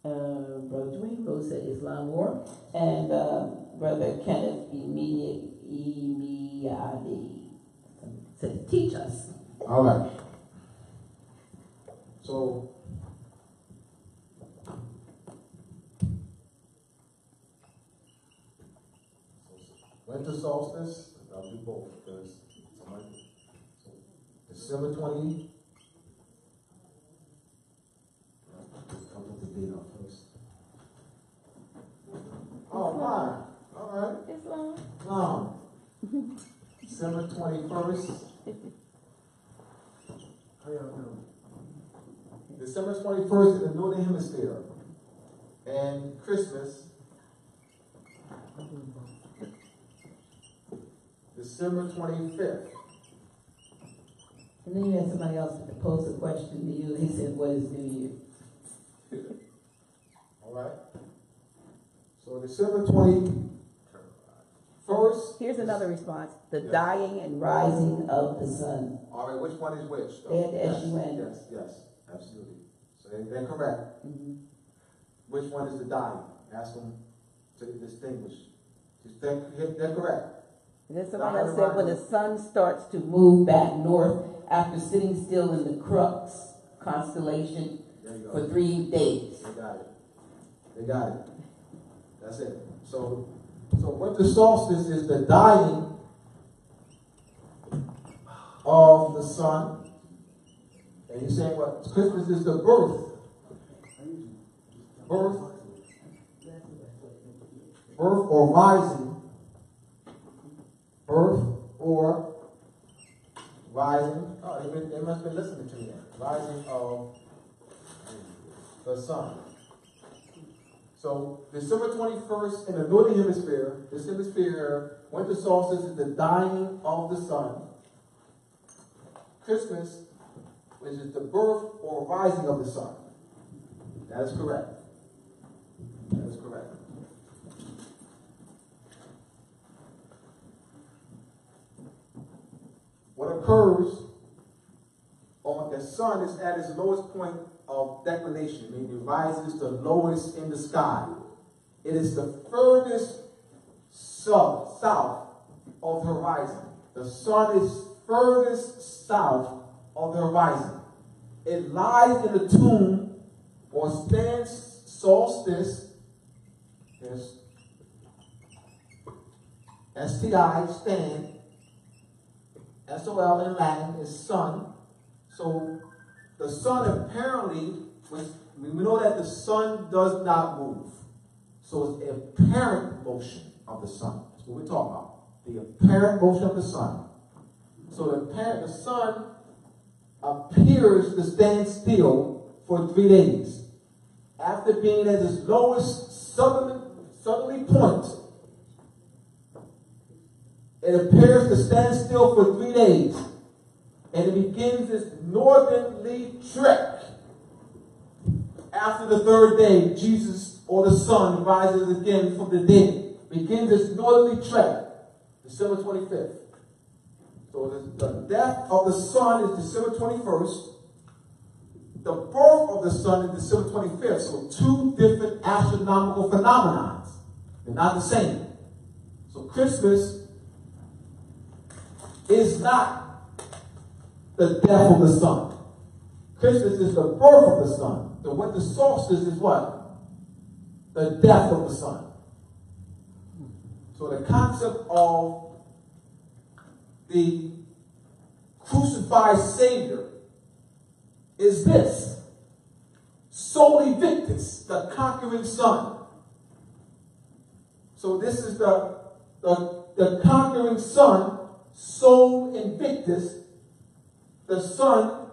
Brother Dwayne Rose said Islam war. And Brother Kenneth Emiyadi said teach us. All right. So, winter solstice, I'll do both because somebody, so December 20. I'll put the date up first. Oh, fine. All right. Islam. December 21st. How y'all doing? December 21st in the Northern Hemisphere. And Christmas, December 25th. And then you had somebody else that posed a question to you. He said, what is New Year? All right. So December 21st. Here's another response. The dying and rising of the sun. All right, which one is which? They had the S-U-N. Yes, absolutely. So they're correct. Mm-hmm. Which one is the dying? Ask them to distinguish. They're correct. And then somebody else said when the sun starts to move back north after sitting still in the Crux constellation for 3 days. They got it. That's it. So winter solstice is the dying of the sun. And you're saying what? Christmas is the birth or rising. Birth or rising. Oh, they must have been listening to me then. Rising of the sun. So December 21st in the Northern Hemisphere, this hemisphere, winter solstice is the dying of the sun. Christmas, which is the birth or rising of the sun. That is correct. That is correct. What occurs on the sun is at its lowest point of declination, meaning it rises the lowest in the sky. It is the furthest south of the horizon. The sun is furthest south of the horizon. It lies in the tomb or stands solstice. Yes. S-T-I, stand. S-O-L in Latin is sun. So the sun apparently, we know that the sun does not move. So it's the apparent motion of the sun. That's what we're talking about. The apparent motion of the sun. So the sun appears to stand still for 3 days. After being at its lowest southerly point, it appears to stand still for 3 days. And it begins its northerly trek. After the 3rd day, Jesus or the sun rises again from the dead. Begins its northerly trek, December 25th. So the death of the sun is December 21st. The birth of the sun is December 25th. So 2 different astronomical phenomena. They're not the same. So Christmas is not the death of the sun. Christmas is the birth of the sun. The winter solstice is what? The death of the sun. So the concept of the crucified Savior is this: Soli Victus, the conquering Son. So this is the conquering Son, Sol Invictus, the Son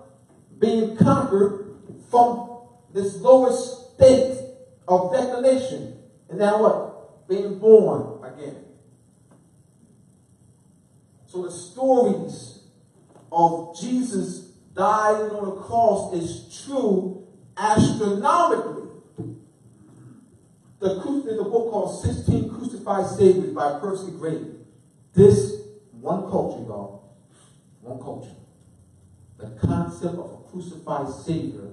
being conquered from this lower state of declination. And now what? Being born again. So the stories of Jesus dying on the cross is true astronomically. There's a book called 16 Crucified Saviors by Percy Grady. This one culture, y'all, one culture. The concept of a crucified Savior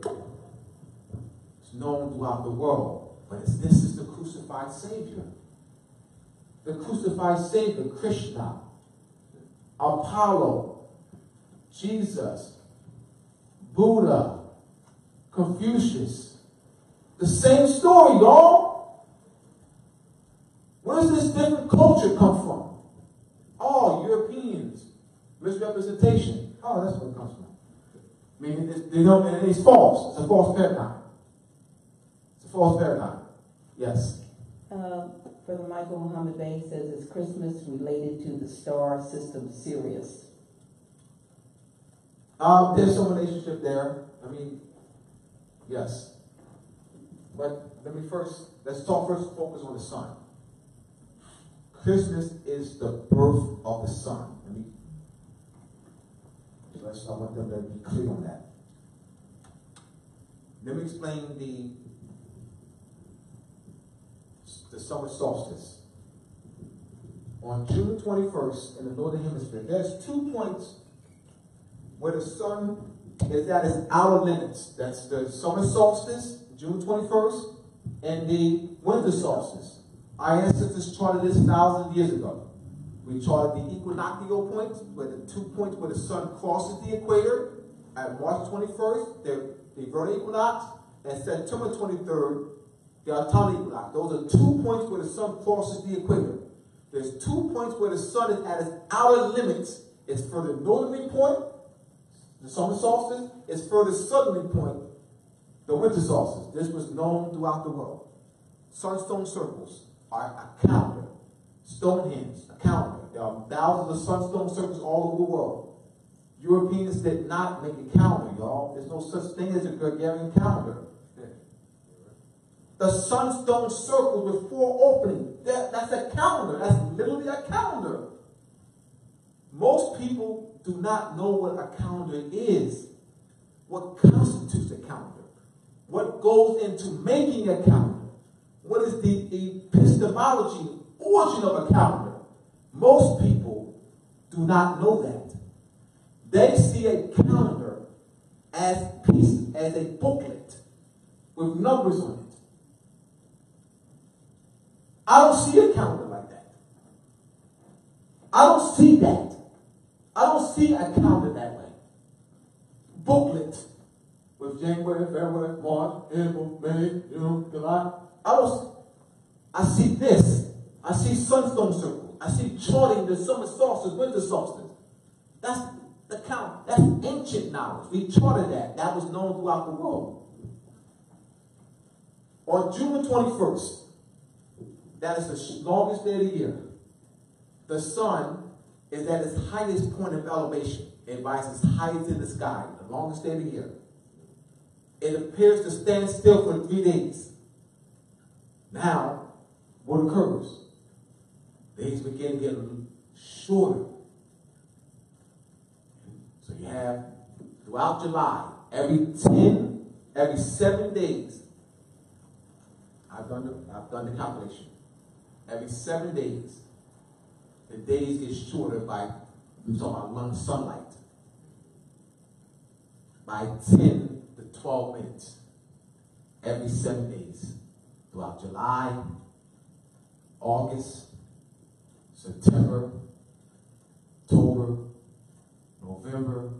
is known throughout the world, but this is the crucified Savior. The crucified Savior, Krishna, Apollo, Jesus, Buddha, Confucius. The same story, y'all. Where does this different culture come from? Oh, Europeans, misrepresentation. Oh, that's where it comes from. I mean, and it's false. It's a false paradigm. It's a false paradigm. Yes. Brother Michael Muhammad Bey says, is Christmas related to the star system Sirius? There's some relationship there. I mean, yes. But let's focus on the sun. Christmas is the birth of the sun. I want them to be clear on that. Let me explain the summer solstice. On June 21st in the Northern Hemisphere, there's 2 points where the sun is at its outer limits. That's the summer solstice, June 21st, and the winter solstice. Our ancestors charted this 1,000 years ago. We charted the equinoctial points, where the 2 points where the sun crosses the equator at March 21st, the vernal equinox, and September 23rd, the autumnal equinox. Those are 2 points where the sun crosses the equator. There's 2 points where the sun is at its outer limits. It's for the northerly point, the summer solstice. It's for the southerly point, the winter solstice. This was known throughout the world. Sunstone circles are a calendar. Stonehenge, a calendar. There are thousands of sunstone circles all over the world. Europeans did not make a calendar, y'all. There's no such thing as a Gregorian calendar. The sunstone circles with 4 openings. That's a calendar. That's literally a calendar. Most people do not know what a calendar is. What constitutes a calendar? What goes into making a calendar? What is the epistemology, origin of a calendar? Most people do not know that. They see a calendar as a booklet with numbers on it. I don't see a calendar like that. I don't see that. I don't see a calendar that way. Booklet with January, February, March, April, May, June, July. I see this. I see sunstone circles. I see charting the summer solstice, winter solstice. That's the count. That's ancient knowledge. We charted that. That was known throughout the world. On June 21st, that is the longest day of the year, the sun is at its highest point of elevation. It rises highest in the sky, the longest day of the year. It appears to stand still for 3 days. Now, what occurs? Days begin to get shorter. So you have, throughout July, every 7 days, I've done the calculation. Every 7 days, the days get shorter by, we're talking about sunlight, by 10 to 12 minutes. Every 7 days. Throughout July, August, September, October, November,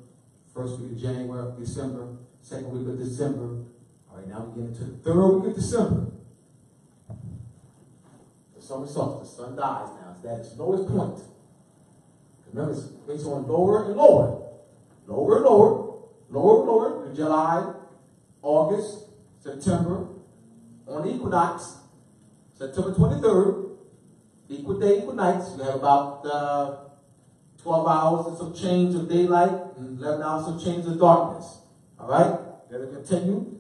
first week of January, December, second week of December. All right, now we get into the third week of December. The summer solstice, the sun dies now. It's at its lowest point. Remember, it's on lower and lower. Lower and lower. Lower and lower in July, August, September. On the equinox, September 23rd, equal day equinox, you have about 12 hours and some change of daylight and 11 hours and change of darkness. All right? That'll continue.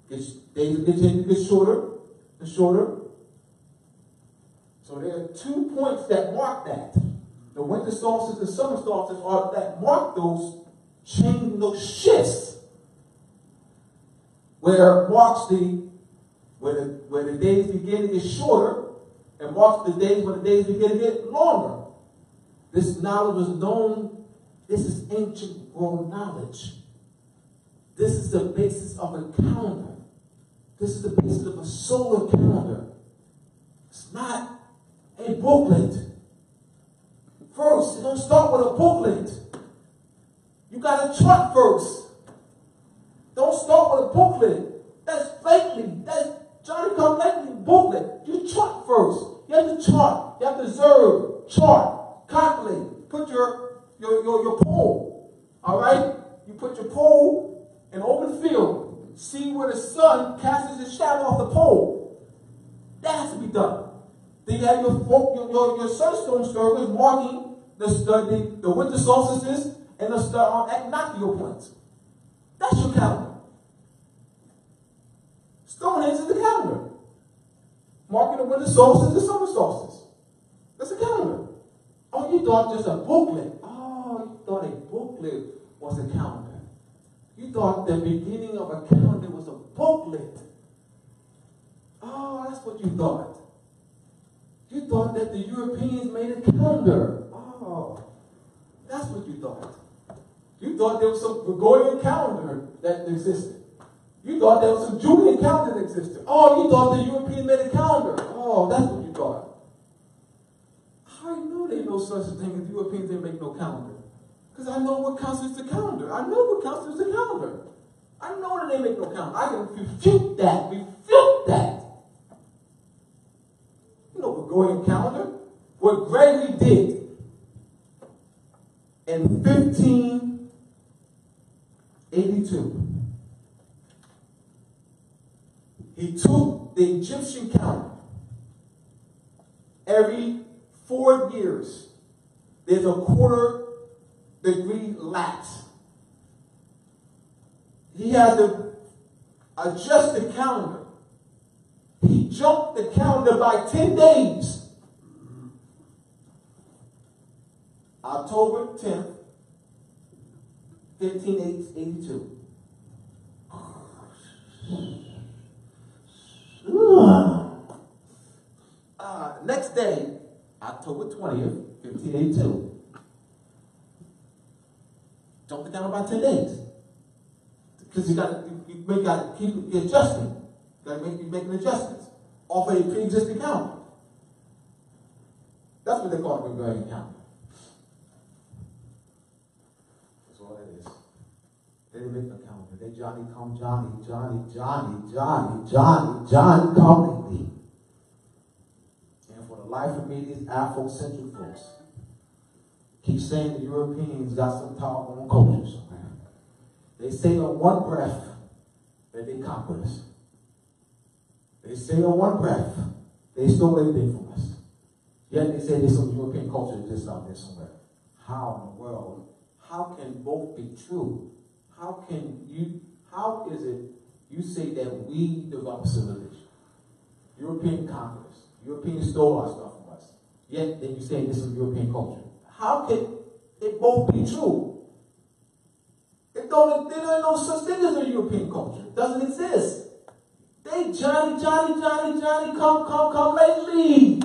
Days will continue to get shorter and shorter. So there are 2 points that mark that. The winter solstice and summer solstice are that mark those change, those shifts, where it marks where the days begin to get shorter, and marks the days when the days begin to get longer. This knowledge was known. This is ancient world knowledge. This is the basis of a calendar. This is the basis of a solar calendar. It's not a booklet. First, you don't start with a booklet. You got a chart first. Don't start with a booklet. That's fakely. That's Johnny come lately booklet. You chart first. You have to chart. You have to observe, chart, calculate. Put your pole. All right? You put your pole in open field. See where the sun casts its shadow off the pole. That has to be done. Then you have your sunstone circles marking the winter solstices and the equinoctial points. That's your calendar. Stonehenge is the calendar. Marking the winter solstice and the summer solstice. That's a calendar. Oh, you thought just a booklet. Oh, you thought a booklet was a calendar. You thought the beginning of a calendar was a booklet. Oh, that's what you thought. You thought that the Europeans made a calendar. Oh, that's what you thought. You thought there was some Gregorian calendar that existed. You thought there was some Julian calendar that existed. Oh, you thought the Europeans made a calendar. Oh, that's what you thought. How do you know there ain't no such a thing as Europeans didn't make no calendar? Because I know what constitutes a calendar. I know what constitutes a calendar. I know that they make no calendar. I can refute that. Refute that. You know Gregorian calendar? What Gregory did in 1582. He took the Egyptian calendar. Every 4 years, there's a quarter-degree lapse. He had to adjust the calendar. He jumped the calendar by 10 days. October 10th, 1582. Next day, October 20th, 1582. Jump it down by 10 days. Because you got to keep adjusting. You got to be making adjustments off a pre-existing calendar. That's what they call a Gregorian calendar. That's all that is. They didn't make no calendar. They Johnny come Johnny come lately. And for the life of me, these Afrocentric folks keep saying the Europeans got some powerful culture somewhere. They say on one breath that they conquered us. They say on one breath they stole everything from us. Yet they say there's some European culture just out there somewhere. How in the world? How can both be true? How is it you say that we developed civilization? European conquerors. Europeans stole our stuff from us. Yet then you say this is European culture. How can it both be true? There ain't no such thing as a European culture. It doesn't exist. They Johnny come lately.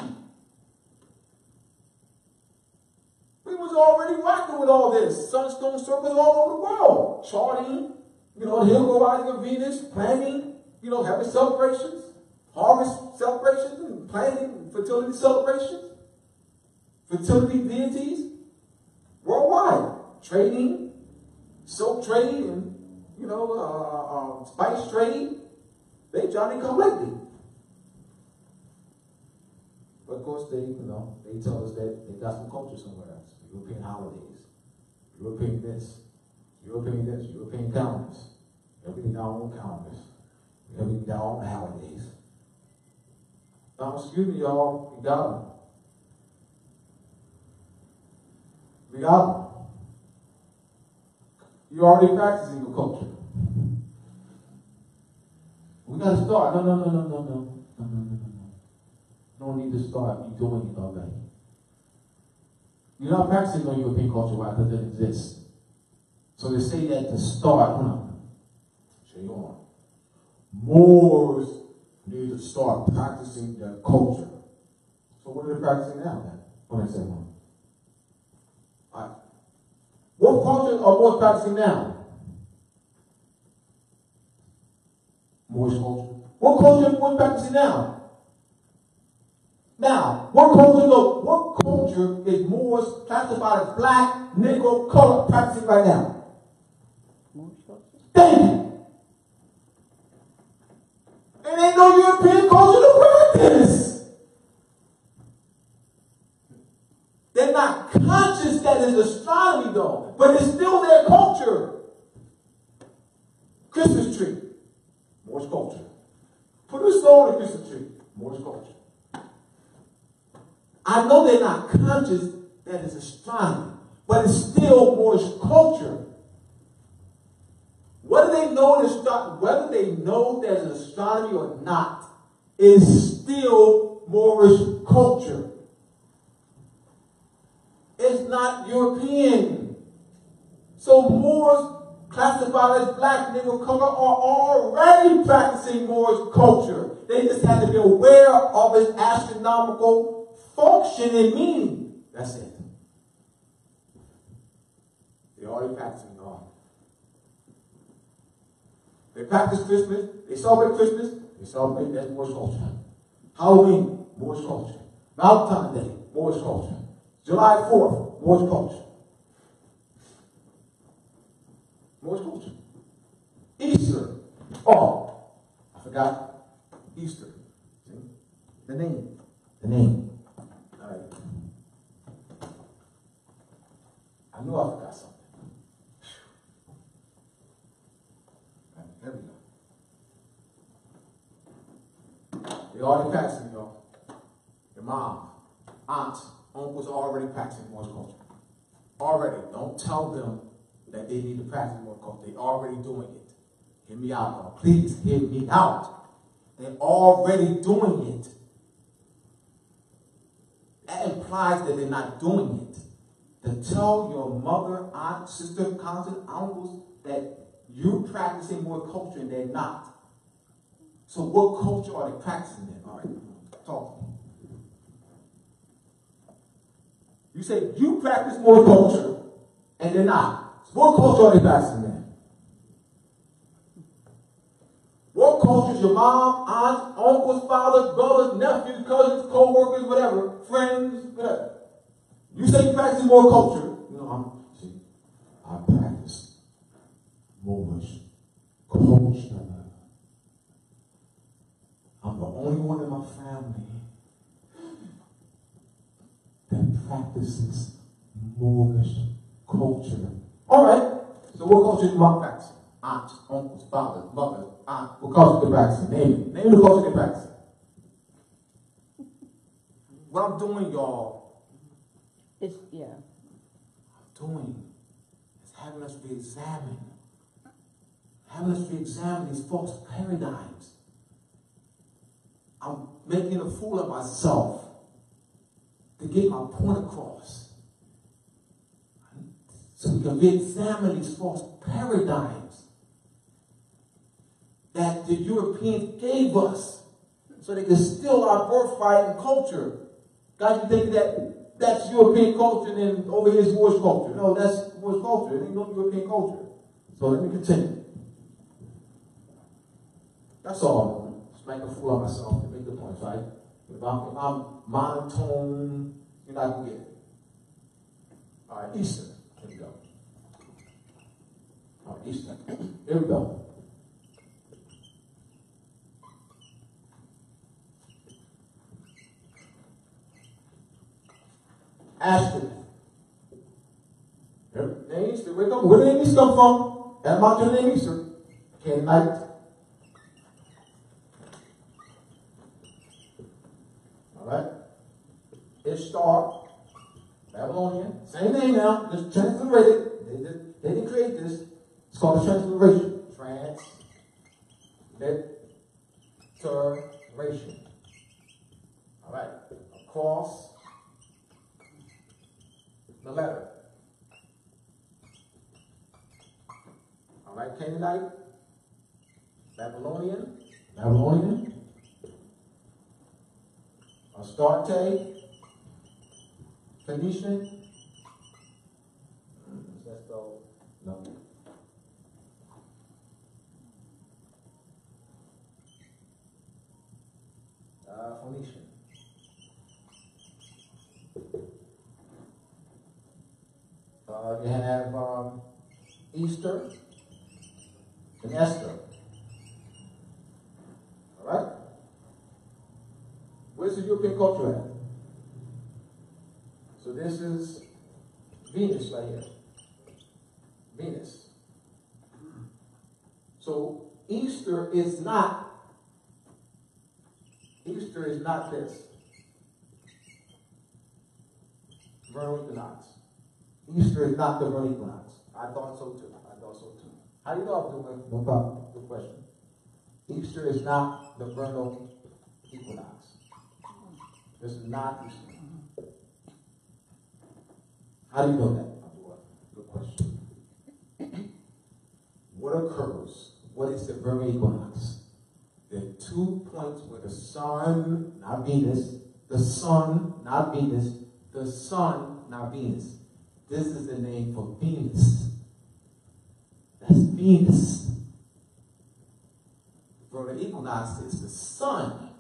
We was already rocking with all this. Sunstone circles all over the world. Charting, the hill rising of Venus, planting, having celebrations, harvest celebrations, and planting fertility celebrations, fertility deities, worldwide. Trading, silk trade, and, spice trade. They Johnny come lately. But of course they tell us that they got some culture somewhere else. European holidays, European this, European calendars. Everything got our own calendars. Everything got our own holidays. Now, excuse me, y'all, we got them. We got them. You're already practicing your culture. We got to start. No. No need to start. You're doing it already. You're not practicing on European culture. Why? Because it exists. So they say that to start. Show you on. Moors need to start practicing their culture. So what are they practicing now then? What I say one. Alright. What culture are Moors practicing now? Moorish culture. What culture are Moors practicing now? Now, what culture is Moors classified as black, Negro, color practicing right now? Thank you. It ain't no European culture to practice. They're not conscious that it's astronomy though, but it's still their culture. Christmas tree, Moorish culture. Put a stone on the Christmas tree, Moorish culture. I know they're not conscious that it's astronomy, but it's still Moorish culture. Whether they know that it's astronomy or not, is still Moorish culture. It's not European. So Moors classified as black, Negro, color are already practicing Moorish culture. They just have to be aware of its astronomical function and meaning. That's it. They're already practicing God. They practice Christmas. They celebrate Christmas. They celebrate that Moorish culture. Halloween, Moorish culture. Valentine's Day, Moorish culture. July 4th, Moorish culture. Moorish culture. Easter. Oh, I forgot Easter. See? The name. The name. All right. I knew I forgot something. There we go. They already practicing, y'all. Your mom, aunts, uncles are already practicing Moorish culture. Already. Don't tell them that they need to practice Moorish culture. They're already doing it. Hear me out, y'all. Please hear me out. They're already doing it. That implies that they're not doing it. To tell your mother, aunt, sister, cousin, uncles that you're practicing Moorish culture and they're not. So what culture are they practicing then? All right, talk to me. You say you practice Moorish culture and they're not. So what culture are they practicing then? What culture is your mom, aunt, uncles, fathers, brothers, nephews, cousins, co-workers, whatever, friends, whatever? You say you practice Moorish culture. You know, I practice Moorish culture. I'm the only one in my family that practices Moorish culture. All right. So what culture do mom practice? Aunts, uncles, fathers, mothers, aunt. What culture they practicing? Name it. Name the culture they practicing. What I'm doing, y'all, I'm doing is having us re-examine. Having us re-examine these false paradigms. I'm making a fool of myself to get my point across. So we can re-examine these false paradigms that the Europeans gave us so they can steal our birthright and culture. Guys, you think that that's European culture and then over here is Moorish culture. No, that's Moorish culture. It ain't no European culture. So let me continue. That's all. Just make a fool of myself to make the point, right? If I'm monotone, you're not going to get it. All right, Easter. Here we go. All right, Easter. Here we go. Ashton. Name Easter. Where did the name Easter come from? That mountain name Easter. Canaanite. Alright? Ishtar. Babylonian. Same name now. Just transliterated. They didn't create this. It's called a transliteration. Alteration. All right. Across the letter. All right. Canaanite. Babylonian. Astarte. Phoenician. Is that spelled? No. Phoenician. You have Easter and Esther. All right? Where's the European culture at? So this is Venus right here. Venus. So Easter is not this. Vernal equinox. Easter is not the vernal equinox. I thought so too. How do you know, Abdullah? No problem. Good question. Easter is not the vernal equinox. This is not Easter. How do you know that, Abdullah? Good question. What occurs? What is the vernal equinox? There are 2 points where the sun, not Venus, the sun, not Venus, the sun, not Venus. This is the name for Venus. That's Venus. Vernal equinox is the sun.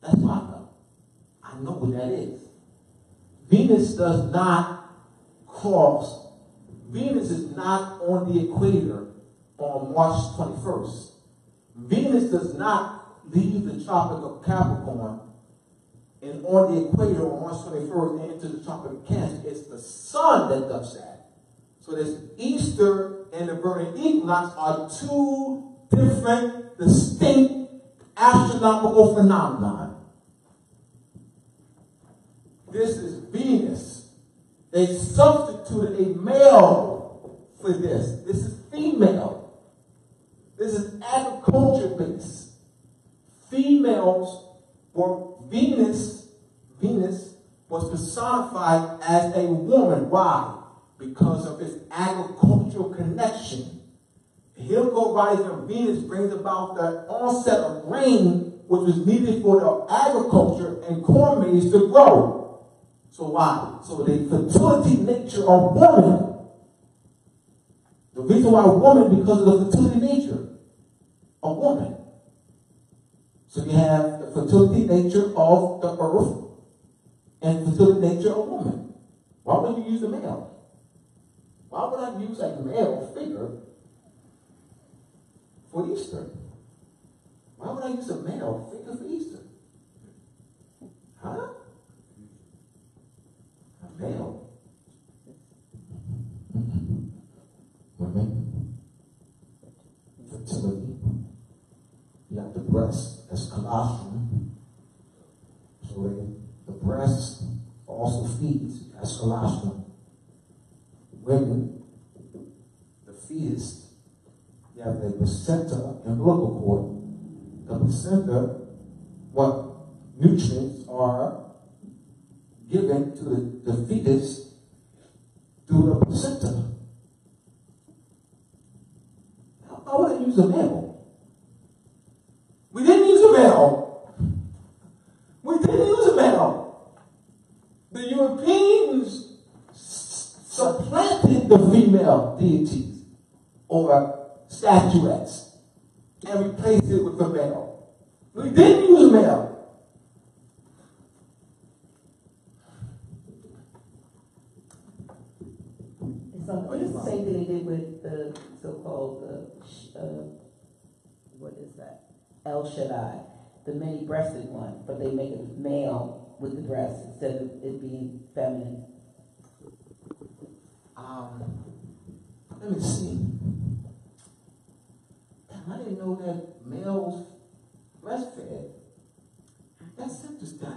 That's what I know. I know what that is. Venus does not cross. Venus is not on the equator on March 21st. Venus does not leave the Tropic of Capricorn and on the equator on March 21st and into the Tropic of Cancer. It's the sun that does that. So this Easter and the vernal equinox are 2 different, distinct astronomical phenomena. This is Venus. They substituted a male for this. This is female. This is agriculture-based. Females were Venus was personified as a woman. Why? Because of its agricultural connection. Helical rising of Venus brings about the onset of rain, which was needed for the agriculture and corn maize to grow. So why? So the fertility nature of woman, the reason why woman, because of the fertility nature of woman. So you have the fertility nature of the earth and fertility nature of woman. Why would you use a male? Why would I use a male figure for Easter? Why would I use a male figure for Easter? Huh? A male. Women. Fertility. You have the breast as colostrum. So the breast also feeds as colostrum. Women, the fetus, you have the placenta and umbilical cord. The placenta, what nutrients are given to the fetus through the placenta. How would I use a male? We didn't use a male. We didn't use a male. The Europeans supplanted the female deities or statuettes and replaced it with a male. We didn't use a male. It's the same thing they did with the so-called, what is that? El Shaddai, the many-breasted one, but they make it male with the breast instead of it being feminine. Let me see. I didn't know that males breastfed. That's interesting.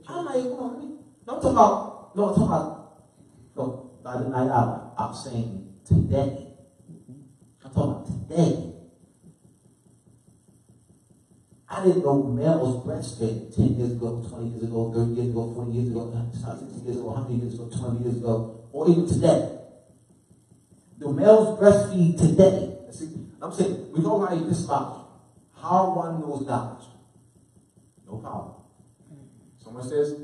I'm like, by the night out. I'm saying today. I'm talking about today. I didn't know males breastfed 10 years ago, 20 years ago, 30 years ago, 40 years ago, 60 years ago, 100 years ago, 20 years ago, or even today. Do males breastfeed today? See, I'm saying, we know how epistemology. How one knows knowledge. No problem. Someone says,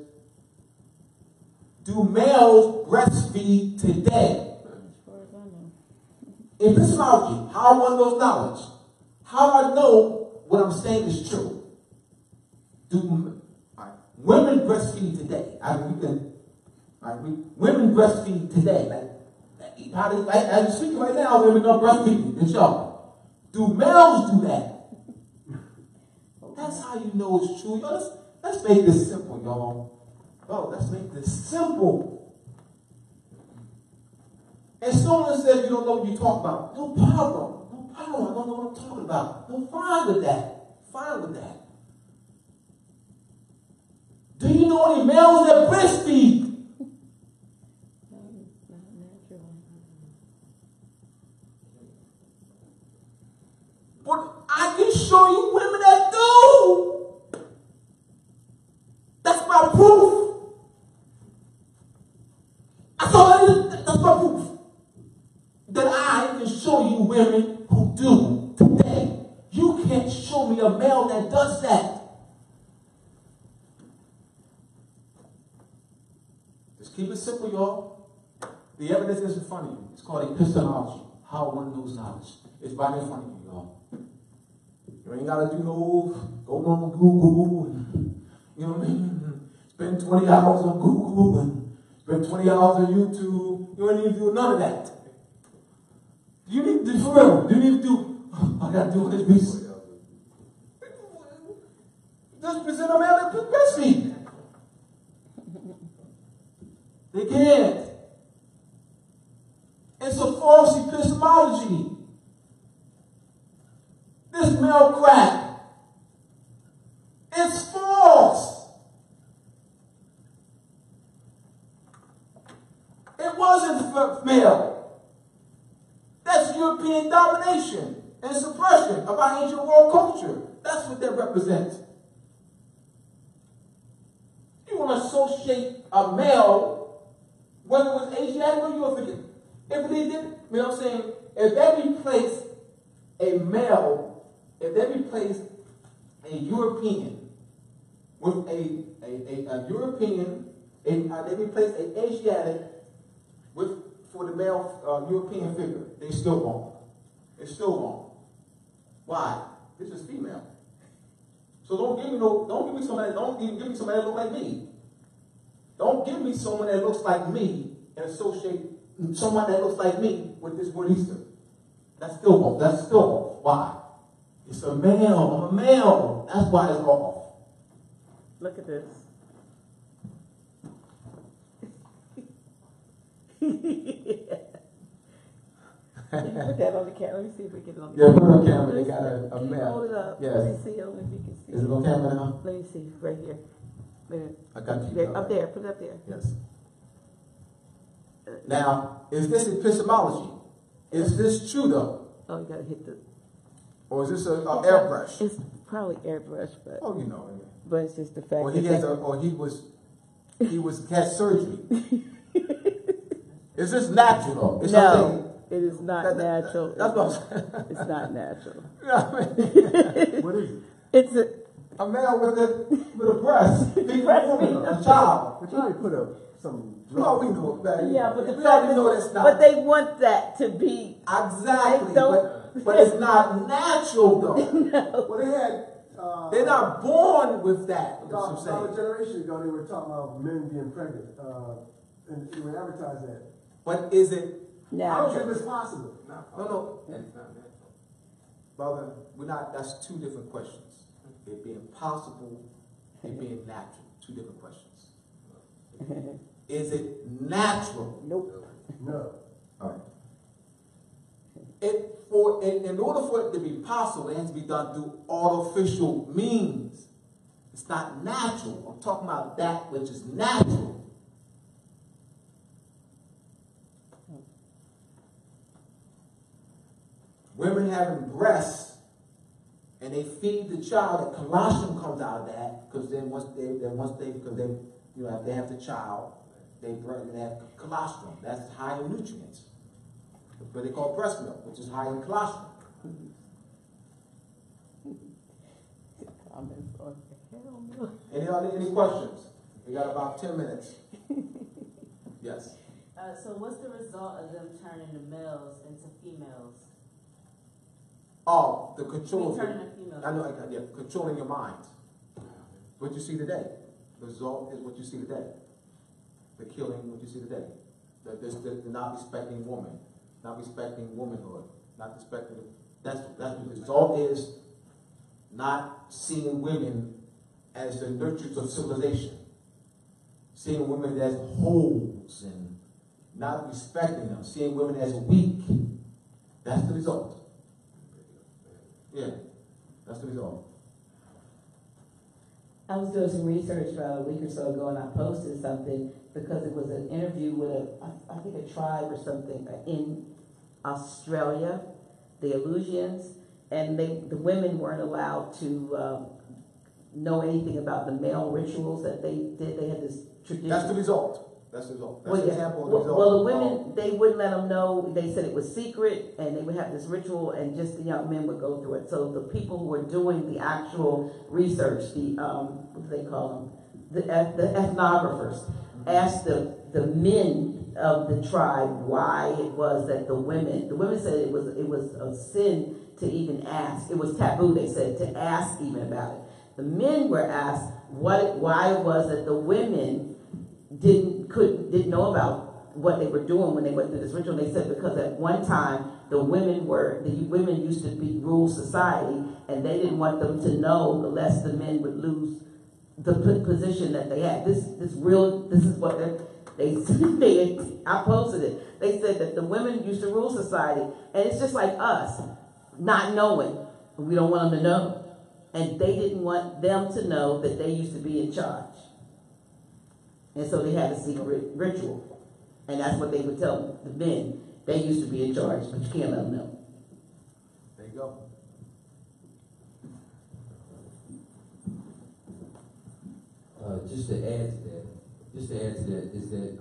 do males breastfeed today? Epistemology, how one knows knowledge. How I know what I'm saying is true. Do women breastfeed today? Women breastfeed today. As you speak right now, women are breastfeeding. It's y'all. Do males do that? That's how you know it's true. Y'all, let's make this simple, y'all. Oh, let's make this simple. And someone says you don't know what you talk about. No problem. No problem. I don't know what I'm talking about. No, fine with that. Fine with that. Do you know any males that breastfeed? But I can show you women that do. That's my proof. That's my proof. That I can show you women who do today. You can't show me a male that does that. Just keep it simple, y'all. The evidence is in front of you. It's called epistemology. How one knows knowledge. It's right in front of you, y'all. You ain't got to do go on Google and, you know what I mean? Spend 20 hours on Google and spend 20 hours on YouTube. You don't need to do none of that. You need to do, for real, you need to do, I got to do this research. Just present a man that breastfeed. They can't. It's a false epistemology. This male crack. It's false. It wasn't male. That's European domination and suppression of our ancient world culture. That's what that represents. You want to associate a male, whether it was Asiatic or European. If they did, you know what I'm saying? If they replaced a male, if they replaced a European with a European, they replaced an Asiatic for the male European figure, they still wrong. It's still wrong. Why? This is female. So don't give me somebody that looks like me. Don't give me someone that looks like me and associate someone that looks like me with this word Easter. That's still wrong. That's still wrong. Why? It's a male. I'm a male. That's why it's off. Look at this. Put that on the camera. Let me see if we get it on the camera. Yeah, put it on camera. They got a male. Hold it up. Yes. Let me see if you can see. Is it on camera now? Let me see. Right here. I got you. There, up there. Put it up there. Yes. Now, is this epistemology? Is this true though? Oh, you gotta hit the. Or is this an airbrush? It's probably airbrush, but. Oh, you know. But it's just the fact. Or he had surgery. Is this natural? It's no, it is not natural. That's what I'm saying. It's not natural. You know what I mean? What is it? It's a man with a breast. A child. But you already put up some. No, we know that. Yeah, but we already know that's not. But they want that to be exactly. But it's not natural though. No. Well, they had. They're not born with that. About a generation ago, they were talking about men being pregnant, and they would advertise that. But is it? I don't think it's possible. No. It's not natural. Brother, we're not. That's two different questions. It being possible, it being natural. Two different questions. Is it natural? Nope. No. All right. In order for it to be possible, it has to be done through artificial means. It's not natural. I'm talking about that which is natural. Women having breasts and they feed the child, the colostrum comes out of that, because then if they have the child, they have colostrum. That's high in nutrients. That's what they call breast milk, which is high in colostrum. Any questions? We got about 10 minutes. Yes. So what's the result of them turning the males into females? Oh, the control. Turning the females. I know, yeah, controlling your mind. What you see today. The result is what you see today. The killing, what you see today. The not respecting woman, not respecting womanhood, not respecting. That's what the result is. Not seeing women as the nurturers of civilization. Seeing women as wholes and not respecting them. Seeing women as weak. That's the result. Yeah, that's the result. I was doing some research about a week or so ago, and I posted something because it was an interview with I think a tribe or something in Australia, the Aleutians, and the women weren't allowed to know anything about the male rituals that they did. They had this tradition. That's the result. That's the result. That's the example of the result. Well, the women, they wouldn't let them know. They said it was secret, and they would have this ritual, and just the young men would go through it. So the people who were doing the actual research, the what do they call them? The ethnographers, asked the men of the tribe why it was that the women said it was a sin to even ask. It was taboo, they said, to ask even about it. The men were asked why it was that the women didn't know about what they were doing when they went through this ritual. They said because at one time the women used to be rule society, and they didn't want them to know, lest the men would lose the position that they had. This is what I posted it. They said that the women used to rule society, and it's just like us, not knowing. We don't want them to know. And they didn't want them to know that they used to be in charge. And so they had a secret ritual. And that's what they would tell the men. They used to be in charge, but you can't let them know. There you go. Just to add to that is that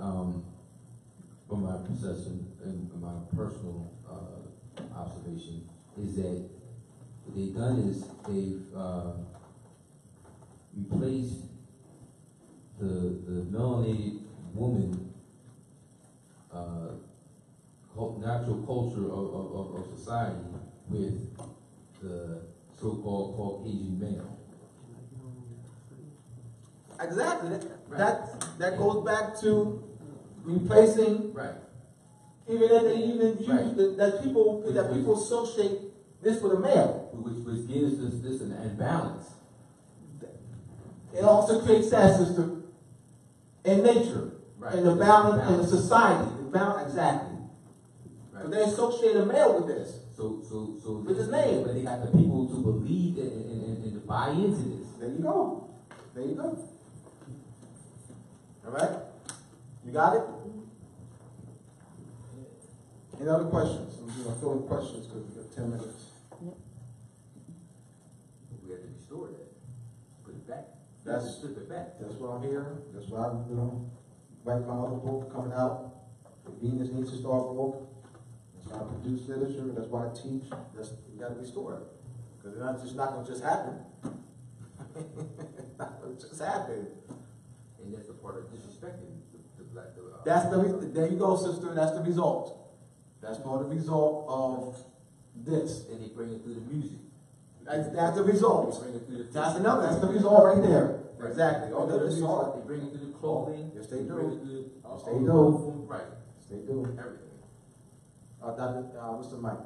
from my perception and my personal observation is that what they've done is they've replaced the melanated woman natural culture of society with the so-called Caucasian male. Exactly. That goes back to replacing. Right. Even that they even use that people associate this with a male, which gives this an imbalance. It also creates that system in nature, in the balance in the society. The balance, exactly. Right. So they associate a male with this. So with his name. But they got the people to believe and to buy into this. There you go. There you go. All right? You got it? Any other questions? I'm going to fill in questions because we've got 10 minutes. We have to restore that. Put it back. Strip it back. That's what I'm here. That's why I'm write my other book coming out. The Venus Needs to Start book. That's why I produce literature. That's why I teach. You got to restore it. Because it's not going to just happen. It's not going to just happen. And that's the part of disrespecting the black. There you go, sister. That's the result. That's part of the result of this. And they bring it through the music. That's the result. They bring it through the That's the result right there. Right. Exactly. Oh, they bring it through the clothing. Yes, they do. Yes, they do. Right. Yes, they do. Everything. What's the mic?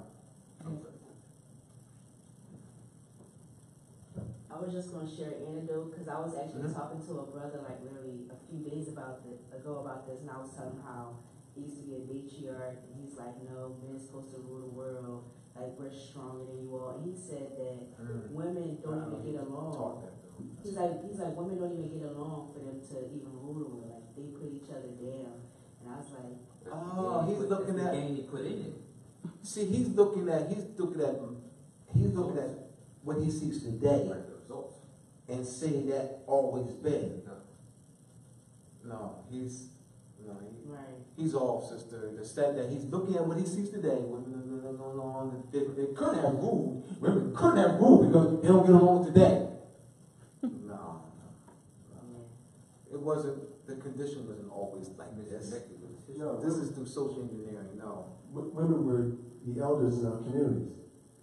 I was just going to share an anecdote because I was actually talking to a brother like literally a few days ago about this, and I was telling him how he used to be a matriarch, and he's like, no, men are supposed to rule the world, like we're stronger than you all. And he said that women don't even get along. He's like women don't even get along for them to even rule the world. Like they put each other down. And I was like, oh, he's looking at the game he put in it. See, he's looking at what he sees today Like the results. and say that always been. No. No, he's Right. he's off, sister. The step that he's looking at what he sees today. They couldn't have ruled. Women couldn't have ruled because they don't get along today. No. It wasn't. The condition wasn't always like this. No, This is through social engineering. No. Women were the elders in our communities.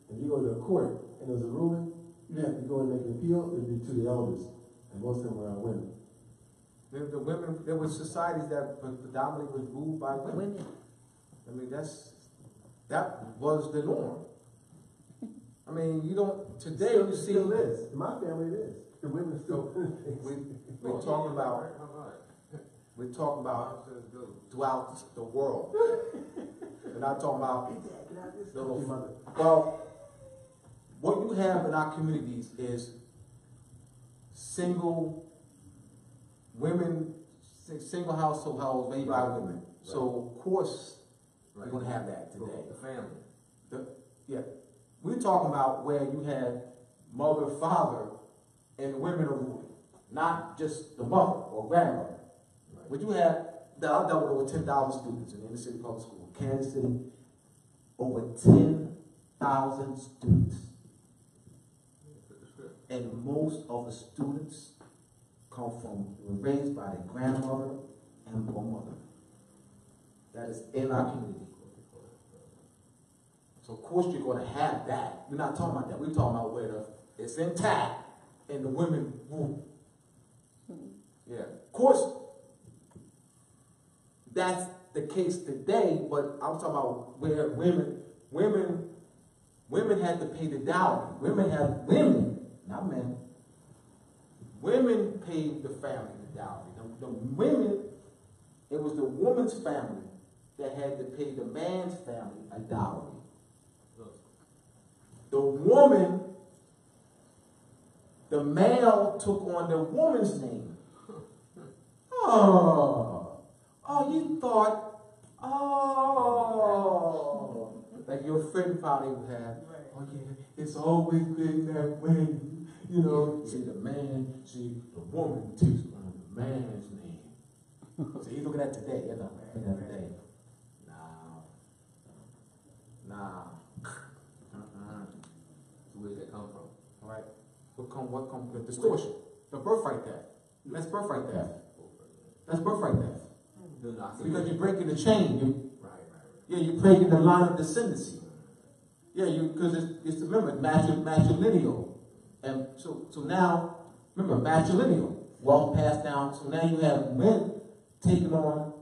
If you go to a court and there's a ruling, you have to go and make an appeal, it would be to the elders. And most of them were our women. The women. There were societies that predominantly was ruled by women. I mean, that was the norm. I mean, you don't today. You see, Still is. In my family, it is. The women still. we're talking about. We're talking about throughout the world. We're not talking about. Well, what you have in our communities is single women, single households made by women. So of course you're gonna have that today. The family. Yeah, we're talking about where you had mother, father, and the women are ruling, not just the mother or grandmother. Right. But you have I dealt with over 10,000 students in the inner city public school, Kansas City. Over 10,000 students, and most of the students were raised by their grandmother and mother. That is in our community. So of course you're going to have that. We're not talking about that. We're talking about where it's intact and the women rule. Yeah. Of course, that's the case today, but I'm talking about where women had to pay the dowry. Women, not men. Women paid the family the dowry. The women, it was the woman's family that had to pay the man's family a dowry. The woman, the male took on the woman's name. Oh, you thought, like your friend probably would have. Oh yeah, it's always been that way. You know, see the woman takes on the man's name. So you looking at today, you're not looking at today. Nah. Where did that come from? All right. What come the distortion? The birthright theft. That's birthright theft. That's birthright theft. Because you're breaking the chain. Yeah, you're breaking the line of descendancy. Yeah, because it's remember matrilineal. And so now, remember, matrilineal. Wealth passed down. So now you have women taking on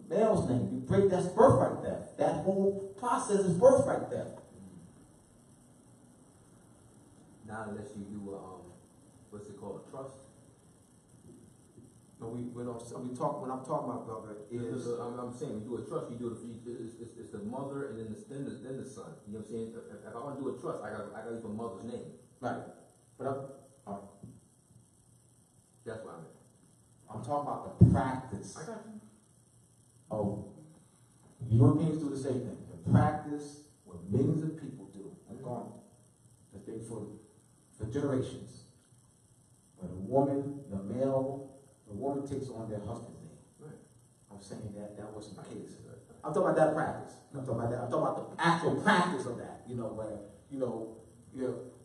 the male's name. You break, that's birthright theft. That whole process is birthright theft. Not unless you do what's it called, a trust. No, when I'm talking about, brother, is I'm saying, you do a trust, it's the mother and then the son. You know what I'm saying? If I want to do a trust, I got to use my mother's name. right. But That's what I meant. I'm talking about the practice. I got you. Oh, Europeans do the same thing. The practice, what millions of people do, I'm gone. The thing for generations. When the woman takes on their husband's name. Right. I'm saying that wasn't the case. I'm talking about that practice. I'm talking about the actual practice of that.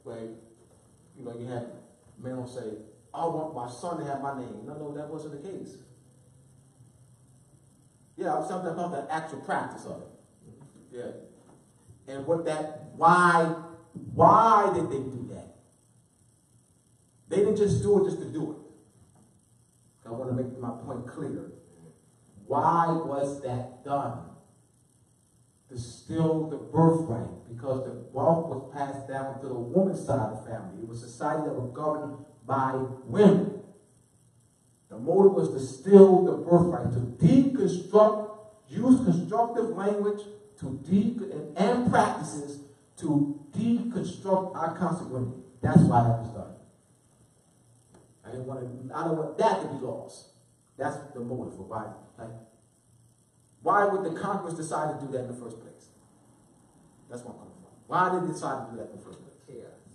Where you have men will say, I want my son to have my name. No, that wasn't the case. Yeah, I'm talking about the actual practice of it. Yeah. And why did they do that? They didn't just do it just to do it. I want to make my point clear. Why was that done? To steal the birthright, because the wealth was passed down to the woman's side of the family. It was a society that was governed by women. The motive was to steal the birthright, to use constructive language and practices to deconstruct our consequences. That's why that was done. I don't want that to be lost. That's the motive for why. Why would the conquerors decide to do that in the first place? That's what I'm coming from. Why did they decide to do that in the first place? Chaos.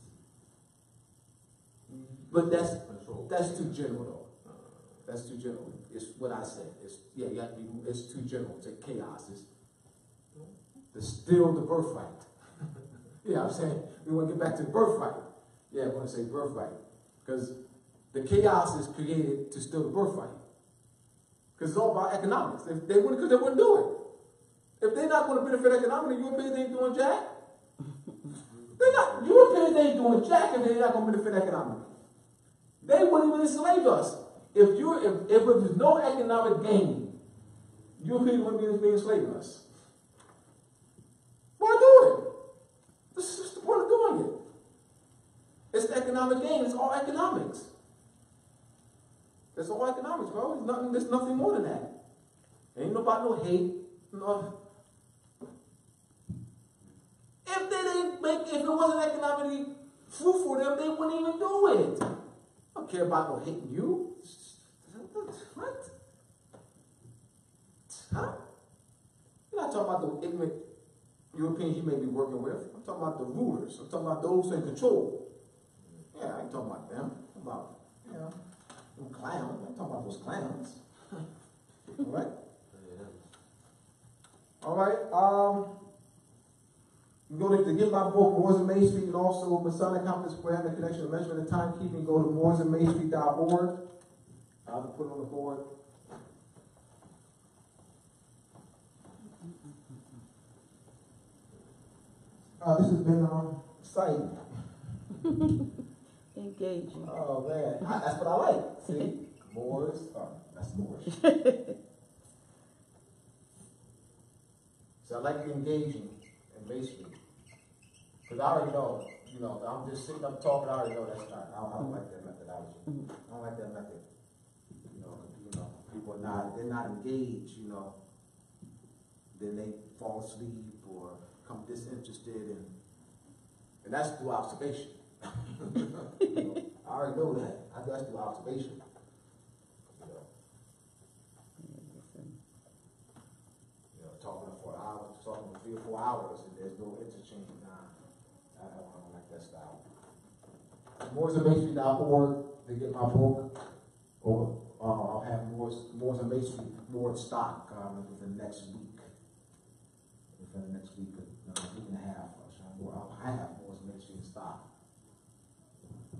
But that's too general though. That's too general. It's what I said. You have to be, it's too general. It's chaos. It's still the birthright. You know what I'm saying? We want to get back to the birthright. Yeah, I want to say birthright. Because the chaos is created to steal the birthright. Because it's all about economics. If they wouldn't, because they wouldn't do it. If they're not going to benefit economically, Europeans ain't doing jack. They're not. Europeans ain't doing jack if they're not going to benefit economically. They wouldn't even enslave us. If there was no economic gain, Europeans wouldn't be enslaving us. Why do it? This is the point of doing it. It's the economic gain. It's all economics. It's all economics, bro. There's nothing more than that. Ain't nobody no hate. No. If it wasn't economically fruitful for them, they wouldn't even do it. I don't care about no hating you. What? Huh? You're not talking about the ignorant Europeans you may be working with. I'm talking about the rulers. I'm talking about those in control. Yeah, I ain't talking about them. I'm talking about, them clowns. I'm talking about those clowns. All right? All right. You go to get my book, Moors and Main Street, and also Masonic Compass Program, the Connection of Measurement and Timekeeping. Go to moorsandmainstreet.org. I'll put it on the board. This has been exciting. Engaging. Oh man, that's what I like. See, Moors. That's Moorish. So I like you engaging and basically, because I already know. I'm just sitting up talking. I already know that's not. I don't like that methodology. I don't like that method. People they're not engaged. Then they fall asleep or become disinterested, and that's through observation. I already know that. I think that's through observation. Talking for an hour, talking for 3 or 4 hours, and there's no interchange. I don't like that style. moorsandmainstreet.org to get my book, or I'll have Moors and Main Street more in stock within the next week. Within the next week, week and a half. I'll have Moors and Main Street in stock.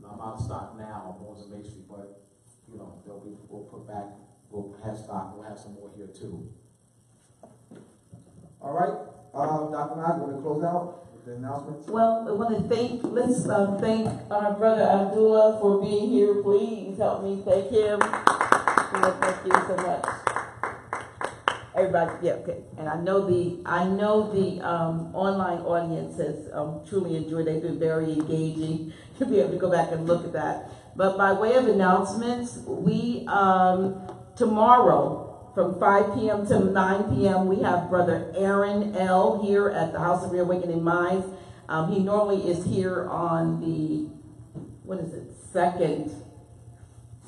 I'm out of stock now on Moors and Main Street, but we'll have stock. We'll have some more here too. All right, Dr. Nye, want to close out with the announcements? Well, I want to thank our brother Abdullah for being here. Please help me thank him. Thank you so much. Everybody, yeah, okay. And I know the online audience has truly enjoyed. They've been very engaging. You'll be able to go back and look at that. But by way of announcements, we tomorrow, from 5 p.m. to 9 p.m., we have Brother Aaron L. here at the House of Reawakening Minds. He normally is here on the, second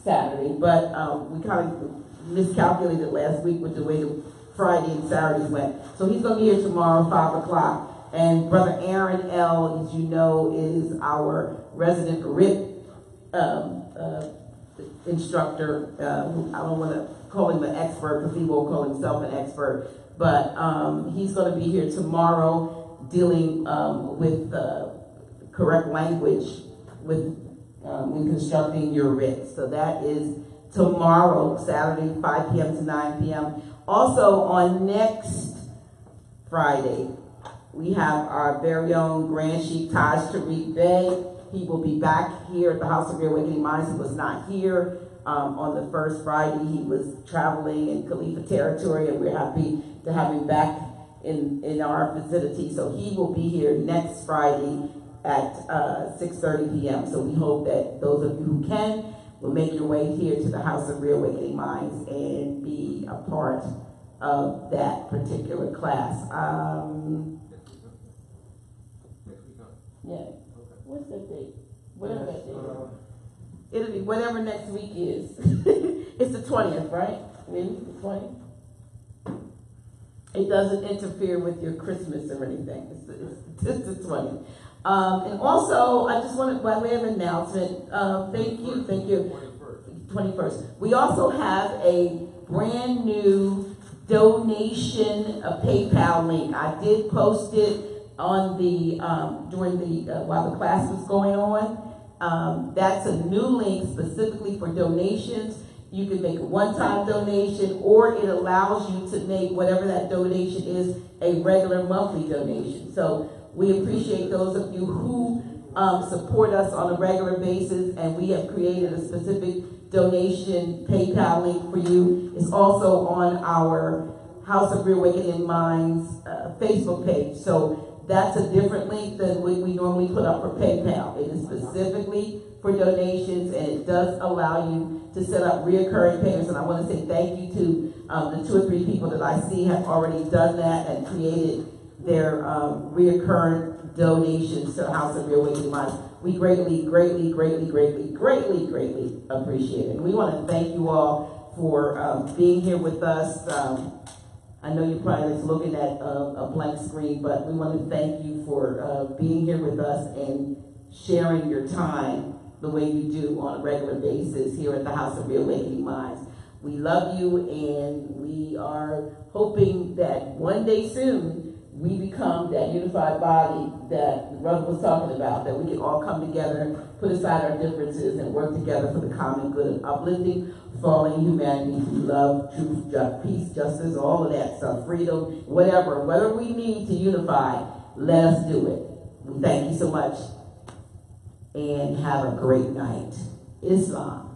Saturday, but we kind of miscalculated last week with the way the Friday and Saturdays went. So he's going to be here tomorrow, 5 o'clock. And Brother Aaron L., as you know, is our resident RIT instructor. I don't want to call him an expert because he won't call himself an expert, but he's going to be here tomorrow dealing with correct language in constructing your writs. So that is tomorrow, Saturday, 5 p.m. to 9 p.m. Also on next Friday, we have our very own Grand Sheikh Talib Bey. He will be back here at the House of Reawakening Minds. He was not here on the first Friday. He was traveling in Khalifa territory, and we're happy to have him back in our vicinity. So he will be here next Friday at 6:30 p.m. So we hope that those of you who can will make your way here to the House of Reawakening Minds and be a part of that particular class. Yeah. What's that date? Whatever that date is. It'll be whatever next week is. It's the 20th, right? Really? The 20th? It doesn't interfere with your Christmas or anything. It's the 20th. And also, I just wanted, by way of announcement, thank you. 21st. We also have a brand new donation PayPal link. I did post it on the during the while the class was going on. That's a new link specifically for donations. You can make a one-time donation, or it allows you to make whatever that donation is a regular monthly donation. So we appreciate those of you who support us on a regular basis, and we have created a specific donation PayPal link for you. It's also on our House of Reawakening Minds Facebook page. So that's a different link than we normally put up for PayPal. It is specifically for donations, and it does allow you to set up reoccurring payments. And I want to say thank you to the 2 or 3 people that I see have already done that and created their reoccurring donations to the House of Reawakening Minds. We greatly appreciate it. And we want to thank you all for being here with us. I know you're probably just looking at a blank screen, but we want to thank you for being here with us and sharing your time the way you do on a regular basis here at the House of Reawakening Minds. We love you, and we are hoping that one day soon we become that unified body that the brother was talking about, that we can all come together, put aside our differences, and work together for the common good of uplifting fallen humanity through love, truth, peace, justice, all of that stuff, freedom, whatever we need to unify, let us do it. We thank you so much, and have a great night. Islam.